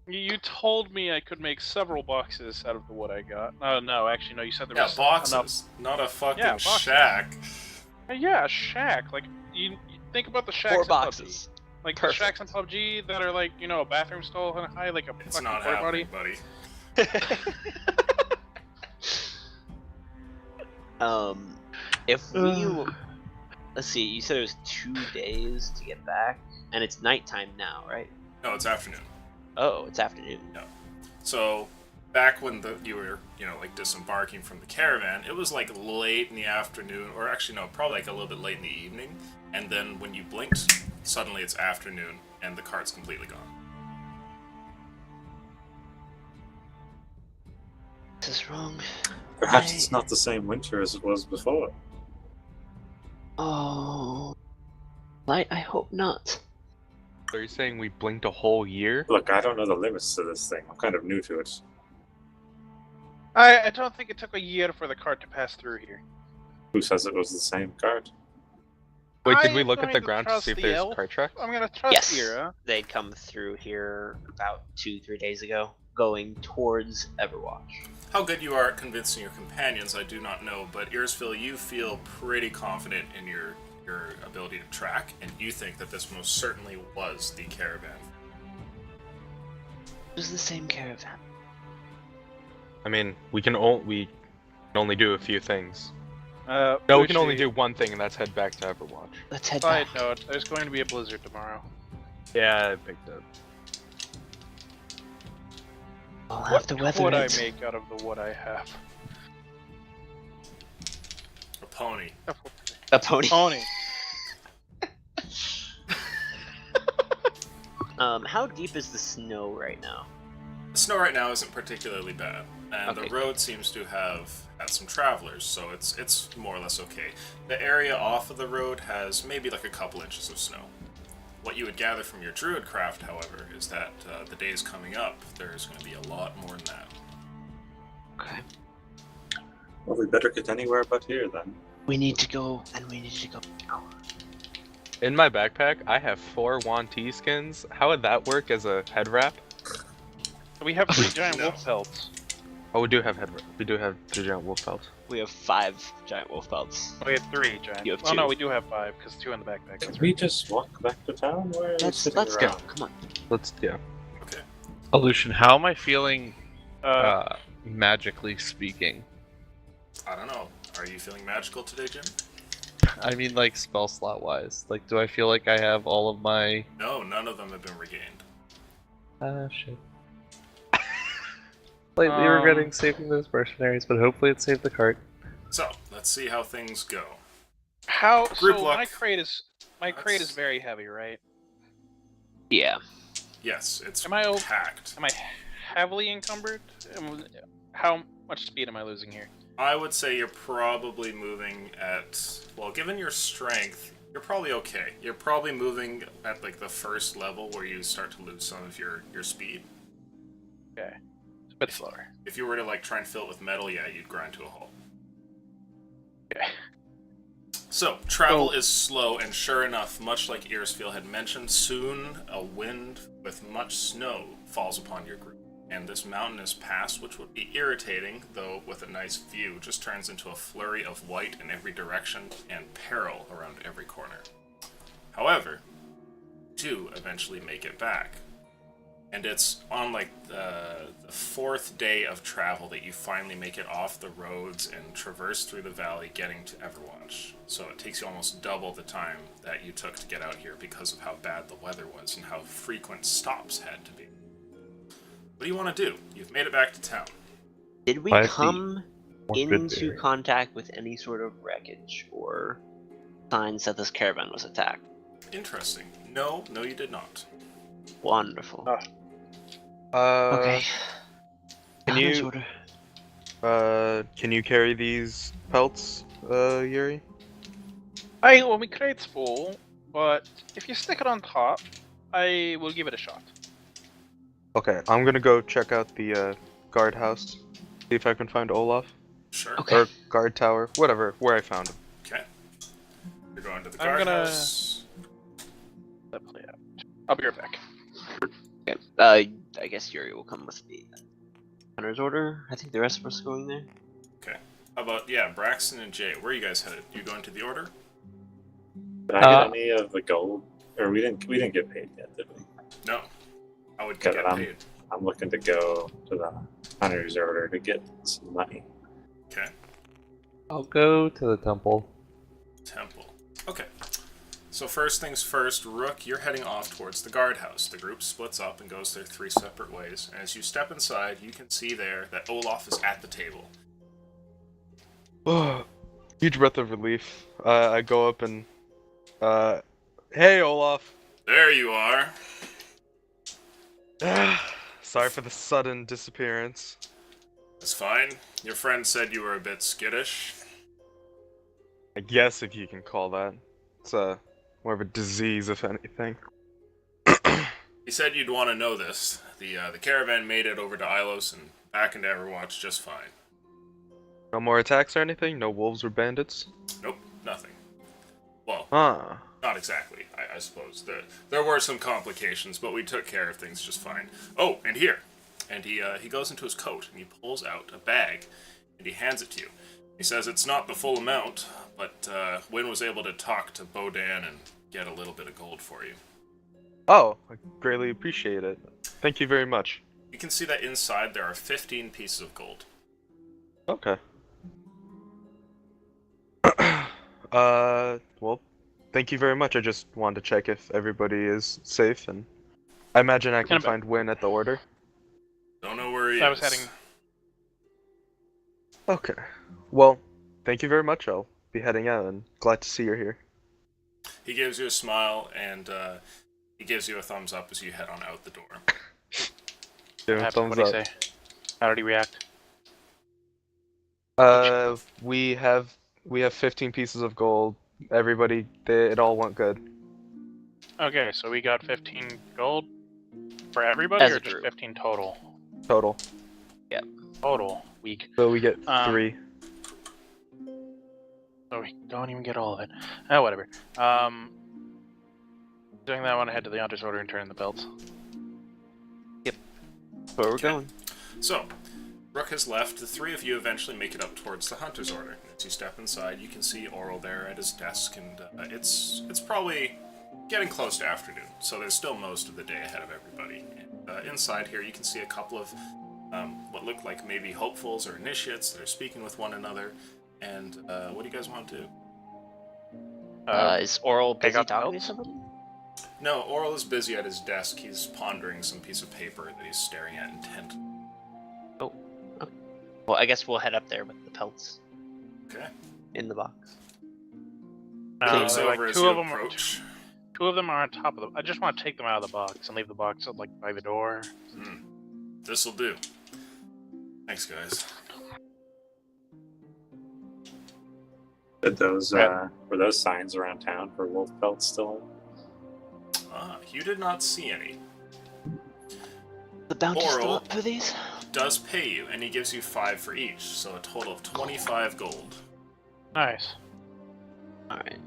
You told me I could make several boxes out of the wood I got. No, actually, no. You said there Yeah, was boxes, not a fucking Yeah, boxes. shack. Yeah, a shack. Like, you think about the shacks 4 in boxes. PUBG. Like Perfect. the shacks in PUBG that are like, you know, a bathroom stall and high, like a It's fucking not porta happening, potty. buddy. If we let's see, you said it was 2 days to get back, and it's nighttime now, right? No, it's afternoon. Oh, it's afternoon. So, back when you were, like disembarking from the caravan, it was like late in the afternoon, or actually no, probably like a little bit late in the evening. And then when you blinked, suddenly it's afternoon, and the cart's completely gone. This is wrong. Perhaps it's not the same winter as it was before. Oh, I hope not. Are you saying we blinked a whole year? Look, I don't know the limits to this thing. I'm kind of new to it. I don't think it took a year for the cart to pass through here. Who says it was the same card? Wait, did we I'm look at going the to ground to trust see if the there's elf. cart tracks? I'm gonna trust Yes. Ira. They come through here about 2-3 days ago, going towards Everwatch. How good you are at convincing your companions, I do not know, but Earsville, you feel pretty confident in your ability to track, and you think that this most certainly was the caravan. It was the same caravan. I mean, we can only do a few things. No, No, we can only do one thing, and that's head back to Everwatch. Let's head Side back. note: there's going to be a blizzard tomorrow. Yeah, I picked up. I'll have What to weather would I it. make out of the wood I have? A pony. A pony. Pony. How deep is the snow right now? The snow right now isn't particularly bad, and Okay. the road seems to have had some travelers, so it's more or less okay. The area off of the road has maybe like a couple inches of snow. What you would gather from your druid craft, however, is that the days coming up, there's going to be a lot more than that. Okay. Well, we better get anywhere but here then. We need to go, and we need to go now. In my backpack, I have 4 Yuan-Ti skins. How would that work as a head wrap? We have 3 giant No. wolf pelts. Oh, we do have head wrap. We do have 2 giant wolf pelts. We have 5 giant wolf pelts. We had 3 giant. You have Oh no, 2. we do have 5 because 2 in the backpack. Can That's we right. just walk back to town? Where are we Let's sitting go. around? Come on. Yeah. Okay. Illusion, how am I feeling Uh, magically speaking? I don't know. Are you feeling magical today, Jim? I mean, like, spell slot wise. Like, do I feel like I have all of my. No, none of them have been regained. Ah, shit. Slightly Um, regretting saving those mercenaries, but hopefully it saved the cart. So, let's see how things go. how? Group So luck. my crate is That's- very heavy, right? Yeah. Yes, it's Am I o- packed. Am I heavily encumbered? How much speed am I losing here? I would say you're probably moving at, well, given your strength, you're probably okay. You're probably moving at like the first level where you start to lose some of your speed. Okay, it's a bit slower. If you were to like try and fill it with metal, yeah, you'd grind to a halt. Okay. So, travel is slow, and sure enough, much like Earsfield had mentioned, soon a wind with much snow falls upon your group. And this mountainous pass, which would be irritating, though with a nice view, just turns into a flurry of white in every direction and peril around every corner. However, you do eventually make it back. And it's on like the 4th day of travel that you finally make it off the roads and traverse through the valley getting to Everwatch. So it takes you almost double the time that you took to get out here because of how bad the weather was and how frequent stops had to be. What do you want to do? You've made it back to town. Did we 5 feet. come More good into berry. contact with any sort of wreckage or signs that this caravan was attacked? Interesting. No, you did not. Wonderful. Okay. Can Downers you order. can you carry these pelts, Yuri? Well, my crate's full, but if you stick it on top, I will give it a shot. Okay, I'm gonna go check out the guardhouse, see if I can find Olaf Sure. Okay. or guard tower, whatever, where I found him. Okay. You're going to the I'm gonna- guardhouse. That play out. I'll be right back. Okay. I guess Yuri will come with me. Hunter's order. I think the rest of us are going there. How about, yeah, Braxton and Jay, where are you guys headed? You going to the order? Did I get any of the gold? Or we didn't get paid yet, did we? No. I would Okay, get then paid. I'm looking to go to the hunter's order to get some money. Okay. I'll go to the temple. Temple. Okay. So first things first, Rook, you're heading off towards the guardhouse. The group splits up and goes their 3 separate ways. And as you step inside, you can see there that Olaf is at the table. Huge breath of relief. I go up and, hey Olaf. There you are. Sorry for the sudden disappearance. That's fine. Your friend said you were a bit skittish. I guess if you can call that. It's more of a disease, if anything. He said you'd want to know this. The caravan made it over to Ilos and back into Everwatch just fine. No more attacks or anything? No wolves or bandits? Nope, nothing. Well, Ah. not exactly, I suppose. There were some complications, but we took care of things just fine. Oh, and here. And he goes into his coat, and he pulls out a bag, and he hands it to you. He says it's not the full amount, but Wynn was able to talk to Bodan and get a little bit of gold for you. Oh, I greatly appreciate it. Thank you very much. You can see that inside there are 15 pieces of gold. Okay. Well, thank you very much. I just wanted to check if everybody is safe, and I imagine I can Kinda find Wynn at the order. Don't know where he I is. was heading. Okay. Well, thank you very much. I'll be heading out, and glad to see you're here. He gives you a smile, and he gives you a thumbs up as you head on out the door. Give him a Perhaps, thumbs what do you up. say? How did he react? We have 15 pieces of gold. Everybody, it all went good. Okay, so we got 15 gold for everybody, As or a just group. 15 total? Total. Total. Weak. So we get Um, 3. So we don't even get all of it. Oh, whatever. Doing that, I want to head to the Hunter's Order and turn in the belts. Where we're going. So, Rook has left. The three of you eventually make it up towards the Hunter's Order. As you step inside, you can see Oral there at his desk, and it's probably getting close to afternoon, so there's still most of the day ahead of everybody. And, inside here, you can see a couple of what look like maybe hopefuls or initiates that are speaking with one another. And what do you guys want to do? Is Oral take busy out the talking to belts? somebody? No, Oral is busy at his desk. He's pondering some piece of paper that he's staring at intently. Oh. Okay. Well, I guess we'll head up there with the pelts Okay. in the box. Looks Like over as two you of them. approach. Two of them are on top of the. I just want to take them out of the box and leave the box like by the door. This'll do. Thanks, guys. Did those were those signs around town for wolf pelts still? You did not see any. The bounty still Oral. up for these? Does pay you, and he gives you 5 for each, so a total of 25 gold. Nice. Alright.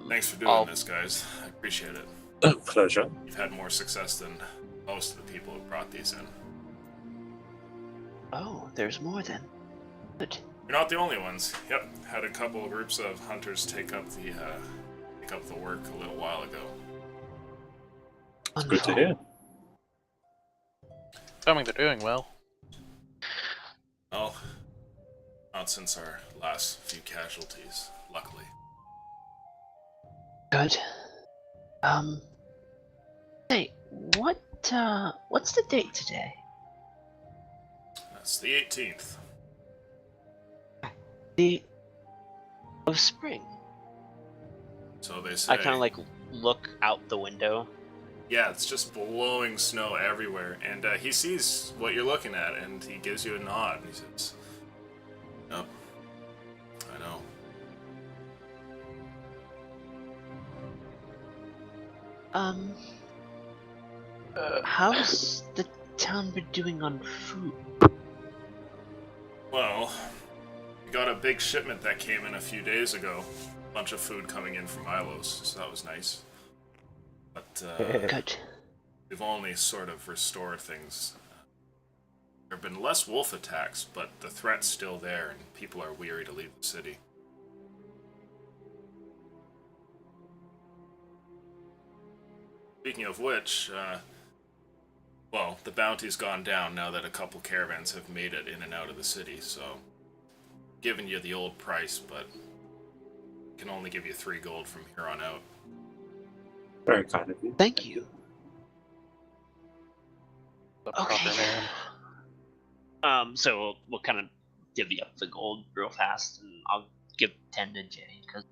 Thanks for doing this, guys. I appreciate it. Pleasure. You've had more success than most of the people who brought these in. Oh, there's more then. Good. You're not the only ones. Yep, had a couple of groups of hunters take up the work a little while ago. It's good to hear. Tell me they're doing well. Well, not since our last few casualties, luckily. Good. Hey, what's the date today? That's the 18th. The of spring. So they say. I kind of like look out the window. Yeah, it's just blowing snow everywhere, and he sees what you're looking at, and he gives you a nod, and he says, "Yep, I know." How's the town been doing on food? Well, we got a big shipment that came in a few days ago. A bunch of food coming in from Ilos, so that was nice. But Good. we've only sort of restored things. There have been less wolf attacks, but the threat's still there, and people are weary to leave the city. Speaking of which, well, the bounty's gone down now that a couple caravans have made it in and out of the city, so giving you the old price, but can only give you 3 gold from here on out. Very kind of you. Thank you. The proper Okay. man. So we'll kind of divvy up the gold real fast, and I'll give 10 to Jay because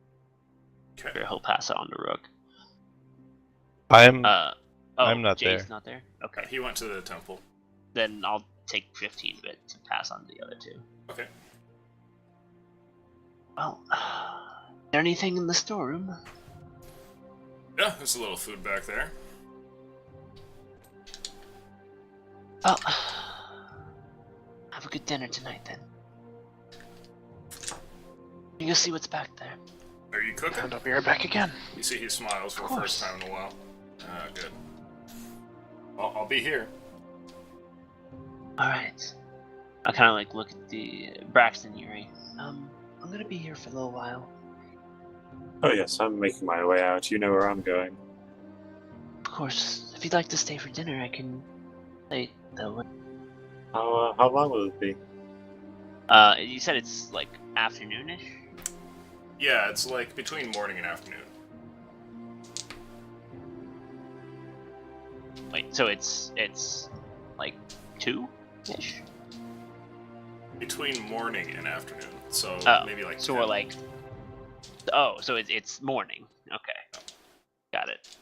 Okay. he'll pass it on to Rook. I'm not Jay's there. not there. Okay, He went to the temple. then I'll take 15 of it to pass on to the other 2. Okay. Well, is there anything in the storeroom? Yeah, there's a little food back there. Well, have a good dinner tonight then. You go see what's back there. Are you cooking? And I'll be right back again. You see he smiles for the Of first course. time in a while. Ah, good. I'll be here. All right. I kind of like look at the Braxton Yuri. I'm gonna be here for a little while. Oh yes, I'm making my way out. You know where I'm going. Of course, if you'd like to stay for dinner, I can stay though. How long will it be? You said it's like afternoonish. Yeah, it's like between morning and afternoon. Wait, so it's like 2-ish. Between morning and afternoon. So Oh, maybe like so 10. we're like, oh, so it's morning. Okay, got it.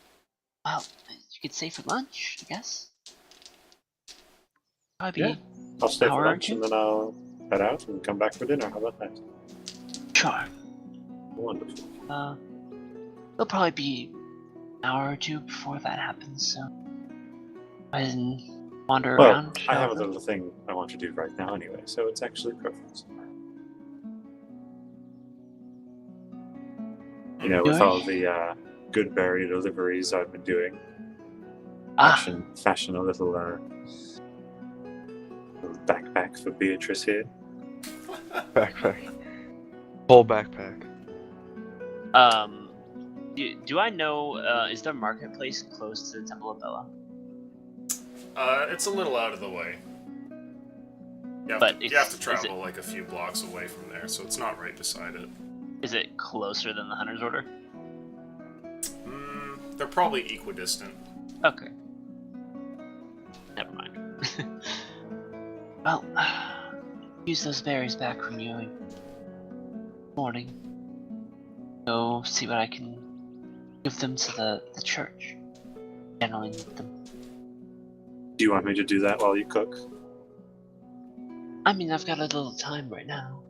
Well, you could stay for lunch, I guess. Probably Yeah. I'll stay hour for or lunch two? and then I'll head out and come back for dinner. How about that? Sure. Wonderful. It'll probably be an hour or two before that happens, so go ahead and wander Well, around. I have a however. little thing I want to do right now anyway, so it's actually perfect. You know, with Really? all the Goodberry deliveries I've been doing, Ah, fashion a little backpack for Beatrice here. Backpack. Full backpack. do I know, is there a marketplace close to the Temple of Bella? It's a little out of the way. You have to Is travel like a few blocks away from there, so it's not right beside it. Is it closer than the Hunter's Order? They're probably equidistant. Okay. Never mind. Well, use those berries back from you in the morning. Go see what I can give them to the church. Generally need them. Do you want me to do that while you cook? I mean, I've got a little time right now.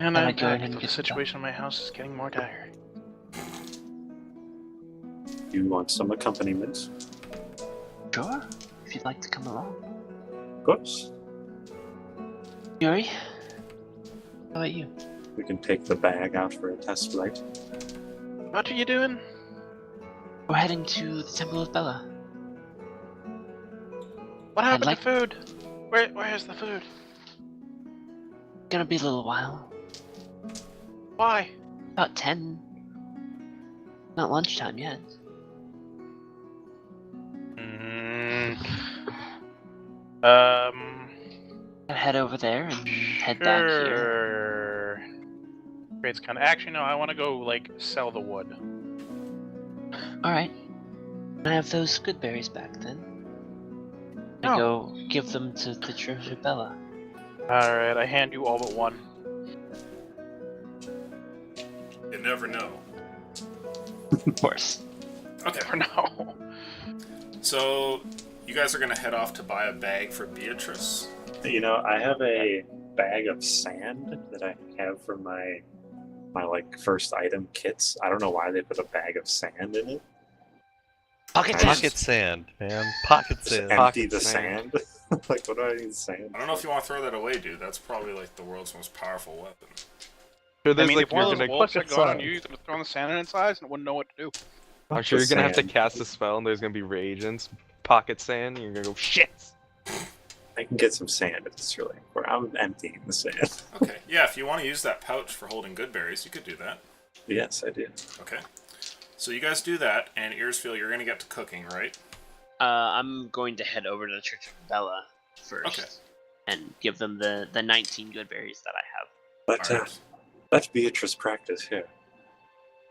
And Can I I'm go ahead back. and The get some situation in my house is getting more dire. You want some accompaniment? Sure, if you'd like to come along. Of course. Yuri, how about you? We can take the bag out for a test flight. What are you doing? We're heading to the Temple of Bella. What happened like- to food? Where's the food? Gonna be a little while. Why? About 10. Not lunchtime yet. Gotta head over there and head back here. Sure. Great, kind of. Actually, no. I want to go like sell the wood. Alright. I have those good berries back then. No. I go give them to the Church of Bella. All right, I hand you all but one. You never know. Of course. Okay, For now. so you guys are gonna head off to buy a bag for Beatrice. You know, I have a bag of sand that I have for my like first item kits. I don't know why they put a bag of sand in it. Pocket Nice. Pocket sand, man. Pocket Just sand. empty Pocket the sand. sand. Like, what do I need sand? I don't know if you want to throw that away, dude. That's probably like the world's most powerful weapon. Sure, I there's mean, like if one you're of those gonna. wolves had gone on sand. you, you could have thrown the sand in its eyes and it wouldn't know what to do. I'm sure The you're gonna have to sand. cast a spell, and there's gonna be reagents. Pocket sand. And you're gonna go shit. I can get some sand if it's really important. I'm emptying the sand. Okay, yeah, if you want to use that pouch for holding good berries, you could do that. Yes, I do. Okay. So you guys do that, and Earsfield, you're gonna get to cooking, right? I'm going to head over to the Church of Bella first. Okay. And give them the 19 good berries that I have. Let Alright. let Beatrice practice here.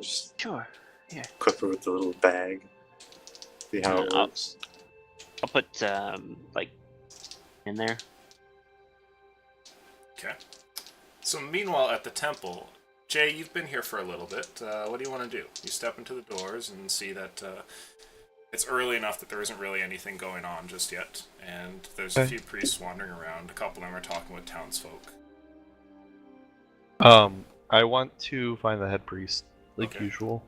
Just Sure. equip her with the little bag. See how it I'll- works. I'll put, like, in there. Okay. So meanwhile, at the temple, Jay, you've been here for a little bit. What do you want to do? You step into the doors and see that it's early enough that there isn't really anything going on just yet, and there's a Okay. few priests wandering around. A couple of them are talking with townsfolk. I want to find the head priest, like Okay. usual.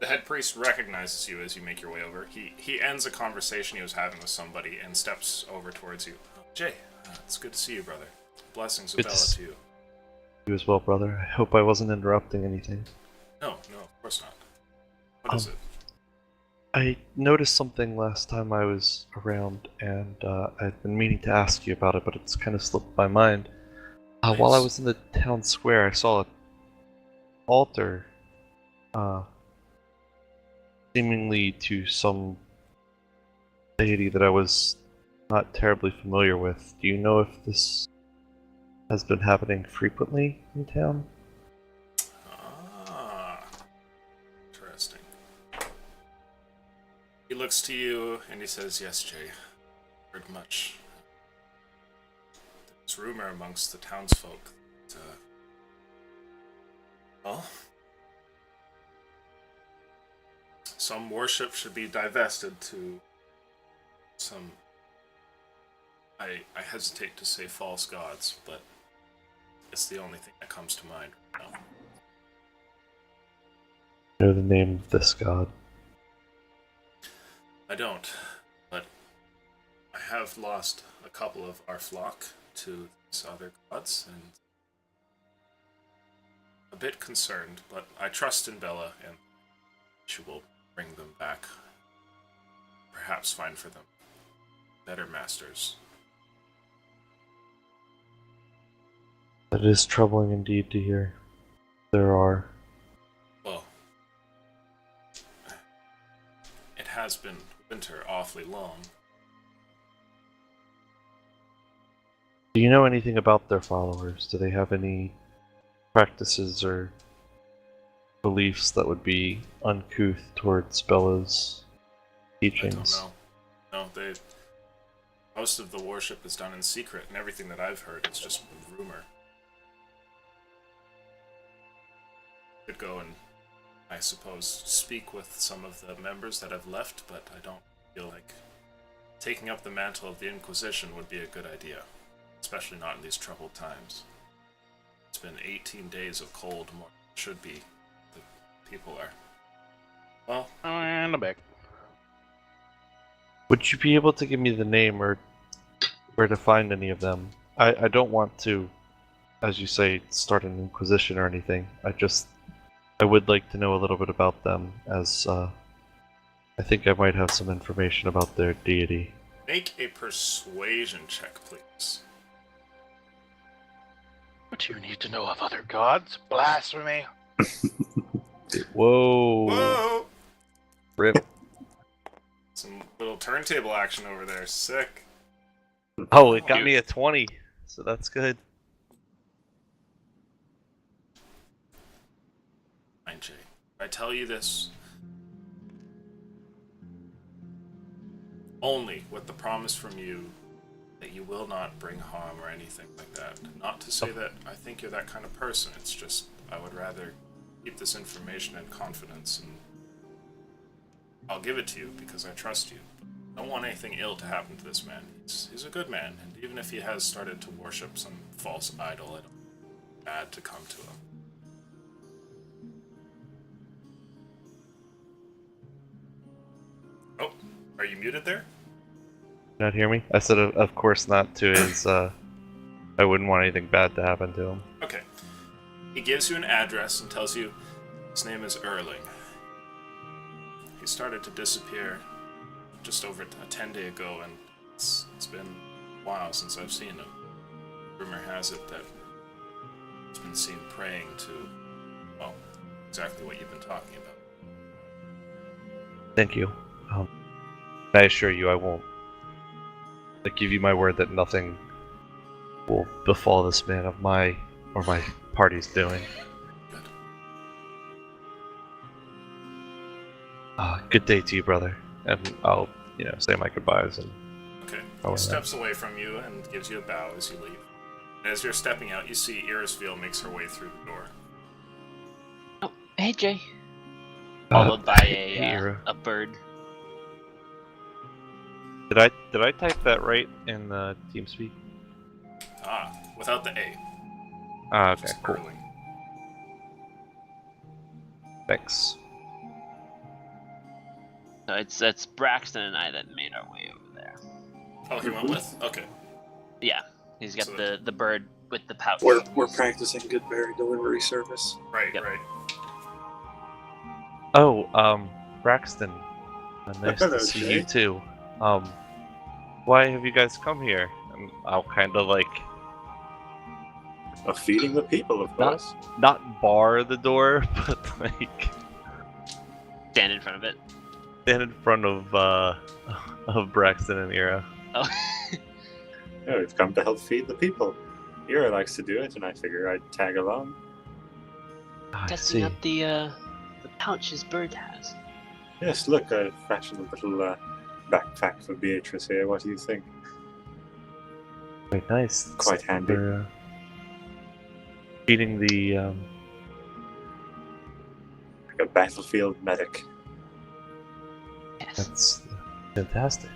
The head priest recognizes you as you make your way over. He ends a conversation he was having with somebody and steps over towards you. Oh, Jay, it's good to see you, brother. Blessings of Good to Bella s- to you. You as well, brother. I hope I wasn't interrupting anything. No, of course not. What is it? I noticed something last time I was around, and I'd been meaning to ask you about it, but it's kind of slipped my mind. While I Nice. was in the town square, I saw an altar, seemingly to some deity that I was not terribly familiar with. Do you know if this has been happening frequently in town? Ah, interesting. He looks to you and he says, "Yes, Jay. Heard much. There's rumor amongst the townsfolk that, well, some worship should be divested to some, I hesitate to say false gods, but it's the only thing that comes to mind right now. Know the name of this god? I don't, but I have lost a couple of our flock to these other gods, and a bit concerned, but I trust in Bella, and she will bring them back. Perhaps find for them better masters. That is troubling indeed to hear. There are. Well, it has been winter awfully long. Do you know anything about their followers? Do they have any practices or beliefs that would be uncouth towards Bella's teachings? I don't know. No, most of the worship is done in secret, and everything that I've heard is just rumor. Could go and, I suppose, speak with some of the members that have left, but I don't feel like taking up the mantle of the Inquisition would be a good idea, especially not in these troubled times. It's been 18 days of cold, more than it should be. The people are, well, And I'm back. Would you be able to give me the name or where to find any of them? I don't want to, as you say, start an inquisition or anything. I would like to know a little bit about them, as I think I might have some information about their deity. make a persuasion check, please. What do you need to know of other gods? Blasphemy! Whoa! Whoa! Rip. Some little turntable action over there. Sick. Oh, it got me a 20, so that's good. Fine, Jay. I tell you this only with the promise from you that you will not bring harm or anything like that. Not to say that I think you're that kind of person. It's just I would rather keep this information in confidence, and I'll give it to you because I trust you. I don't want anything ill to happen to this man. He's a good man, and even if he has started to worship some false idol, I don't want bad to come to him. Oh, are you muted there? Not hear me? I said, of course not to his, I wouldn't want anything bad to happen to him. Okay. He gives you an address and tells you his name is Erling. He started to disappear just over a 10-day ago, and it's been a while since I've seen him. Rumor has it that he's been seen praying to, well, exactly what you've been talking about. Thank you. I assure you I won't. I give you my word that nothing will befall this man of my party's doing. Good. Good day to you, brother. And I'll, say my goodbyes and Okay. Oh, He steps away from you and gives you a bow as you leave. And as you're stepping out, you see Irisville makes her way through the door. Oh, hey Jay. Followed by Ira. a bird. Did I type that right in the TeamSpeak? Ah, without the A. Okay, Just cool. Erling. Thanks. So it's Braxton and I that made our way over there. Oh, he went with? Okay. Yeah, he's got So the bird with the pouch. We're practicing good berry delivery service. Right, Yep. right. Oh, Braxton. Nice Hello, to see Jay. you too. Why have you guys come here? And I'll kind of Of feeding the people, of Not- course. not bar the door, but Stand in front of it. stand in front of Braxton and Ira. Oh, Yeah, we've come to help feed the people. Ira likes to do it, and I figure I'd tag along. I testing see. out the pouch his bird has. Yes, look, I fashioned a little backpack for Beatrice here. What do you think? Quite nice. It's Quite handy. for, feeding the Like a battlefield medic. That's fantastic.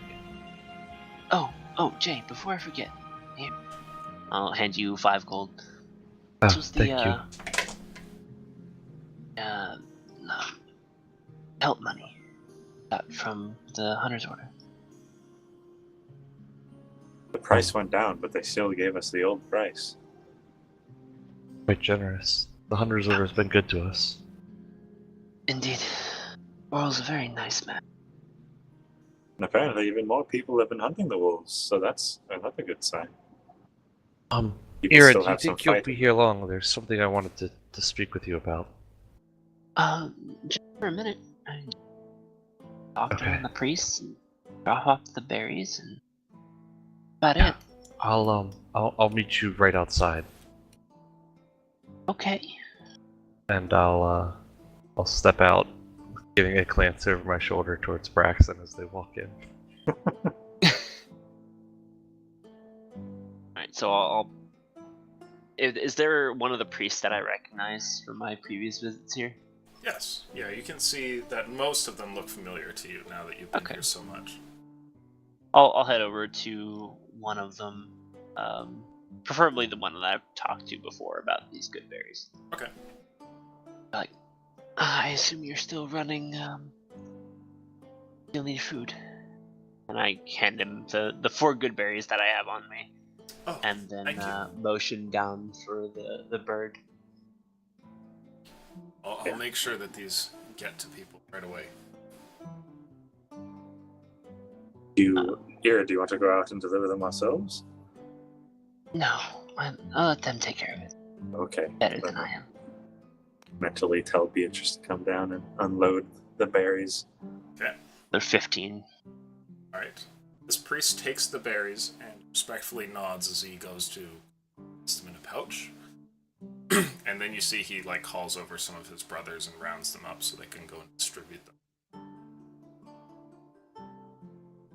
Oh, Jay, before I forget, here, I'll hand you 5 gold. Oh, This was the, thank you. no, help money got from the Hunter's Order. The price went down, but they still gave us the old price. Quite generous. The Hunter's Order has been good to us. Indeed. Orl's a very nice man. And apparently, even more people have been hunting the wolves, so that's another good sign. People Ira, still do you have some think you'll fighting. be here long? There's something I wanted to speak with you about. Just for a minute. I talk to Okay. the priests and drop off the berries and about Yeah. it. I'll meet you right outside, Okay. and I'll step out, giving a glance over my shoulder towards Braxton as they walk in. Alright, so I'll. Is there one of the priests that I recognize from my previous visits here? Yes. Yeah, you can see that most of them look familiar to you now that you've been Okay. here so much. I'll head over to one of them, preferably the one that I've talked to before about these good berries. Okay. Like, I assume you're still running. You'll need food, and I hand him the 4 good berries that I have on me, Oh, and then thank you. motion down for the bird. I'll make sure that these get to people right away. Ira, do you want to go out and deliver them ourselves? No, I'll let them take care of it Okay. better than I am. Mentally tell Beatrice to come down and unload the berries. Okay. They're 15. Alright. This priest takes the berries and respectfully nods as he goes to place them in a pouch. And then you see he calls over some of his brothers and rounds them up so they can go and distribute them.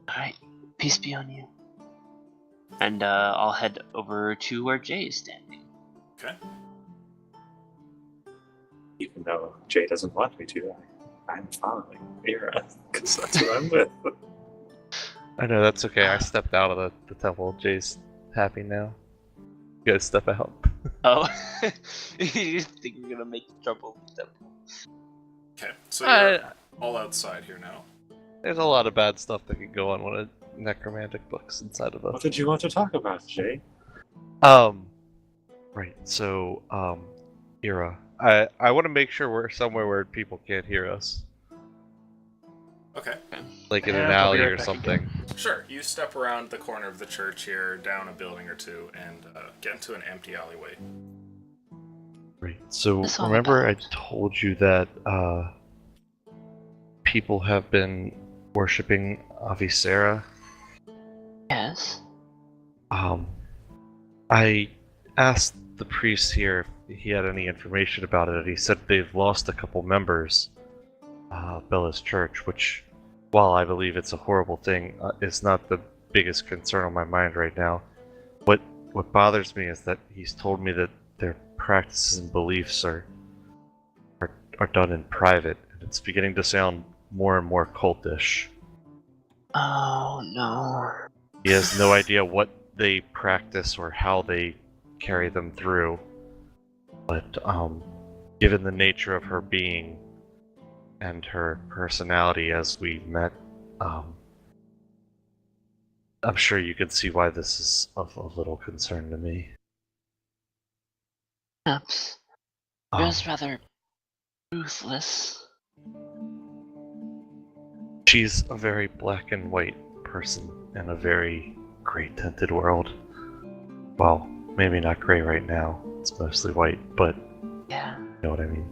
Alright, peace be on you. And I'll head over to where Jay is standing. Okay. Even though Jay doesn't want me to, I'm following Ira, because that's who I'm with. I know, that's okay. I stepped out of the temple. Jay's happy now. You guys step out. Oh, you think you're gonna make trouble with them? Okay. So you're all outside here now. There's a lot of bad stuff that can go on when a necromantic book's inside of What us. did you want to talk about, Jay? Right, so, Ira, I want to make sure we're somewhere where people can't hear us. Okay. Like in Yeah, an I'll be alley right or back something. Sure. You step around the corner of the church here, down a building or two, and get into an empty alleyway. Right, so That's all remember I about. told you that, people have been worshipping Avisera? Yes. I asked the priest here if he had any information about it, and he said they've lost a couple members of Bella's church, which, while I believe it's a horrible thing, is not the biggest concern on my mind right now. What bothers me is that he's told me that their practices and beliefs are done in private, and it's beginning to sound more and more cultish. Oh no. He has no idea what they practice or how they carry them through. But, given the nature of her being and her personality as we met, I'm sure you can see why this is of a little concern to me. Perhaps. Um, Rose rather ruthless. She's a very black and white person in a very gray tinted world. Well, maybe not gray right now. It's mostly white, but Yeah. you know what I mean.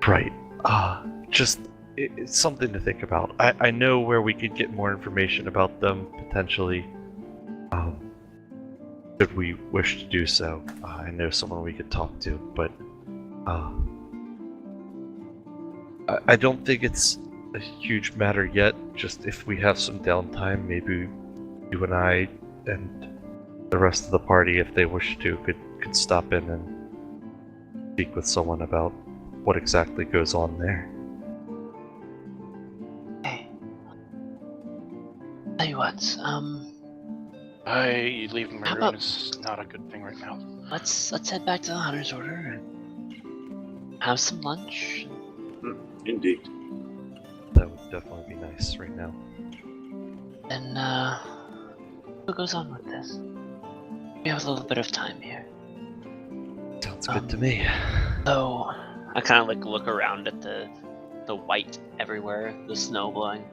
Right. Just it's something to think about. I know where we could get more information about them potentially. Should we wish to do so, I know someone we could talk to, but I don't think it's a huge matter yet. Just if we have some downtime, maybe you and I and the rest of the party, if they wish to, could stop in and speak with someone about what exactly goes on there. Hey. Tell you what, Leaving my How room about- is not a good thing right now. let's head back to the Hunter's Order and have some lunch. Indeed. That would definitely be nice right now. And what goes on with this? We have a little bit of time here. Sounds good to me. So I kind of like look around at the white everywhere, the snow blowing.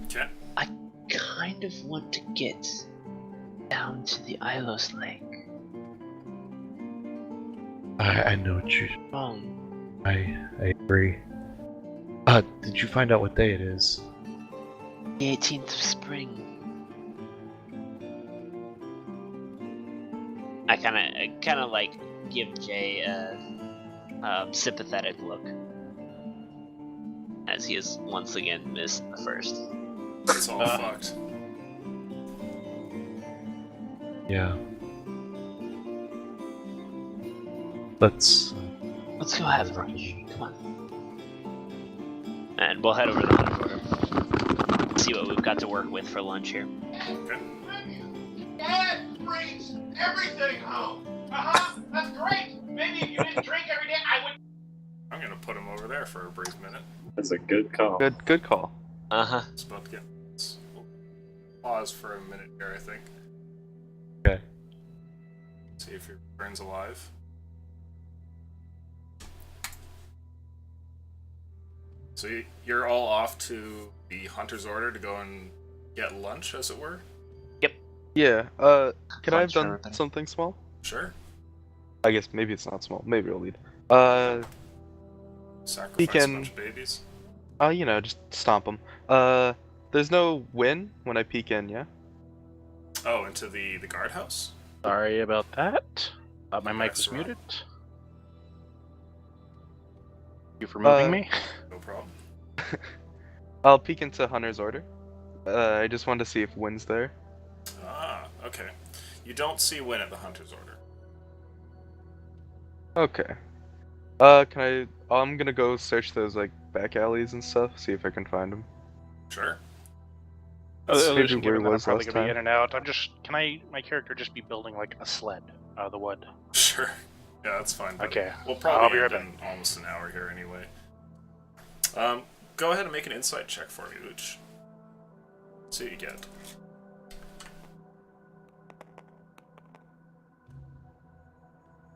Okay. I kind of want to get down to the Ilos Lake. I know what you. Wrong. I agree. Did you find out what day it is? The 18th of spring. I kind of like give Jay a sympathetic look as he has once again missed the first. It's all fucked. Yeah. Let's Let's go have lunch. Come on. And we'll head over to the Hunter. See what we've got to work with for lunch here. Okay. Dad brings everything home. That's great. Maybe if you didn't drink every day, I would. I'm gonna put him over there for a brief minute. That's a good call. Good call. Uh-huh. It's about to get. We'll pause for a minute here, I think. Okay. See if your friend's alive. So you're all off to the Hunter's Order to go and get lunch, as it were? Yeah. Could I have Lunch for done everybody. something small? Sure. I guess maybe it's not small. Maybe it'll lead. Sacrifice can- a bunch of babies. You know, just stomp them. There's no win when I peek in, yeah? Oh, into the guardhouse? Sorry about that. Thought my mic was That's right. muted. You for moving me? No problem. I'll peek into Hunter's Order. I just wanted to see if Win's there. Ah, okay. You don't see Win at the Hunter's Order. Okay. I'm gonna go search those, like, back alleys and stuff, see if I can find him. Sure. Other maybe than where given he that I'm was probably last gonna be time. in and out, my character just be building like a sled out of the wood? Sure. Yeah, that's fine. But Okay. We'll I'll probably be right end in almost an hour here anyway. Go ahead and make an insight check for me, Ooch. See what you get.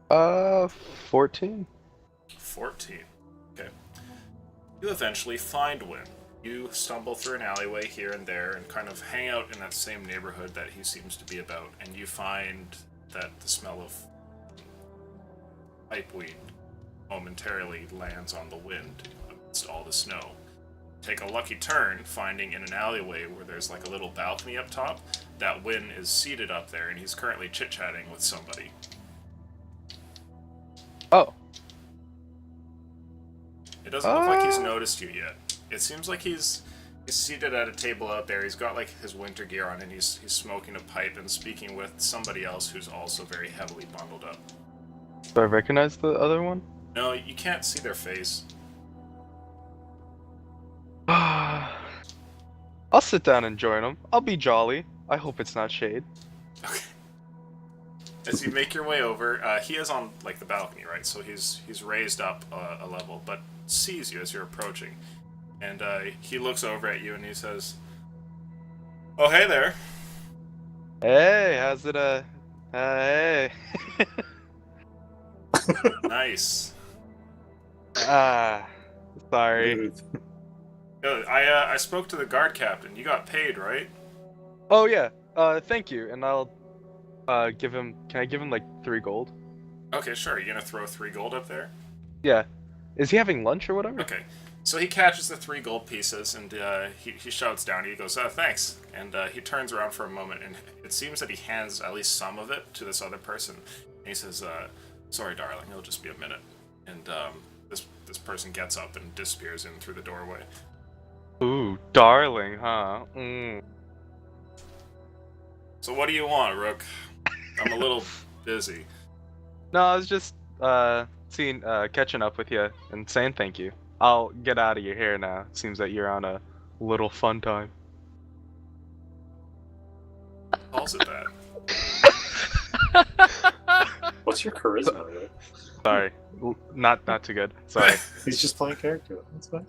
Uh, 14? 14. Okay. You eventually find Win. You stumble through an alleyway here and there and kind of hang out in that same neighborhood that he seems to be about, and you find that the smell of pipeweed momentarily lands on the wind amidst all the snow. Take a lucky turn, finding in an alleyway where there's like a little balcony up top, that Win is seated up there and he's currently chit-chatting with somebody. Oh. It doesn't look like he's noticed you yet. It seems like he's seated at a table out there. He's got like his winter gear on and he's smoking a pipe and speaking with somebody else who's also very heavily bundled up. Do I recognize the other one? No, you can't see their face. I'll sit down and join them. I'll be jolly. I hope it's not shade. Okay. As you make your way over, he is on like the balcony, right? So he's raised up a level, but sees you as you're approaching, and he looks over at you and he says, "Oh, hey there." Hey, how's it, hey. Nice. Sorry. I spoke to the guard captain. You got paid, right? Oh, yeah. Thank you, and I'll, can I give him, like, 3 gold? Okay, sure. You gonna throw 3 gold up there? Yeah. Is he having lunch or whatever? Okay. So he catches the 3 gold pieces and he shouts down. He goes, "Thanks." And he turns around for a moment, and it seems that he hands at least some of it to this other person. And he says, "Sorry, darling. It'll just be a minute." And this person gets up and disappears in through the doorway. Ooh, darling, huh? Mm. So what do you want, Rook? I'm a little busy. No, I was just, catching up with you and saying thank you. I'll get out of your hair now. Seems that you're on a little fun time. Calls it that. What's your charisma, really? Sorry, not too good. Sorry. He's just playing character. That's fine.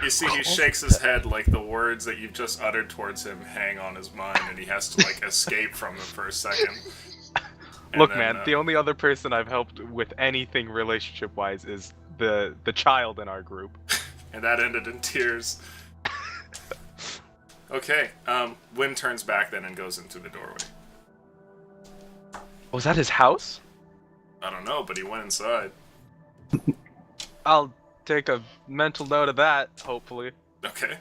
You see, he shakes his head like the words that you've just uttered towards him hang on his mind, and he has to like escape from them for a second. And Look, then, man, the only other person I've helped with anything relationship-wise is the child in our group. and that ended in tears. Okay, Wynn turns back then and goes into the doorway. Was that his house? I don't know, but he went inside. I'll take a mental note of that, hopefully. Okay.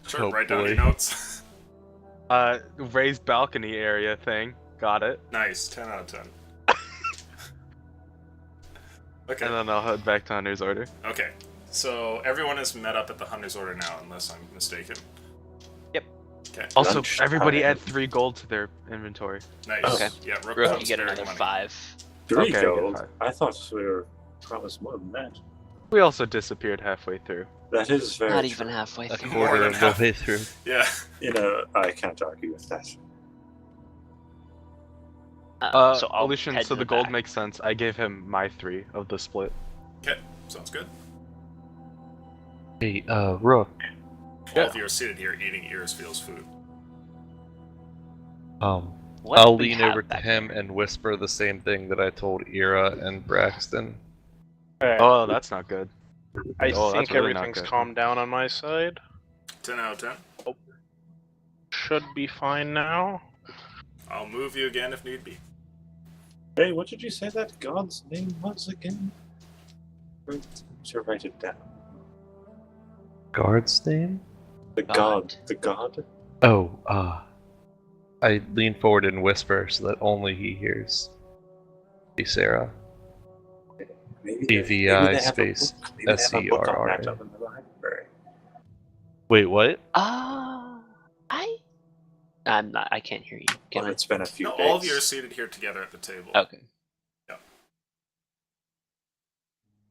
Sure, write down your Hopefully. notes. Raised balcony area thing. Got it. Nice, 10 out of 10. Okay. And then I'll head back to Hunter's Order. Okay, so everyone is met up at the Hunter's Order now, unless I'm mistaken. Yep. Okay, Also, Lunch everybody time. add 3 gold to their inventory. nice. Okay. Yeah, Rook Rook, comes you get bearing another money. 5. 3 Okay, I get gold. 5. I thought we were promised more than that. We also disappeared halfway through. That is very Not true. even halfway A through. quarter than of the half. way through. Yeah. You know, I can't argue with that. So I'll Aleutian, head so to the gold back. makes sense. I gave him my 3 of the split. Okay, sounds good. Hey, Rook. All of you are seated here eating Irisfield's food. What I'll do we lean have over to back him and whisper the same thing that I told Ira and Braxton. Alright, Oh, that's not good. I oh, that's think really not everything's good. calmed down on my side. 10 out of 10. Should be fine now. I'll move you again if need be. Hey, what did you say that god's name was again? To write it down. Guard's name? The god. The god? Oh, I lean forward and whisper so that only he hears. Hey, Sarah. Maybe AVI they have a space book. Maybe they have a book on that SERRA. up in the library. Wait, what? I can't hear you. Can Well, I? it's been a few No, days. all of you are seated here together at the table. Okay. Yeah.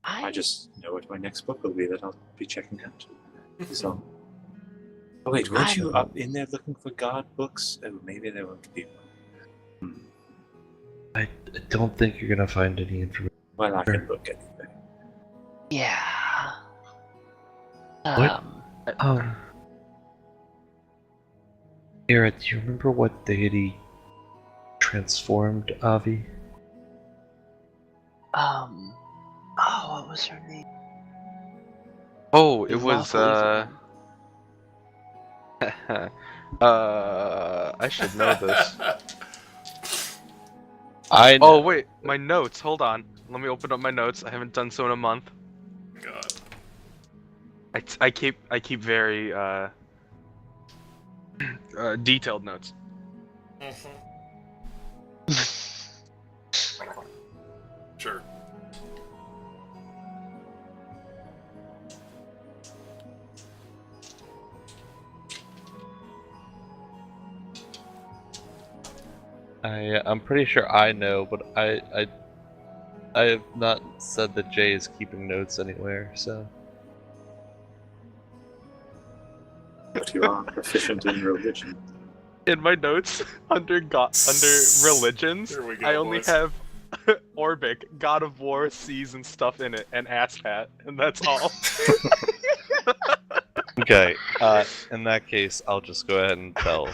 I just know what my next book will be that I'll be checking out. So. Oh wait, weren't you up in there looking for god books? Oh, maybe there won't be one. I don't think you're gonna find any information. Well, I can look anyway. Yeah. What? Ira, do you remember what deity transformed Avi? Oh, what was her name? Oh, it The was, lawful I should know this. I Oh, wait, my notes, hold on. Let me open up my notes. I haven't done so in a month. God. I keep very, detailed notes. Sure. I'm pretty sure I know, but I have not said that Jay is keeping notes anywhere, so. But you are proficient in religion. In my notes, under religions, Here we go, I only boys. have Orbic, God of War, seas and stuff in it, and asshat, and that's all. Okay, in that case, I'll just go ahead and tell.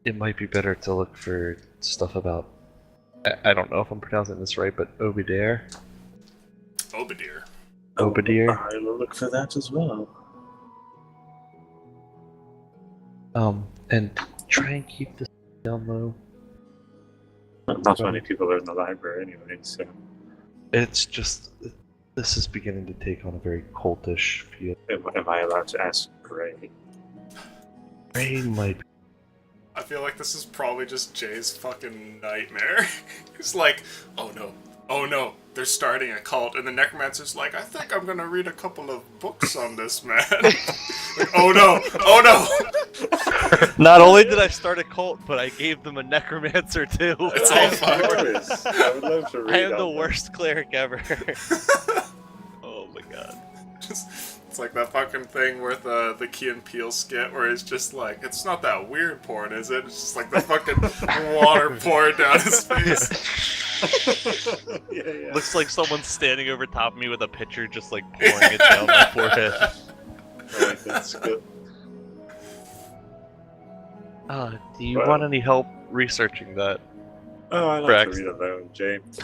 It might be better to look for stuff about. I don't know if I'm pronouncing this right, but Obadiah? Obadiah. Obadiah? I will look for that as well. And try and keep this down low. Not many people are in the library anyway, so. It's just. This is beginning to take on a very cultish feel. Am I allowed to ask Gray? Ray might. I feel like this is probably just Jay's fucking nightmare. He's like, oh no, they're starting a cult, and the necromancer's like, I think I'm gonna read a couple of books on this man. Like, oh no, Not only did I start a cult, but I gave them a necromancer too. It's all fucked. I would love to read I am the on that. worst cleric ever. Oh my god. It's like that fucking thing with the Key and Peele skit where it's just like, it's not that weird porn, is it? It's just like the fucking water pouring down his face. Yeah. Looks like someone's standing over top of me with a pitcher just like pouring it down my forehead. I like that skit. Do you Well- want any help researching that? Oh, I like Brax. to read alone, James.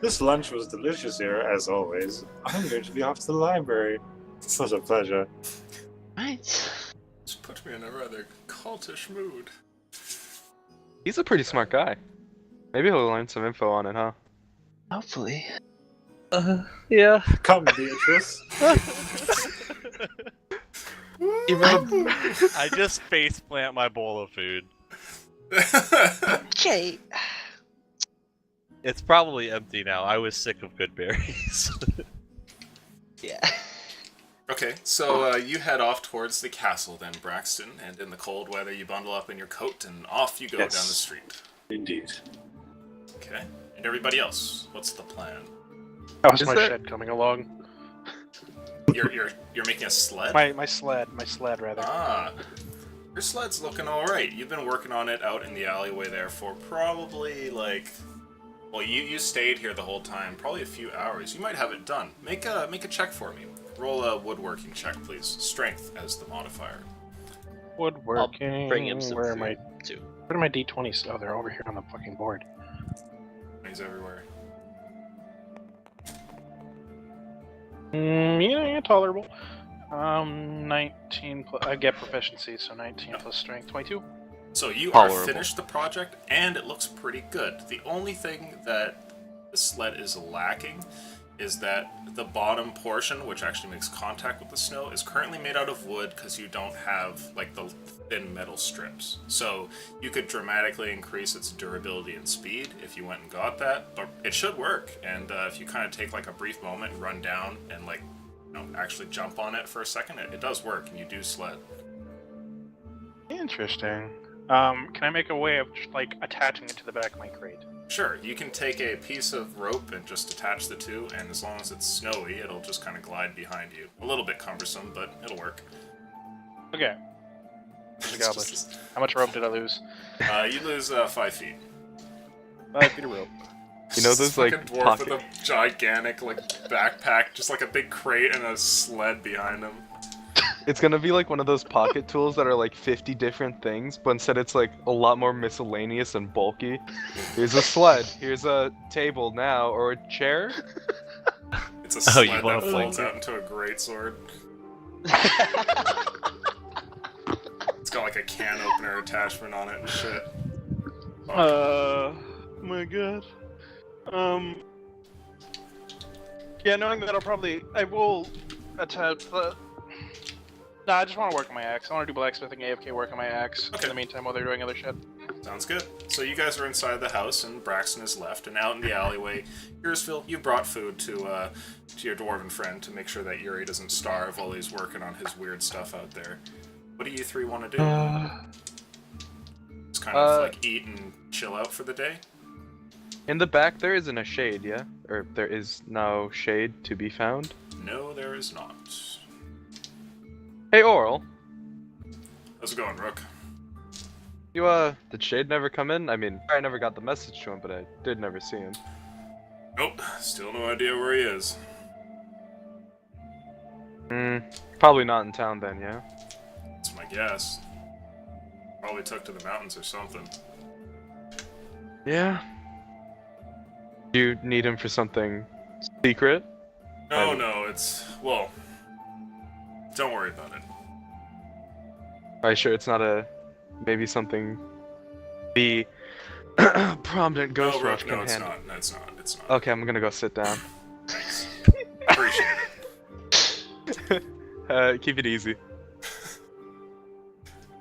This lunch was delicious here, as always. I'm going to be off to the library. Such a pleasure. Right. Just put me in a rather cultish mood. He's a pretty smart guy. Maybe he'll learn some info on it, huh? Hopefully. Yeah. Come, Beatrice. I just face plant my bowl of food. Jay. It's probably empty now. I was sick of good berries. Yeah. Okay, so you head off towards the castle then, Braxton, and in the cold weather you bundle up in your coat and off you go Yes. down the street. Indeed. Okay, and everybody else, what's the plan? How's Is my there- shed coming along? You're making a sled? My sled rather. Ah, your sled's looking alright. You've been working on it out in the alleyway there for probably like, well, you stayed here the whole time, probably a few hours. You might have it done. Make a check for me. Roll a woodworking check, please. Strength as the modifier. Woodworking. Bring him some Where food am I? too. Where are my d20s? Oh, they're over here on the fucking board. He's everywhere. Yeah, tolerable. 19 plus. I get proficiency, so 19 plus strength, 22. So you are Tolerable. finished the project, and it looks pretty good. The only thing that the sled is lacking is that the bottom portion, which actually makes contact with the snow, is currently made out of wood because you don't have like the thin metal strips. So you could dramatically increase its durability and speed if you went and got that, but it should work. And if you kind of take like a brief moment and run down and like, you know, actually jump on it for a second, it does work, and you do sled. Interesting. Can I make a way of just like attaching it to the back of my crate? Sure, you can take a piece of rope and just attach the two, and as long as it's snowy, it'll just kind of glide behind you. A little bit cumbersome, but it'll work. Okay. There's a It's goblet. just- How much rope did I lose? you lose 5 feet. 5 feet of rope. You know This those like fucking dwarf pocket... with a gigantic like backpack, just like a big crate and a sled behind him. It's gonna be like one of those pocket tools that are like 50 different things, but instead it's like a lot more miscellaneous and bulky. Here's a sled, here's a table now, or a chair. It's a Oh, sled you that want a folds flanker? out into a greatsword. It's got like a can opener attachment on it and shit. My god. Yeah, knowing that I will attempt the... Nah, I just want to work on my axe. I want to do blacksmithing AFK work on my axe Okay. in the meantime while they're doing other shit. Sounds good. So you guys are inside the house, and Braxton is left, and out in the alleyway, Ursville, you brought food to your dwarven friend to make sure that Yuri doesn't starve while he's working on his weird stuff out there. What do you three want to do? Just kind of like eat and chill out for the day? In the back there isn't a shade, yeah? Or there is no shade to be found? No, there is not. Hey Oral, How's it going, Rook? did Shade never come in? I mean, I never got the message to him, but I did never see him. Nope, still no idea where he is. Probably not in town then, yeah? That's my guess. Probably took to the mountains or something. Yeah. Do you need him for something secret? No, no, it's... well... Don't worry about it. Are you sure it's not maybe something the prominent No, Ghostwatch Rook, can no, it's handle? not. No, it's not. It's not. Okay, I'm gonna go sit down. Thanks. Appreciate it. Keep it easy.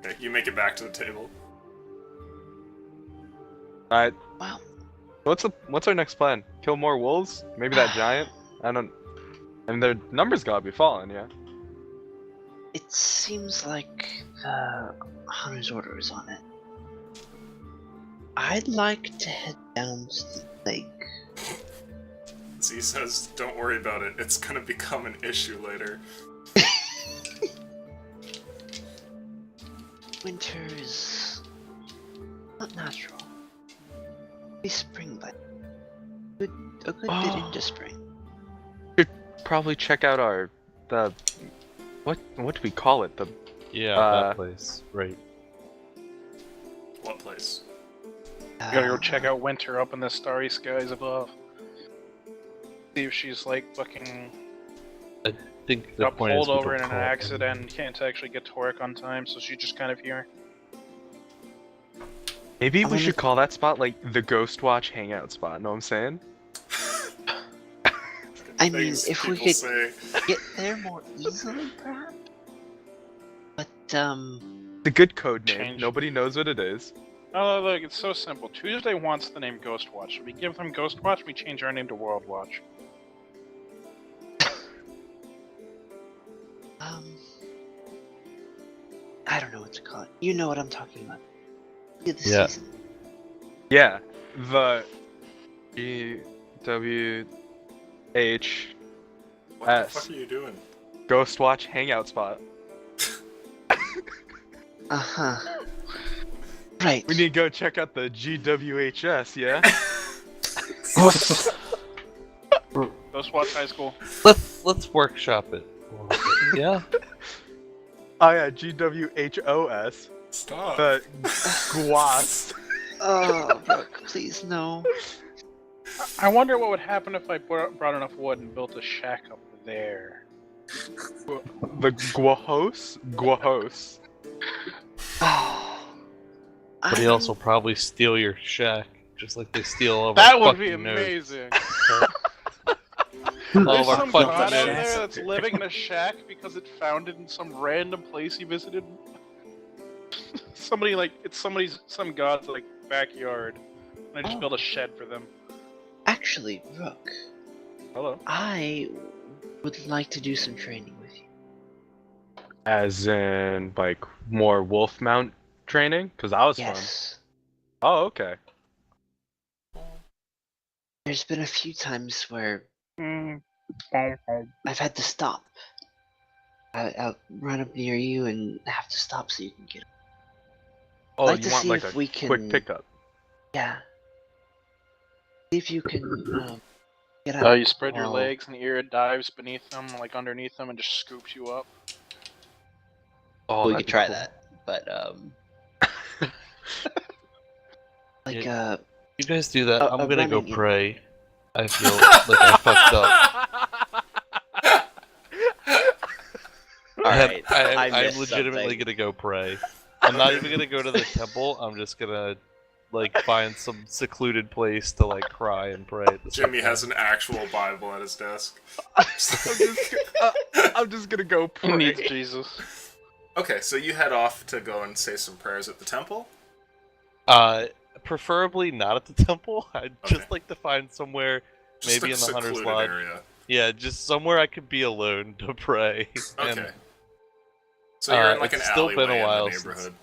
Okay, you make it back to the table. Alright. Wow. What's our next plan? Kill more wolves? Maybe that giant? I mean, their numbers gotta be falling, yeah? It seems like the hunter's order is on it. I'd like to head down to the lake. Z says, don't worry about it, it's gonna become an issue later. Winter is not natural. Maybe spring, but a good bit into spring. Probably check out what do we call it? Yeah, that place. Right. What place? I gotta go check out Winter up in the starry skies above. See if she's like fucking I think the got point is pulled we over don't in an call it accident and can't actually get to work on time, so she's just kind of here. Maybe I we wanna- should call that spot like the Ghostwatch hangout spot. Know what I'm saying? I mean, Things if we people could say. get there more easily, perhaps. But The good code name. Change. Nobody knows what it is. Oh, look, it's so simple. Tuesday wants the name Ghostwatch. We give them Ghostwatch, we change our name to Worldwatch. I don't know what to call it. You know what I'm talking about. The Yeah. season. Yeah, the GWH What the fuck are you doing? Ghostwatch hangout spot. Uh-huh. Right. We need to go check out the GWHS, yeah? Ghostwatch High School. Let's workshop it. a little bit. Yeah. Oh yeah, GWHOS. Stop. The GWAS. Oh, Brooke, please no. I wonder what would happen if I brought enough wood and built a shack up there. The Guahos? Guahos. Oh. But he also probably steal your shack, just like they steal all of That our would be fucking nodes. amazing. All There's of our some fucking god out nodes. there that's living in a shack because it found it in some random place he visited. Somebody like it's some god's like backyard. And I just Oh. built a shed for them. Actually, Rook, Hello. I would like to do some training with you. As in, like, more wolf mount training? Because that was fun. Yes. Oh, okay. There's been a few times where Mm. I've had to stop. I'll run up near you and have to stop so you can get up. Oh, like you to want see like if a we can quick pickup. Yeah. See if you can get up. You spread your while- legs and the ear dives beneath them, like underneath them, and just scoops you up. Oh, we that'd could be try cool. that, but like Yeah. You guys do that. A- I'm a gonna go running- pray. I feel like I fucked up. Alright, I'm missed legitimately something. gonna go pray. I'm not even gonna go to the temple. I'm just gonna like find some secluded place to like cry and pray. At the same Jimmy time. has an actual Bible at his desk. I'm just gonna go Who pray. needs Jesus? Okay, so you head off to go and say some prayers at the temple. Preferably not at the temple. I'd Okay. just like to find somewhere, Just maybe a in the Hunter's secluded Lodge. area. Yeah, just somewhere I could be alone to pray. Okay. And, So you're in like it's an still been a alleyway while in the since- neighborhood.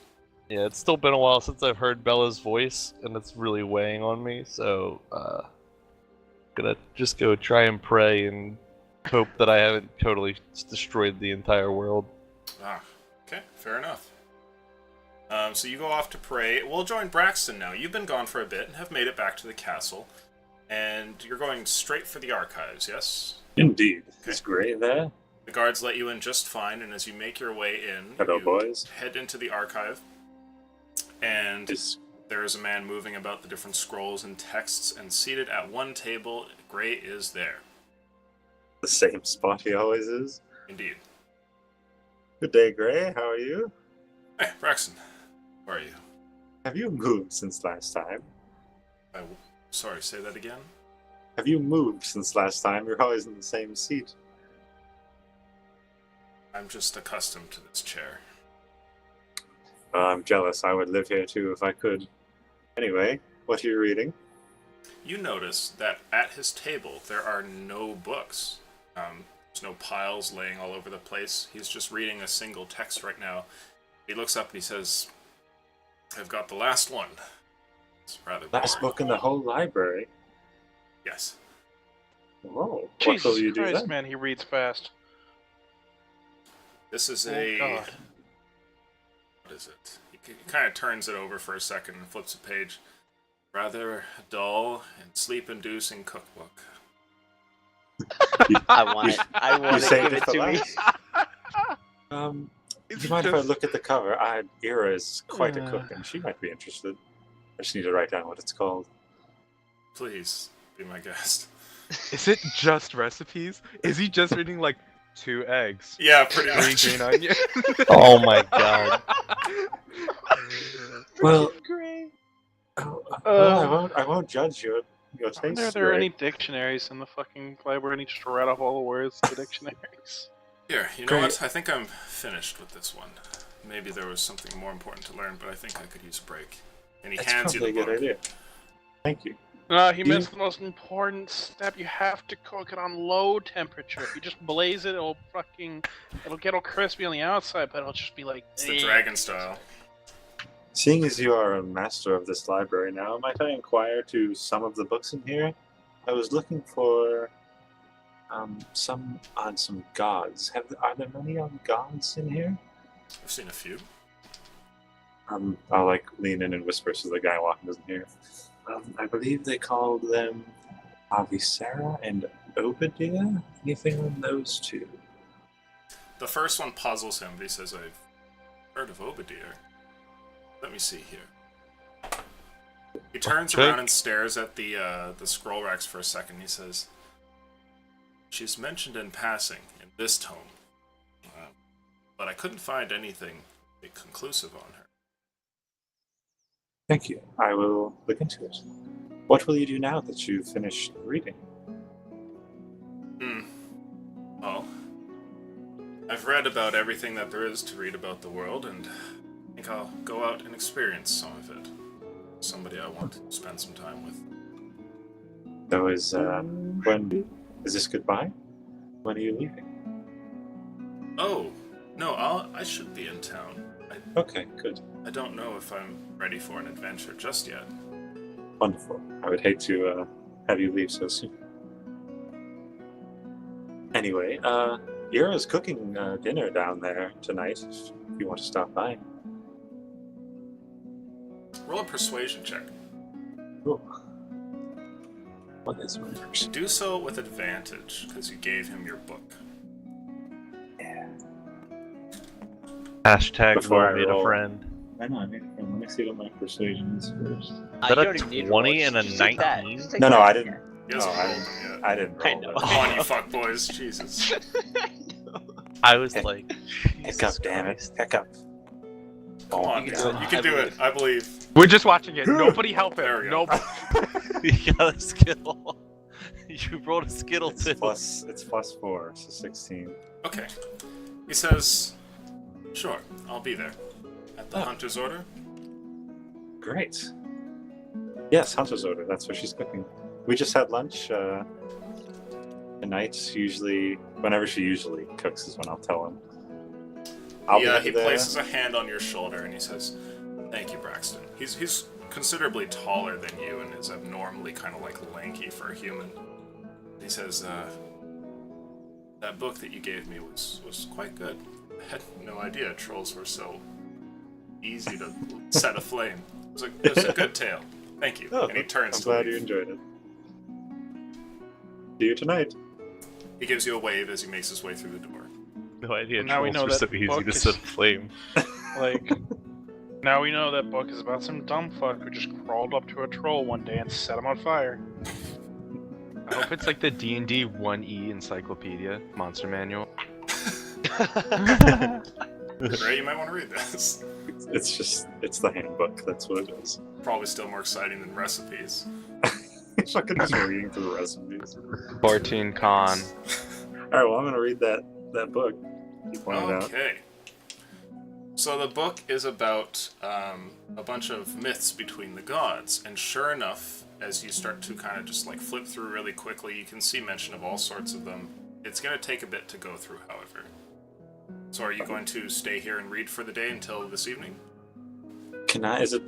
yeah, it's still been a while since I've heard Bella's voice, and it's really weighing on me. So, gonna just go try and pray and hope that I haven't totally destroyed the entire world. Ah, okay, fair enough. So you go off to pray. We'll join Braxton now. You've been gone for a bit and have made it back to the castle. And you're going straight for the archives, yes? Indeed. Is Gray there? The guards let you in just fine, and as you make your way in, Hello, you boys. head into the archive. And Is there is a man moving about the different scrolls and texts, and seated at one table, Gray is there. the same spot he always is. Indeed. Good day, Gray. How are you? Hey, Braxton. Where are you? Have you moved since last time? Sorry, say that again? Have you moved since last time? You're always in the same seat. I'm just accustomed to this chair. I'm jealous. I would live here too if I could. Anyway, what are you reading? You notice that at his table there are no books. There's no piles laying all over the place. He's just reading a single text right now. He looks up and he says, I've got the last one. It's rather Last boring. book in the whole library. Yes. Whoa. What Jesus will you do Christ, then? man, he reads fast. This is Oh, a... God. What is it? He kind of turns it over for a second and flips a page. Rather dull and sleep-inducing cookbook. I want it. I want it. saved Give it for to me. last? Do you mind if I look at the cover? Ira is quite a cook, Uh. and she might be interested. I just need to write down what it's called. Please, be my guest. Is it just recipes? Is he just reading like 2 eggs, Yeah, pretty 3 much. green onions? Oh my god. Well, Great. I won't judge your I wonder taste. if there are Greg. any dictionaries in the fucking library and he just read off all the words to dictionaries. Here, you know Great. what? I think I'm finished with this one. Maybe there was something more important to learn, but I think I could use a break. And he That's hands you probably the a good book. idea. Thank you. He You- missed the most important step. You have to cook it on low temperature. If you just blaze it, it'll get all crispy on the outside, but it'll just be like... It's the dragon style. Seeing as you are a master of this library now, might I inquire to some of the books in here? I was looking for some on some gods. Are there many on gods in here? I've seen a few. I'll like lean in and whisper so the guy walking doesn't hear. I believe they called them Avisera and Obadiah. Anything on those two? The first one puzzles him, but he says, I've heard of Obadiah. Let me see here. He turns Okay. around and stares at the scroll racks for a second. He says, she's mentioned in passing in this tome, but I couldn't find anything conclusive on her. Thank you. I will look into it. What will you do now that you've finished reading? Well, I've read about everything that there is to read about the world, and I think I'll go out and experience some of it. Somebody I want to spend some time with. So is this goodbye? When are you leaving? Oh, no, I should be in town. Okay, good. I don't know if I'm ready for an adventure just yet. Wonderful. I would hate to have you leave so soon. Anyway, Ira's cooking dinner down there tonight if you want to stop by. Roll a persuasion check. Ooh. What is my first? Do so with advantage, because you gave him your book. Yeah. Hashtag Before I roll made a roll. friend. I know, I made it. Let me see what my persuasion is first. Is You that a don't even need 20 rolls. and a Just take that. 19? Just take No, that. I didn't. He hasn't No, I rolled didn't. them yet. I didn't roll. I know. but- Come on, you fuckboys. Jesus. I was Hey, like, Pick up, damn it. Pick up. Come on, You you can do it. can I do it. believe. I believe. We're just watching it. Nobody help There we him. go. Nobody. you got a skill. You rolled a skill It's too. plus 4, so 16. Okay. He says, sure, I'll be there. At the Oh. hunter's order? Great. Yes, Hunter's order. That's what she's cooking. We just had lunch. Tonight, usually, whenever she usually cooks is when I'll tell him. He places a hand on your shoulder and he says, thank you, Braxton. He's considerably taller than you and is abnormally kind of like lanky for a human. He says, that book that you gave me was quite good. I had no idea trolls were so easy to set aflame. It was a good tale. Thank you. Oh, And he turns I'm to glad leave. you enjoyed it. See you tonight. He gives you a wave as he makes his way through the door. No idea. Now we Trolls know were so that easy book to is- set aflame. Like, now we know that book is about some dumb fuck who just crawled up to a troll one day and set him on fire. I hope it's like the D&D 1E encyclopedia monster manual. Ray, you might want to read this. It's the handbook. That's what it is. Probably still more exciting than recipes. It's fucking just reading through the recipes. 14 con. Alright, well, I'm gonna read that book you pointed out. Okay. So the book is about a bunch of myths between the gods, and sure enough, as you start to kind of just like flip through really quickly, you can see mention of all sorts of them. It's going to take a bit to go through, however. So are you going to stay here and read for the day until this evening? Is it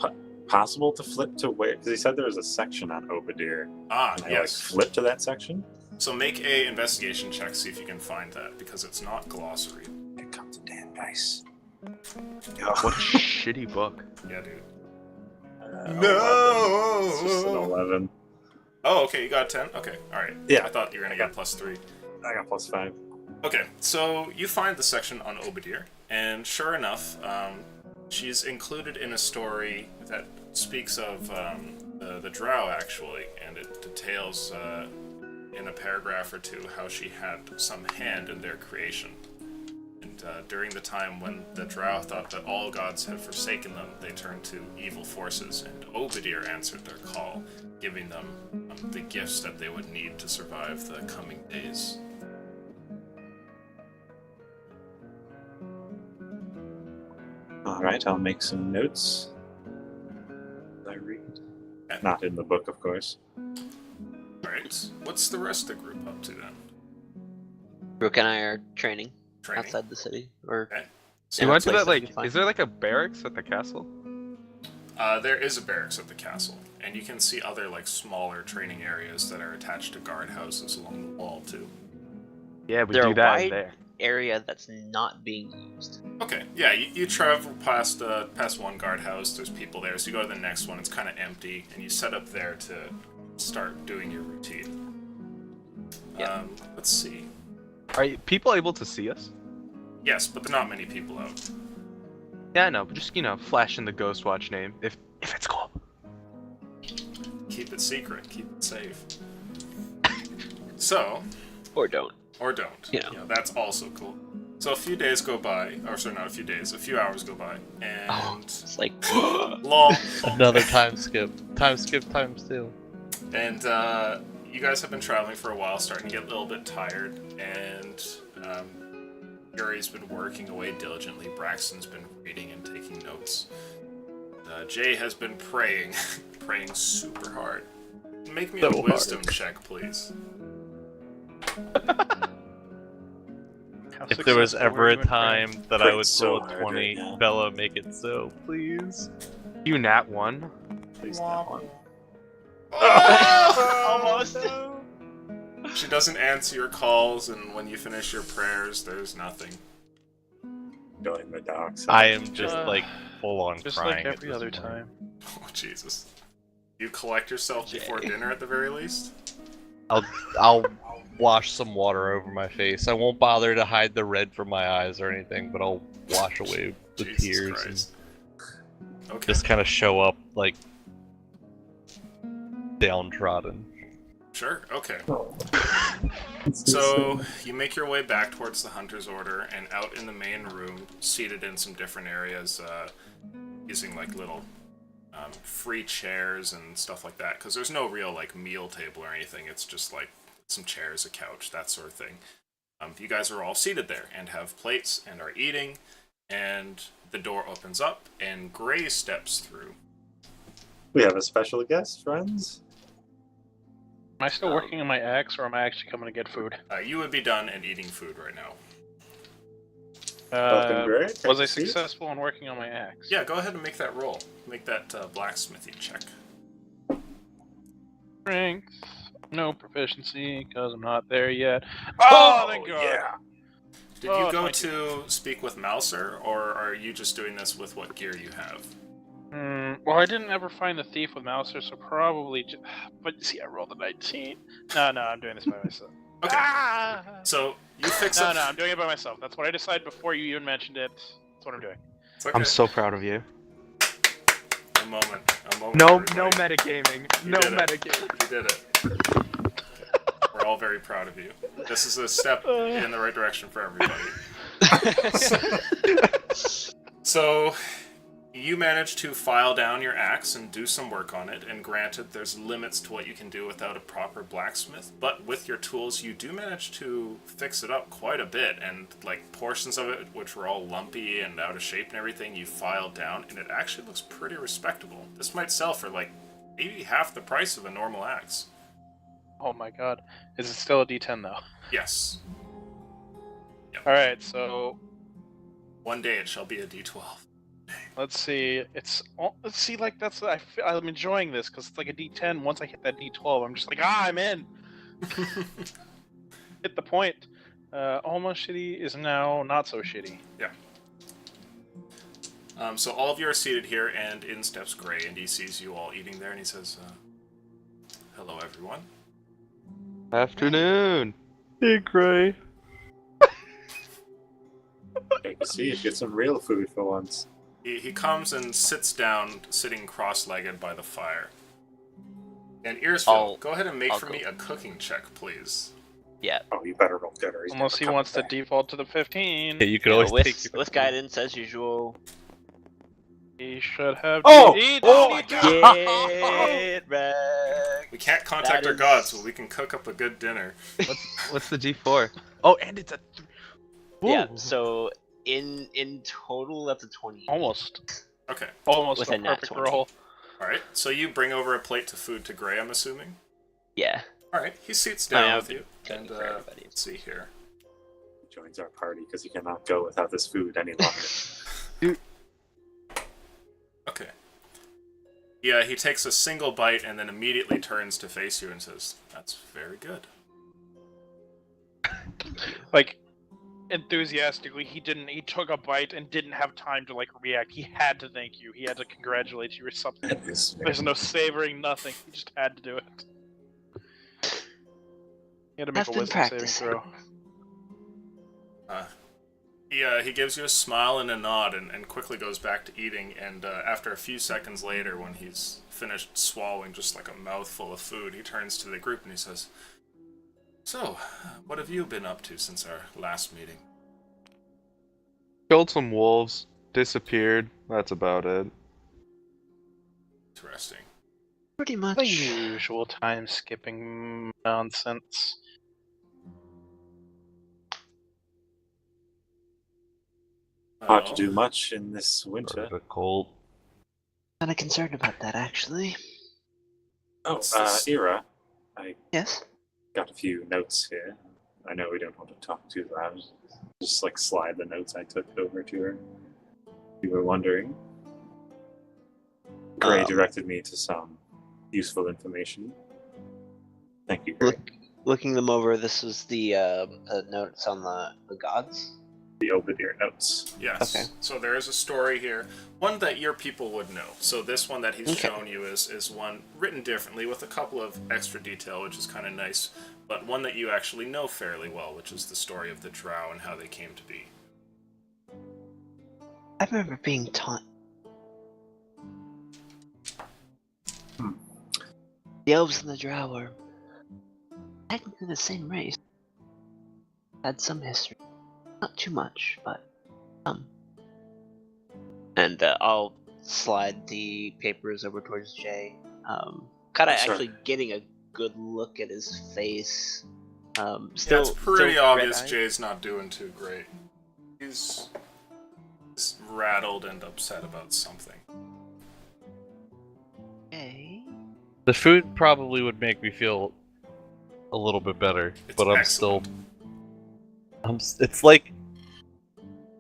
possible to flip to where? Because he said there was a section on Obadiah. Ah, Can I yes. flip to that section? So make a investigation check, see if you can find that, because it's not glossary. Here comes the damn dice. What a shitty book. Yeah, dude. No! It's just an 11. Oh, okay, you got 10? Okay, alright. Yeah. I thought you were going to get +3. I got +5. Okay, so you find the section on Obadiah, and sure enough, she's included in a story that speaks of the drow, actually, and it details in a paragraph or two how she had some hand in their creation. And during the time when the drow thought that all gods had forsaken them, they turned to evil forces, and Obadiah answered their call, giving them the gifts that they would need to survive the coming days. Alright, I'll make some notes. I read. Okay. Not in the book, of course. Alright, what's the rest of the group up to then? Brooke and I are training Training? outside the city, or Okay. So you in a went to place that, we can like, find. is there like a barracks at the castle? There is a barracks at the castle, and you can see other, like, smaller training areas that are attached to guardhouses along the wall, too. Yeah, we There do are that wide- there. area that's not being used? Okay, yeah, you travel past one guardhouse, there's people there, so you go to the next one, it's kind of empty, and you set up there to start doing your routine. Yeah. Let's see. Are people able to see us? Yes, but there are not many people out. Yeah, I know, but just, flash in the Ghostwatch name, if it's cool. Keep it secret, keep it safe. So, Or don't. or don't. Yeah. That's also cool. So a few days go by, or sorry, not a few days, a few hours go by, and It's like, lol. Another time skip. Time skip times 2. And you guys have been traveling for a while, starting to get a little bit tired, and Yuri's been working away diligently. Braxton's been reading and taking notes. Jay has been praying, praying super hard. Make me a So wisdom check, please. If there was ever a time that I Prayed would so roll hard a 20, right now. Bella, make it so, please. You nat 1? Please, that one. almost. She doesn't answer your calls, and when you finish your prayers, there's nothing. Going the dark side. I am just like full on Just crying. like at every this other point. time. Oh, Jesus. You collect yourself before Jay. dinner at the very least? I'll wash some water over my face. I won't bother to hide the red from my eyes or anything, but I'll wash away the Jesus tears Christ. and Okay. just kind of show up like downtrodden. Sure, okay. So, you make your way back towards the Hunter's Order, and out in the main room, seated in some different areas, using like little free chairs and stuff like that, because there's no real like meal table or anything, it's just like some chairs, a couch, that sort of thing. You guys are all seated there, and have plates, and are eating, and the door opens up, and Gray steps through. We have a special guest, friends. Am I still working on my axe, or am I actually coming to get food? You would be done and eating food right now. Welcome, Gray. Take Was a I seat. successful in working on my axe? Yeah, go ahead and make that roll. Make that blacksmithing check. Strength. No proficiency, because I'm not there yet. Oh, thank God. yeah. Did Oh, you go 22. to speak with Mouser, or are you just doing this with what gear you have? Well, I didn't ever find the thief with Mouser, so probably. But see, I rolled a 19. No, I'm doing this by myself. Okay. Ah! So you fix No, up. I'm doing it by myself. That's what I decided before you even mentioned it. That's what I'm doing. It's okay. I'm so proud of you. A moment. No everybody. metagaming. You No did it. metagaming. You did it. We're all very proud of you. This is a step in the right direction for everybody. So, you managed to file down your axe and do some work on it, and granted, there's limits to what you can do without a proper blacksmith, but with your tools, you do manage to fix it up quite a bit, and like portions of it, which were all lumpy and out of shape and everything, you filed down, and it actually looks pretty respectable. This might sell for like maybe half the price of a normal axe. Oh my God. Is it still a D10 though? Yes. Alright, so One day it shall be a D12. let's see. Let's see. Like I'm enjoying this because it's like a D10. Once I hit that D12, I'm just like, I'm in. Hit the point. Almost shitty is now not so shitty. Yeah. So all of you are seated here, and in steps Gray, and he sees you all eating there, and he says, "Hello, everyone." Afternoon. Hey, Gray. Great to see you. Get some real food for once. He comes and sits down, sitting cross-legged by the fire. And Earsfield, go ahead and make for me a cooking check, please. Yeah. Oh, you better roll good, or he's Unless never he coming wants to back. default to the 15. Yeah, you can always take your with guidance as usual. He should have. Oh! He Oh don't my need God. Get wrecked. We can't contact That our is- gods, but we can cook up a good dinner. What's the D4? Oh, and it's a. Yeah. Ooh. So in total, that's a 20. Almost. Okay. Almost With a a nat perfect 20. roll. Alright, so you bring over a plate to food to Gray, I'm assuming? Yeah. Alright, he sits I down mean, with you. cooking And, for everybody. let's see here. He joins our party because he cannot go without this food any longer. Okay. Yeah, he takes a single bite and then immediately turns to face you and says, "That's very good." Like, enthusiastically, he took a bite and didn't have time to, like, react. He had to thank you. He had to congratulate you or something. That is very- There's no savoring, nothing. He just had to do it. He had to make I've a been wisdom saving practicing. throw. He gives you a smile and a nod and quickly goes back to eating, and after a few seconds later, when he's finished swallowing just like a mouthful of food, he turns to the group and he says, "So, what have you been up to since our last meeting?" Killed some wolves. Disappeared. That's about it. Interesting. Pretty much. The usual time skipping nonsense. Hard to do much in this winter. Started a cult. Kind of concerned about that, actually. Oh, What's this? Ira, I Yes. got a few notes here. I know we don't want to talk too loud. Just like slide the notes I took over to her. You were wondering. Gray directed me to some useful information. Thank you, Gray. Looking them over, this was the notes on the gods. The Obadiah notes. Yes. Okay. So there is a story here, one that your people would know. So this one that he's Okay. shown you is one written differently with a couple of extra detail, which is kind of nice, but one that you actually know fairly well, which is the story of the Drow and how they came to be. I remember being taught. The elves and the drow were technically the same race. Had some history. Not too much, but some. And I'll slide the papers over towards Jay. Kind of Sure. actually getting a good look at his face. Yeah, Still, it's pretty still obvious red-eyed. Jay's not doing too great. He's rattled and upset about something. Okay. The food probably would make me feel a little bit better, It's but I'm excellent. still.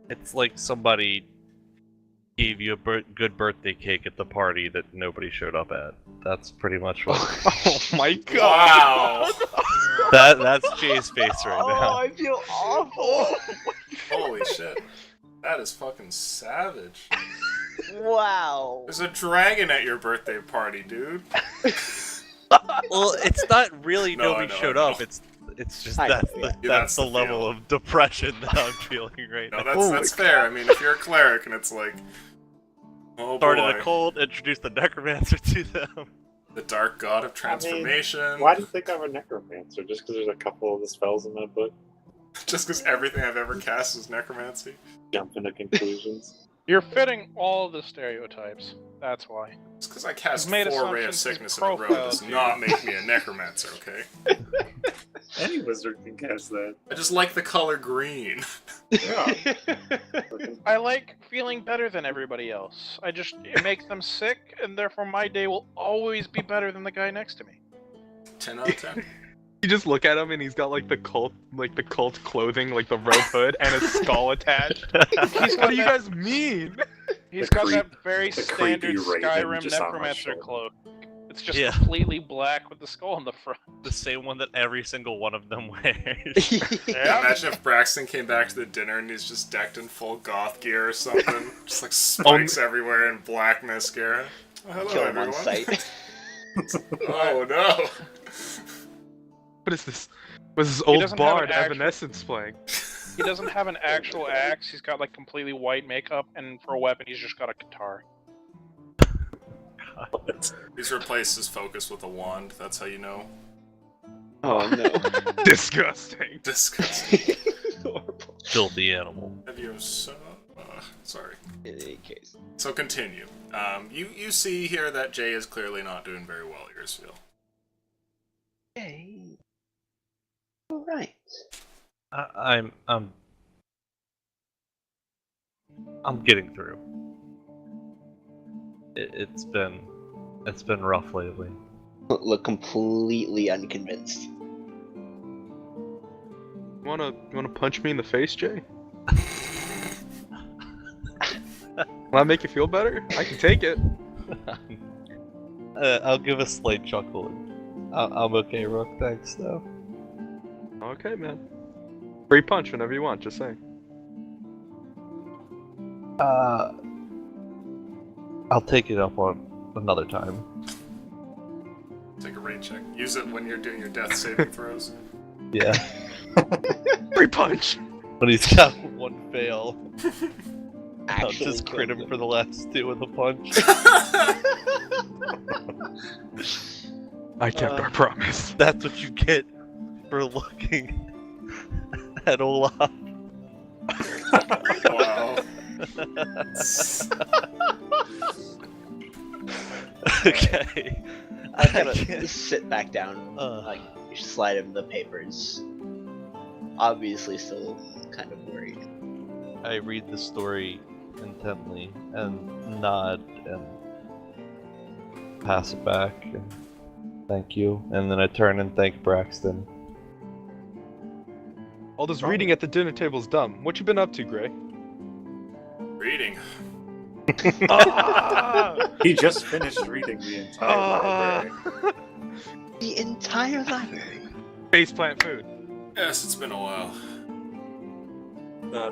It's like somebody gave you a good birthday cake at the party that nobody showed up at. That's pretty much what. Oh my god. Wow! That's Jay's face right Oh, now. I feel awful. Holy shit. That is fucking savage. Wow. There's a dragon at your birthday party, dude. Well, it's not really No, nobody I know, showed I know. up. It's just I that's know, the, yeah. Yeah, that's that's the the level feel. of depression that I'm feeling right No, now. that's fair. I mean, if you're a cleric and it's like, oh Started boy, a cult, introduced the necromancer to them. the dark god of transformation. Why do you think I'm a necromancer? Just because there's a couple of the spells in my book? Just because everything I've ever cast is necromancy. Jump into conclusions. You're fitting all the stereotypes. That's why. Just because I cast You've made 4 Ray of assumptions, Sickness he's in a row profiled does you. not make me a necromancer, okay? Any wizard can cast that. I just like the color green. Yeah. I like feeling better than everybody else. It makes them sick, and therefore my day will always be better than the guy next to me. 10 out of 10. You just look at him and he's got like the cult clothing, like the robe hood and a skull attached. What do you guys mean? He's The got creep- that very the standard creepy raven Skyrim just on my necromancer shoulder. cloak. It's just Yeah. completely black with the skull in the front. The same one that every single one of them wears. Yeah. Imagine if Braxton came back to the dinner and he's just decked in full goth gear or something. Just like spikes everywhere and black mascara. Oh, hello, Kill him everyone. on sight. Oh no. What is this? Was this He old doesn't have an bard actual- Evanescence playing? He doesn't have an actual axe. He's got like completely white makeup, and for a weapon, he's just got a guitar. He's replaced his focus with a wand. That's how you know. Oh no. Disgusting. Disgusting. Horrible. Filthy animal. Have you so? Sorry. In any case. So continue. You see here that Jay is clearly not doing very well at Yearsville. Okay. Alright. I'm getting through. It's been rough lately. Look completely unconvinced. You wanna punch me in the face, Jay? Will that make you feel better? I can take it. I'll give a slight chuckle. I'm okay, Rook. Thanks, though. Okay, man. Free punch whenever you want, just saying. I'll take it up on another time. Take a rain check. Use it when you're doing your death saving throws. Yeah. Free punch! But he's got one fail. I'll Actually just crit killed him for the last two with a punch. I kept our promise. That's what you get for looking at Olaf. Wow. Okay. I gotta can't- just sit back down, like slide him the papers. Obviously, still kind of worried. I read the story intently and nod and pass it back and thank you, and then I turn and thank Braxton. All this reading at the dinner table's dumb. What you been up to, Gray? Reading. He just finished reading the entire library. The entire library. Faceplant food. Yes, it's been a while.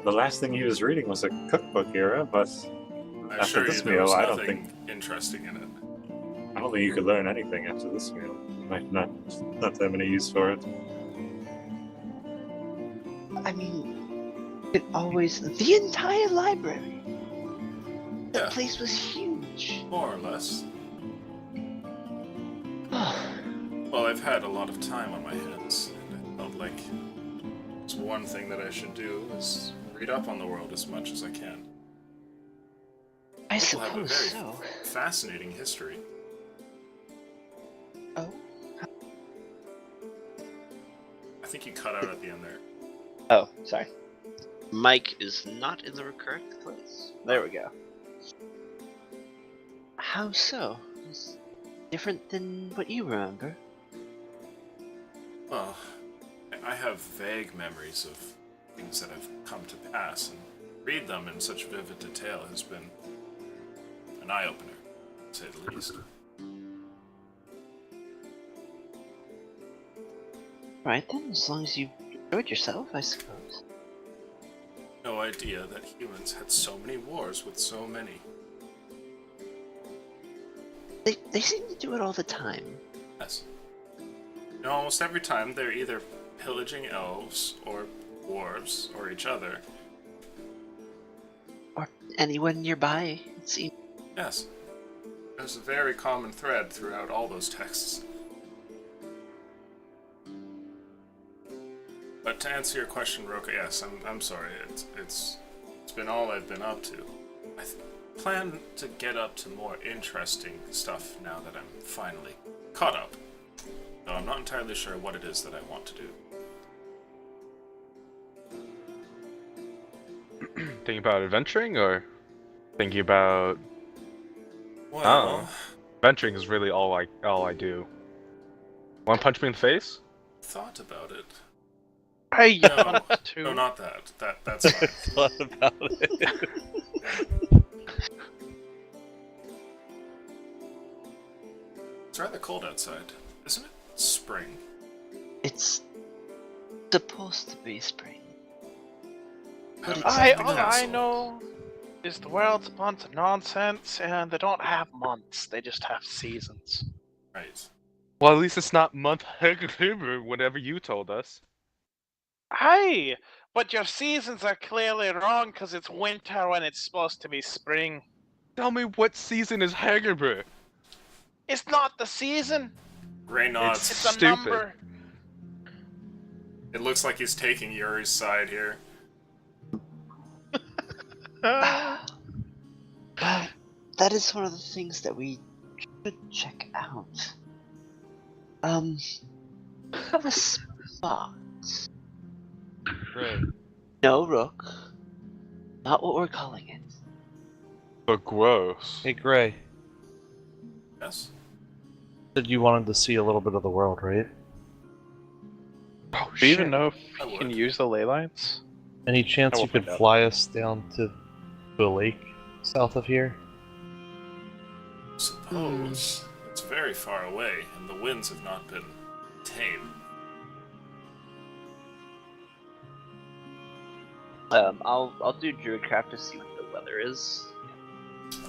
The last thing he was reading was a cookbook era, but I After assure you this there meal, was I don't nothing interesting in it. I don't think you could learn anything after this meal. Might not that many use for it. I mean, it always the entire library. The Yeah. place was huge. More or less. Well, I've had a lot of time on my hands, and I felt like it's one thing that I should do is read up on the world as much as I can. I People have a suppose very so. fascinating history. Oh. I think you cut out at the end there. Oh, sorry. Mike is not in the correct place. There we go. How so? It's different than what you remember. Well, I have vague memories of things that have come to pass, and read them in such vivid detail has been an eye-opener, to say the least. Right then, as long as you enjoyed yourself, I suppose. No idea that humans had so many wars with so many. They seem to do it all the time. Yes. And almost every time they're either pillaging elves, or dwarves, or each other. Or anyone nearby, it seems. Yes. There's a very common thread throughout all those texts. But to answer your question, Roka, yes, I'm sorry. It's been all I've been up to. I plan to get up to more interesting stuff now that I'm finally caught up. Though I'm not entirely sure what it is that I want to do. Thinking about adventuring or thinking about Well, adventuring is really all I do. Want to punch me in the face? thought about it. Hey, No, too. no, not that. That's fine. Thought about it. It's rather cold outside, isn't it? Spring. It's supposed to be spring. But it's Haven't left the All I castle. know is the world's a bunch of nonsense, and they don't have months. They just have seasons. Right. Well, at least it's not month whatever you told us. Hey, but your seasons are clearly wrong because it's winter when it's supposed to be spring. Tell me what season is Hagerber? It's not the season. Gray nods. It's a Stupid. number. It looks like he's taking Yuri's side here. Well, that is one of the things that we should check out. Have a spot. Right. No, Rook. Not what we're calling it. But gross. Hey, Gray. Yes? Said you wanted to see a little bit of the world, right? Oh, Do you shit. even know if I you can would. use the ley lines? Any chance I will you could find out. fly us down to the lake south of here? Suppose. It's very far away, and the winds have not been tame. I'll do Druidcraft to see what the weather is.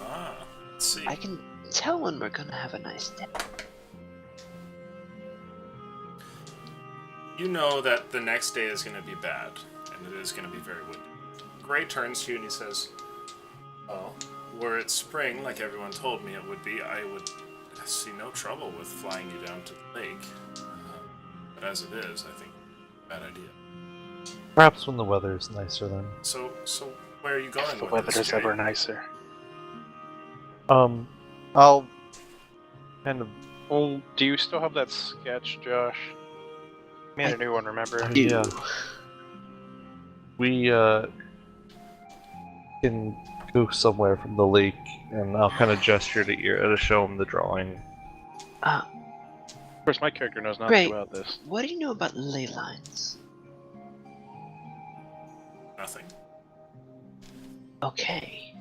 Ah, let's see. I can tell when we're gonna have a nice day. You know that the next day is going to be bad, and it is going to be very windy. Gray turns to you and he says, "Well, were it spring, like everyone told me it would be, I would see no trouble with flying you down to the lake. But as it is, I think bad idea. Perhaps when the weather is nicer then. So where are you going If the with weather this, is ever Jay? nicer. I'll kind of. Well, do you still have that sketch, Josh? Made a new one, remember? Yeah. We can go somewhere from the lake, and I'll kind of gesture to Ira to show him the drawing. Of course, my character knows nothing Great. about this. What do you know about ley lines? Nothing. Okay.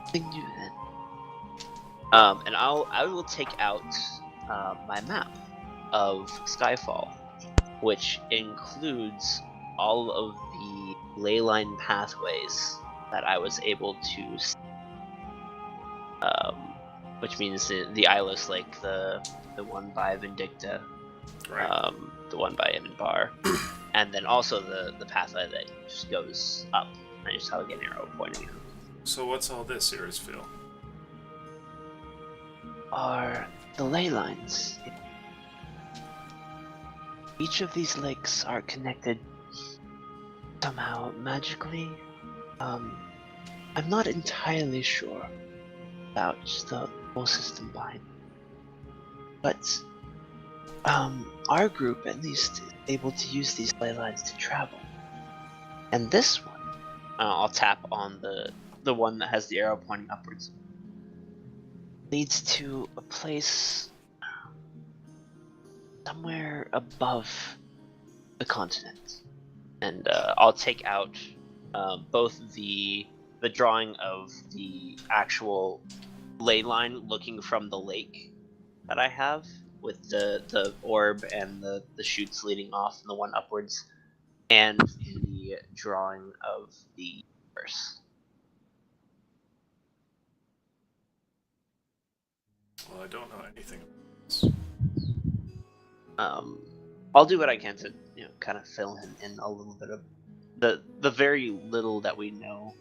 Nothing new then. And I will take out my map of Skyfall, which includes all of the ley line pathways that I was able to see. Which means the Eyeless Lake, the one by Vindicta, Right. the one by Bar, and then also the pathway that just goes up. I just have like an arrow pointing out. So what's all this, Irisville? Are the ley lines. Each of these lakes are connected somehow magically. I'm not entirely sure about the whole system behind it. But our group at least is able to use these ley lines to travel. And this one, I'll tap on the one that has the arrow pointing upwards, leads to a place somewhere above the continent. And I'll take out both the drawing of the actual ley line looking from the lake that I have, with the orb and the chutes leading off and the one upwards, and the drawing of the verse. Well, I don't know anything about this. I'll do what I can to kind of fill him in a little bit of the very little that we know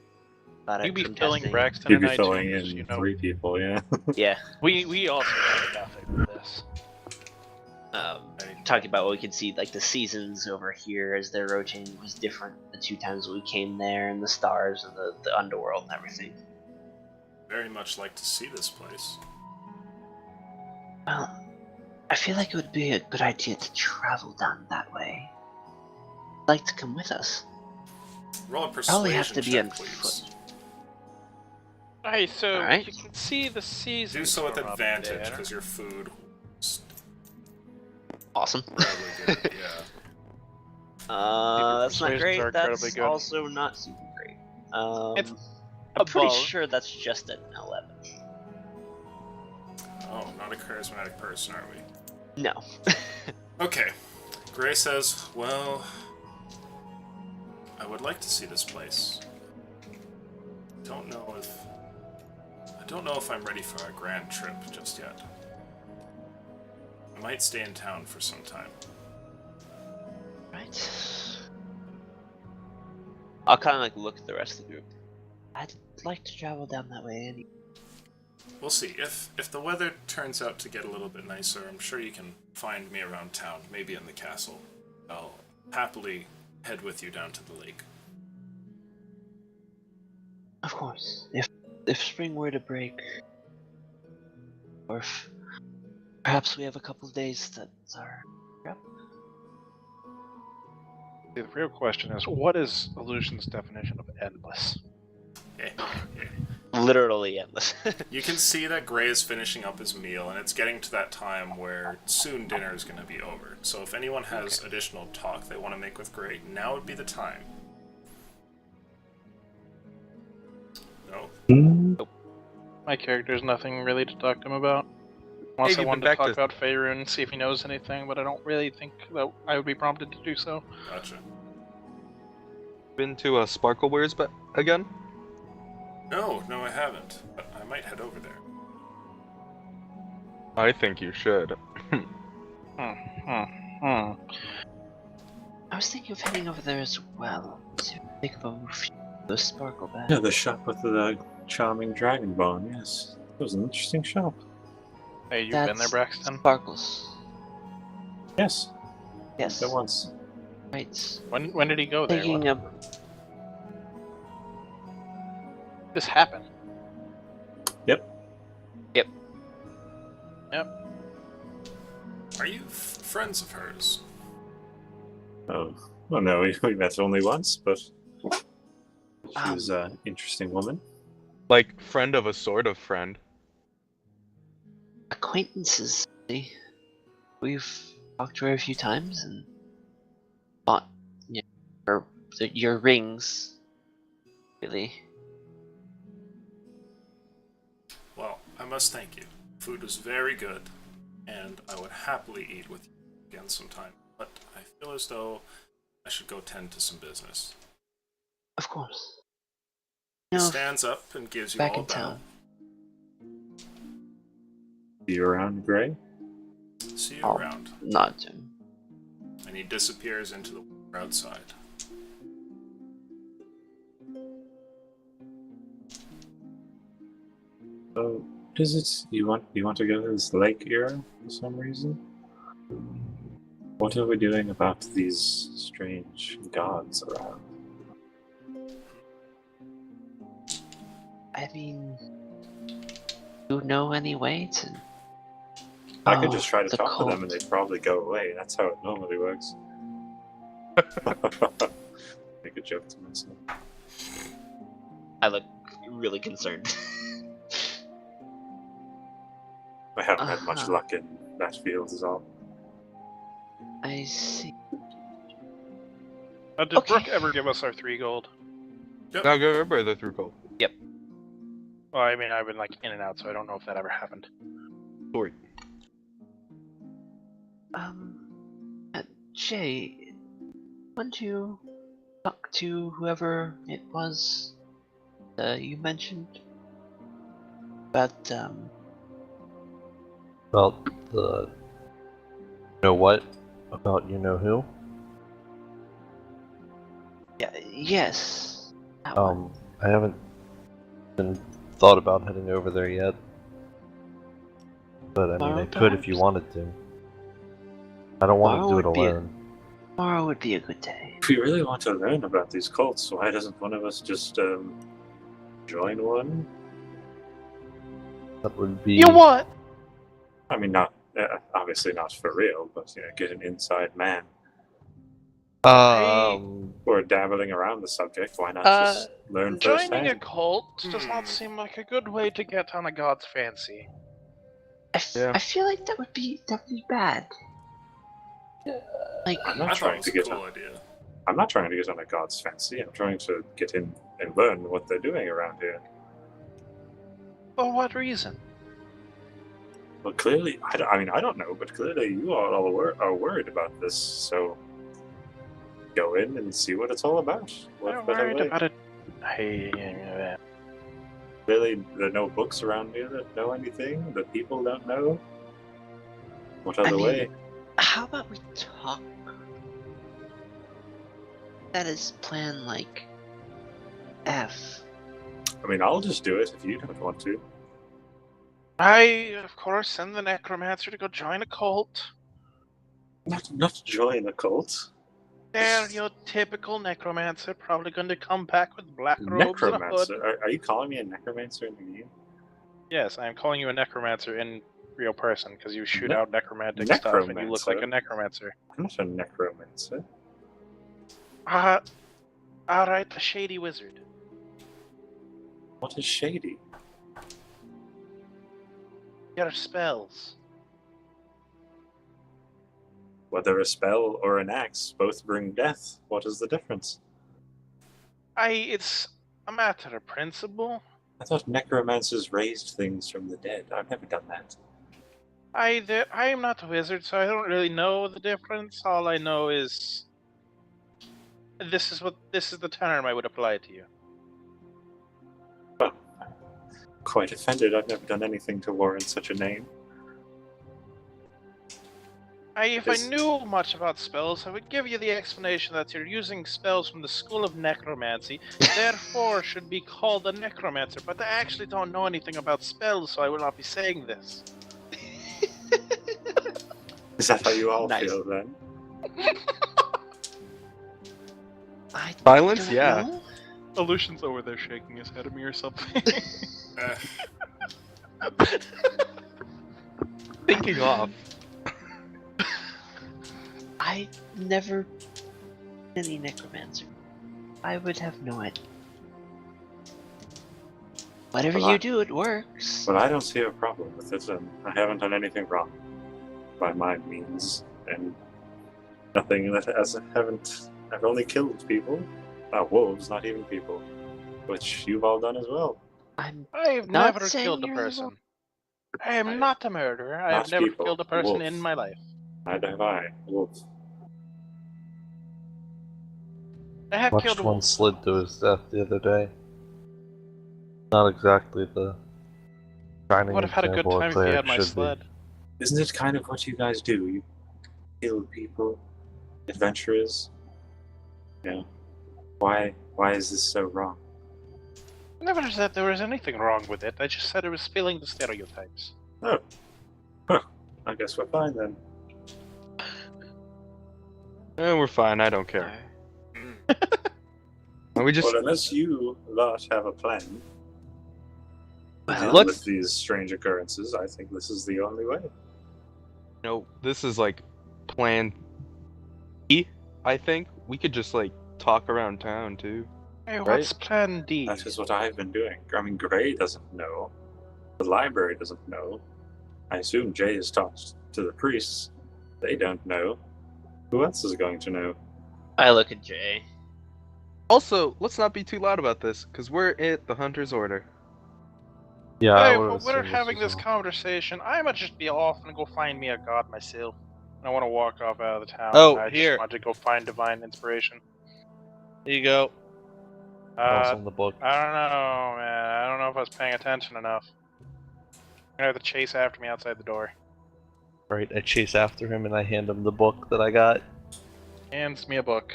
about it. You be from filling testing. Braxton You'd and be I filling too, in 'cause, you know, 3 people, yeah. Yeah. we also have nothing for this. Talking about what we could see, like the seasons over here as they're rotating was different the 2 times we came there, and the stars and the underworld and everything. Very much like to see this place. Well, I feel like it would be a good idea to travel down that way. You'd like to come with us? Roll a Probably persuasion have to be check, on please. foot. Hey, so Alright. you can see the seasons. Do so with from up advantage, there. because your food. Awesome. Incredibly good, yeah. That's not persuasions great. are incredibly That's good. also not super great. It's I'm pretty above. sure that's just an 11. Oh, not a charismatic person, are we? No. Okay. Gray says, well, I would like to see this place. I don't know if I'm ready for a grand trip just yet. I might stay in town for some time. Right. I'll kind of like look at the rest of the group. I'd like to travel down that way anyway. We'll see. If the weather turns out to get a little bit nicer, I'm sure you can find me around town, maybe in the castle. I'll happily head with you down to the lake. Of course. If spring were to break, or if perhaps we have a couple of days that are. Yep. The real question is, what is Illusion's definition of endless? Literally endless. You can see that Gray is finishing up his meal, and it's getting to that time where soon dinner is going to be over. So if anyone has additional talk they want to make with Gray, now would be the time. No? My character's nothing really to talk to him about. Unless I Maybe wanted to back talk to- about Faerun and see if he knows anything, but I don't really think that I would be prompted to do so. Gotcha. Been to Sparklewares again? No, I haven't. But I might head over there. I think you should. I was thinking of heading over there as well to pick up the sparkle bag. Yeah, the shop with the charming dragonborn, yes. It was an interesting shop. Hey, you've been there, That's Braxton? Sparkles. Yes, Yes. at once. Right. When did he go there? Thinking What? of. This happened. Yep. Are you friends of hers? Oh, well, no, we met only once, but she Um, was an interesting woman. Like, friend of a sort of friend. Acquaintances. See? We've talked to her a few times and bought your rings. Really. Well, I must thank you. Food was very good, and I would happily eat with you again sometime. But I feel as though I should go tend to some business. Of course. He No, stands up and gives you back all a in bow. town. See you around, Gray? See you Oh. around. Not Jim. And he disappears into the water outside. So, is it you want to go to this lake era for some reason? What are we doing about these strange gods around? I mean, do you know any way to? I could just try to the talk to them and cult. they'd probably go away. That's how it normally works. Make a joke to myself. I look really concerned. I haven't had much Uh-huh. luck in that field, is all. I see. Did Okay. Brooke ever give us our 3 gold? Now go over the through gold. Well, I mean, I've been like in and out, so I don't know if that ever happened. Sorry. Jay, wouldn't you talk to whoever it was you mentioned about About the. You know what? About you know who? yes. That one. I haven't been thought about heading over there yet. But I mean, I Tomorrow, could if you perhaps? wanted to. I don't want to do it Tomorrow would be alone. Tomorrow would be a good day. If we really want to learn about these cults, why doesn't one of us just join one? That would be. You what? I mean, not obviously not for real, but get an inside man. Or dabbling around the subject. Why not just learn Joining a firsthand? cult does not seem like a good way to get on a god's fancy. Yeah. I feel like that would be bad. Like, I'm I not thought it trying was to a get cool on. idea. I'm not trying to get on a god's fancy. I'm trying to get in and learn what they're doing around here. For what reason? Well, clearly, I mean, I don't know, but clearly you all are worried about this. So go in and see what it's all about. I'm What better worried way? about it. Clearly, there are no books around here that know anything. The people don't know. What other mean, way? how about we talk? That is plan like F. I mean, I'll just do it if you don't want to. I, of course, send the necromancer to go join a cult. Not join a cult. They're your typical necromancer, probably going to come back with black robes and a hood. Necromancer? Are you calling me a necromancer in the game? Yes, I am calling you a necromancer in real person because you shoot Ne- out necromantic stuff and you look like a necromancer. I'm not a necromancer. Alright, the shady wizard. What is shady? Your spells. Whether a spell or an axe, both bring death. What is the difference? It's a matter of principle. I thought necromancers raised things from the dead. I've never done that. I am not a wizard, so I don't really know the difference. All I know is this is the term I would apply to you. Well, I'm quite offended. I've never done anything to warrant such a name. If I knew much about spells, I would give you the explanation that you're using spells from the school of necromancy, therefore should be called a necromancer, but I actually don't know anything about spells, so I will not be saying this. Is that how you all Nice. feel then? I Silence? don't Yeah. know. Aleutian's over there shaking his head at me or something. Thinking off. I never been any necromancer. I would have no idea. Whatever Well, you do, it works. But I don't see a problem with it, and I haven't done anything wrong by my means, and nothing that I've only killed people. Wolves, not even people. Which you've all done as well. I'm I've Not never saying killed a you're person. evil. I am not a murderer. I have Not never people. killed a person Wolf. in my life. Neither have I. Wolf. I have Watched killed a one wolf. slid to his death the other day. Not exactly the shining Would have had a good example time if player you had my should be. sled. Isn't it kind of what you guys do? You kill people, adventurers. Yeah. Why is this so wrong? I never said there was anything wrong with it. I just said it was filling the stereotypes. Oh. Huh. I guess we're fine then. We're fine. I don't care. We just Well, unless you lot have a plan to Well, deal let's- with these strange occurrences, I think this is the only way. this is like plan E. I think we could just like talk around town too. Hey, what's Plan D? That is what I've been doing. I mean, Gray doesn't know. The library doesn't know. I assume Jay has talked to the priests. They don't know. Who else is going to know? I look at Jay. Also, let's not be too loud about this, because we're at the Hunter's Order. Yeah, I Hey, would but we're assume having as this well. conversation. I might just be off and go find me a god myself. I want to walk off out of the town. Oh, I here. just want to go find divine inspiration. Here you go. Also in the book. I don't know, man. I don't know if I was paying attention enough. You're gonna have to chase after me outside the door. Right, I chase after him and I hand him the book that I got. Hands me a book.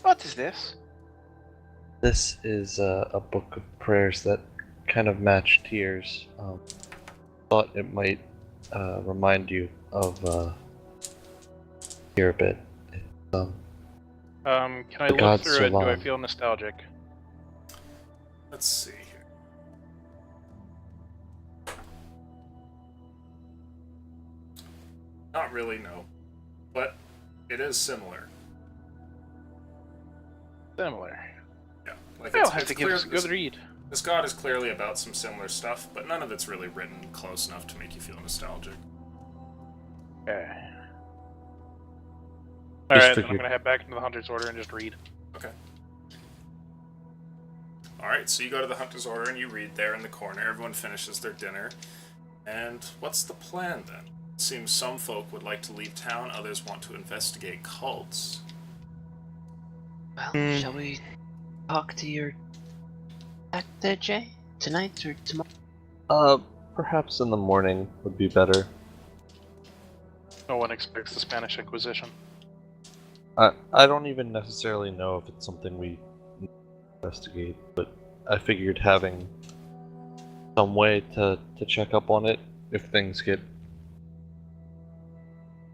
What is this? This is a book of prayers that kind of match tears. Thought it might remind you of here a bit. Can I look God's through it? Do I Salam. feel nostalgic? Let's see here. Not really, no. But it is similar. Similar. Yeah. Like I'll have it's to give clear, this a good read. this god is clearly about some similar stuff, but none of it's really written close enough to make you feel nostalgic. Okay. All Just right, then I'm figured- gonna head back into the Hunter's Order and just read. Okay. Alright, so you go to the Hunter's Order and you read there in the corner. Everyone finishes their dinner. And what's the plan then? It seems some folk would like to leave town, others want to investigate cults. Well, shall we talk to your back there, Jay? Tonight or tomorrow? Perhaps in the morning would be better. No one expects the Spanish Inquisition. I don't even necessarily know if it's something we need to investigate, but I figured having some way to check up on it if things get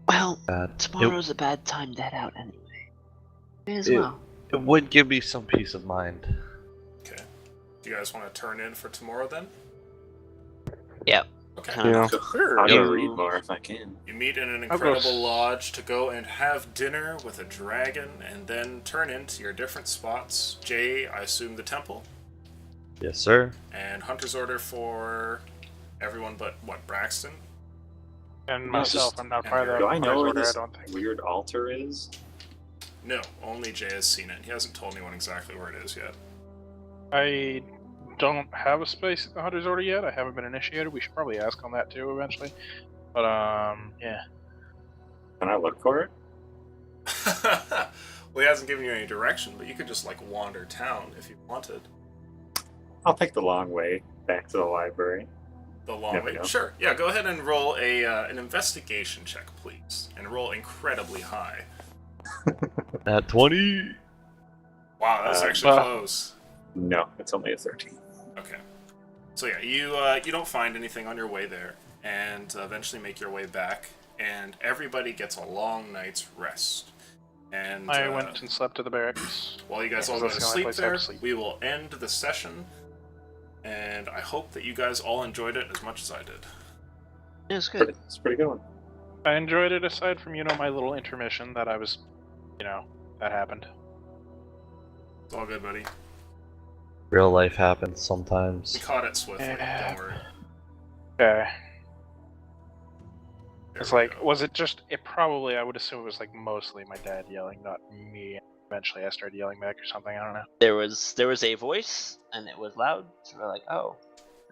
Well, bad. tomorrow's a bad time to head out anyway. May as It- well. It would give me some peace of mind. Okay. Do you guys want to turn in for tomorrow then? Yep. Okay. Kinda. Yeah. Sure. I'll go You- read more if I can. You meet in an I'll go incredible lodge to go and have dinner with a dragon and then turn into your different spots. Jay, I assume the temple, Yes, sir. and Hunter's Order for everyone but, what, Braxton? And No, myself, just- I'm not part of Do the I know Hunter's where Order, I this don't think. weird altar is? No, only Jay has seen it. He hasn't told anyone exactly where it is yet. I don't have a space at the Hunter's Order yet. I haven't been initiated. We should probably ask on that too eventually. But yeah. Can I look for it? Well, he hasn't given you any direction, but you could just, like, wander town if you wanted. I'll take the long way back to the library. The long There we way. go. Sure. Yeah, go ahead and roll an investigation check, please. And roll incredibly high. At 20. Wow, that's actually well- close. No, it's only a 13. Okay. So yeah, you don't find anything on your way there, and eventually make your way back, and everybody gets a long night's rest. And I went and slept at the barracks. while you guys all Yeah, go that's to the only sleep place I have there, to sleep. we will end the session. And I hope that you guys all enjoyed it as much as I did. Yeah, it's good. It's a pretty good one. I enjoyed it aside from, my little intermission that I was, that happened. It's all good, buddy. Real life happens We sometimes. caught it swiftly. Yeah. Don't worry. Okay. There It's we like, go. was it just, I would assume it was like mostly my dad yelling, not me. Eventually I started yelling back or something, I don't know. There was a voice, and it was loud, so we're like, oh.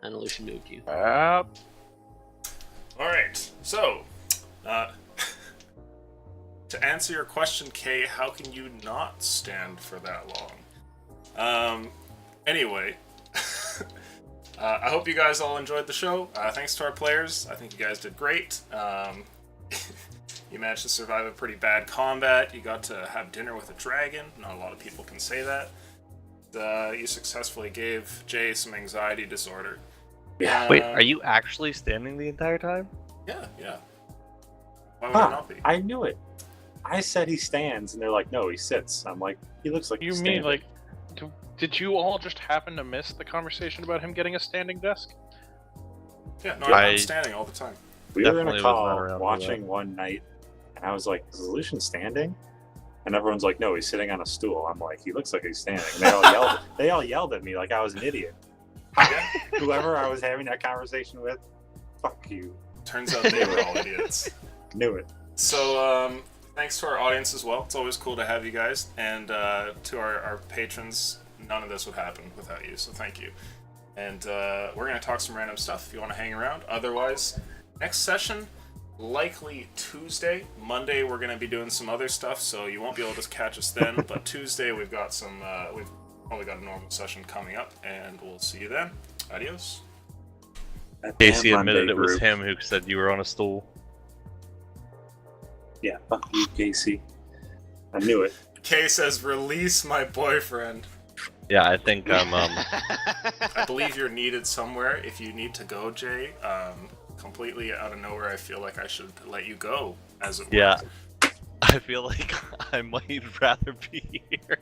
And Lucian moved you. All right. So, to answer your question, Kay, how can you not stand for that long? Anyway, I hope you guys all enjoyed the show. Thanks to our players. I think you guys did great. You managed to survive a pretty bad combat. You got to have dinner with a dragon. Not a lot of people can say that. You successfully gave Jay some anxiety disorder. Yeah. Wait, are you actually standing the entire time? Yeah, yeah. Why would I Huh, not be? I knew it. I said he stands, and they're like, no, he sits. I'm like, he looks like You he's mean, standing. like, did you all just happen to miss the conversation about him getting a standing desk? Yeah, no, I I'm standing all the time. We were in definitely a was not call around for watching one night, and I was like, is Lucian standing? And everyone's like, no, he's sitting on a stool. I'm like, he looks like he's standing. And they all yelled at me like I was an idiot. Whoever I was having that conversation with, fuck you. Turns out they were all idiots. Knew it. So, thanks to our audience as well. It's always cool to have you guys. And to our patrons, none of this would happen without you, so thank you. And we're going to talk some random stuff if you want to hang around. Otherwise, next session, likely Tuesday. Monday, we're going to be doing some other stuff, so you won't be able to catch us then. But Tuesday, we've got some, we've probably got a normal session coming up, and we'll see you then. Adios. That Casey damn admitted Monday it was group. him who said you were on a stool. Yeah, fuck you, Casey. I knew it. Kay says, release my boyfriend. Yeah, I think I'm I believe you're needed somewhere. If you need to go, Jay, completely out of nowhere, I feel like I should let you go, as it were. Yeah. I feel like I might rather be here.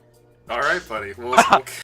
All right, buddy. We'll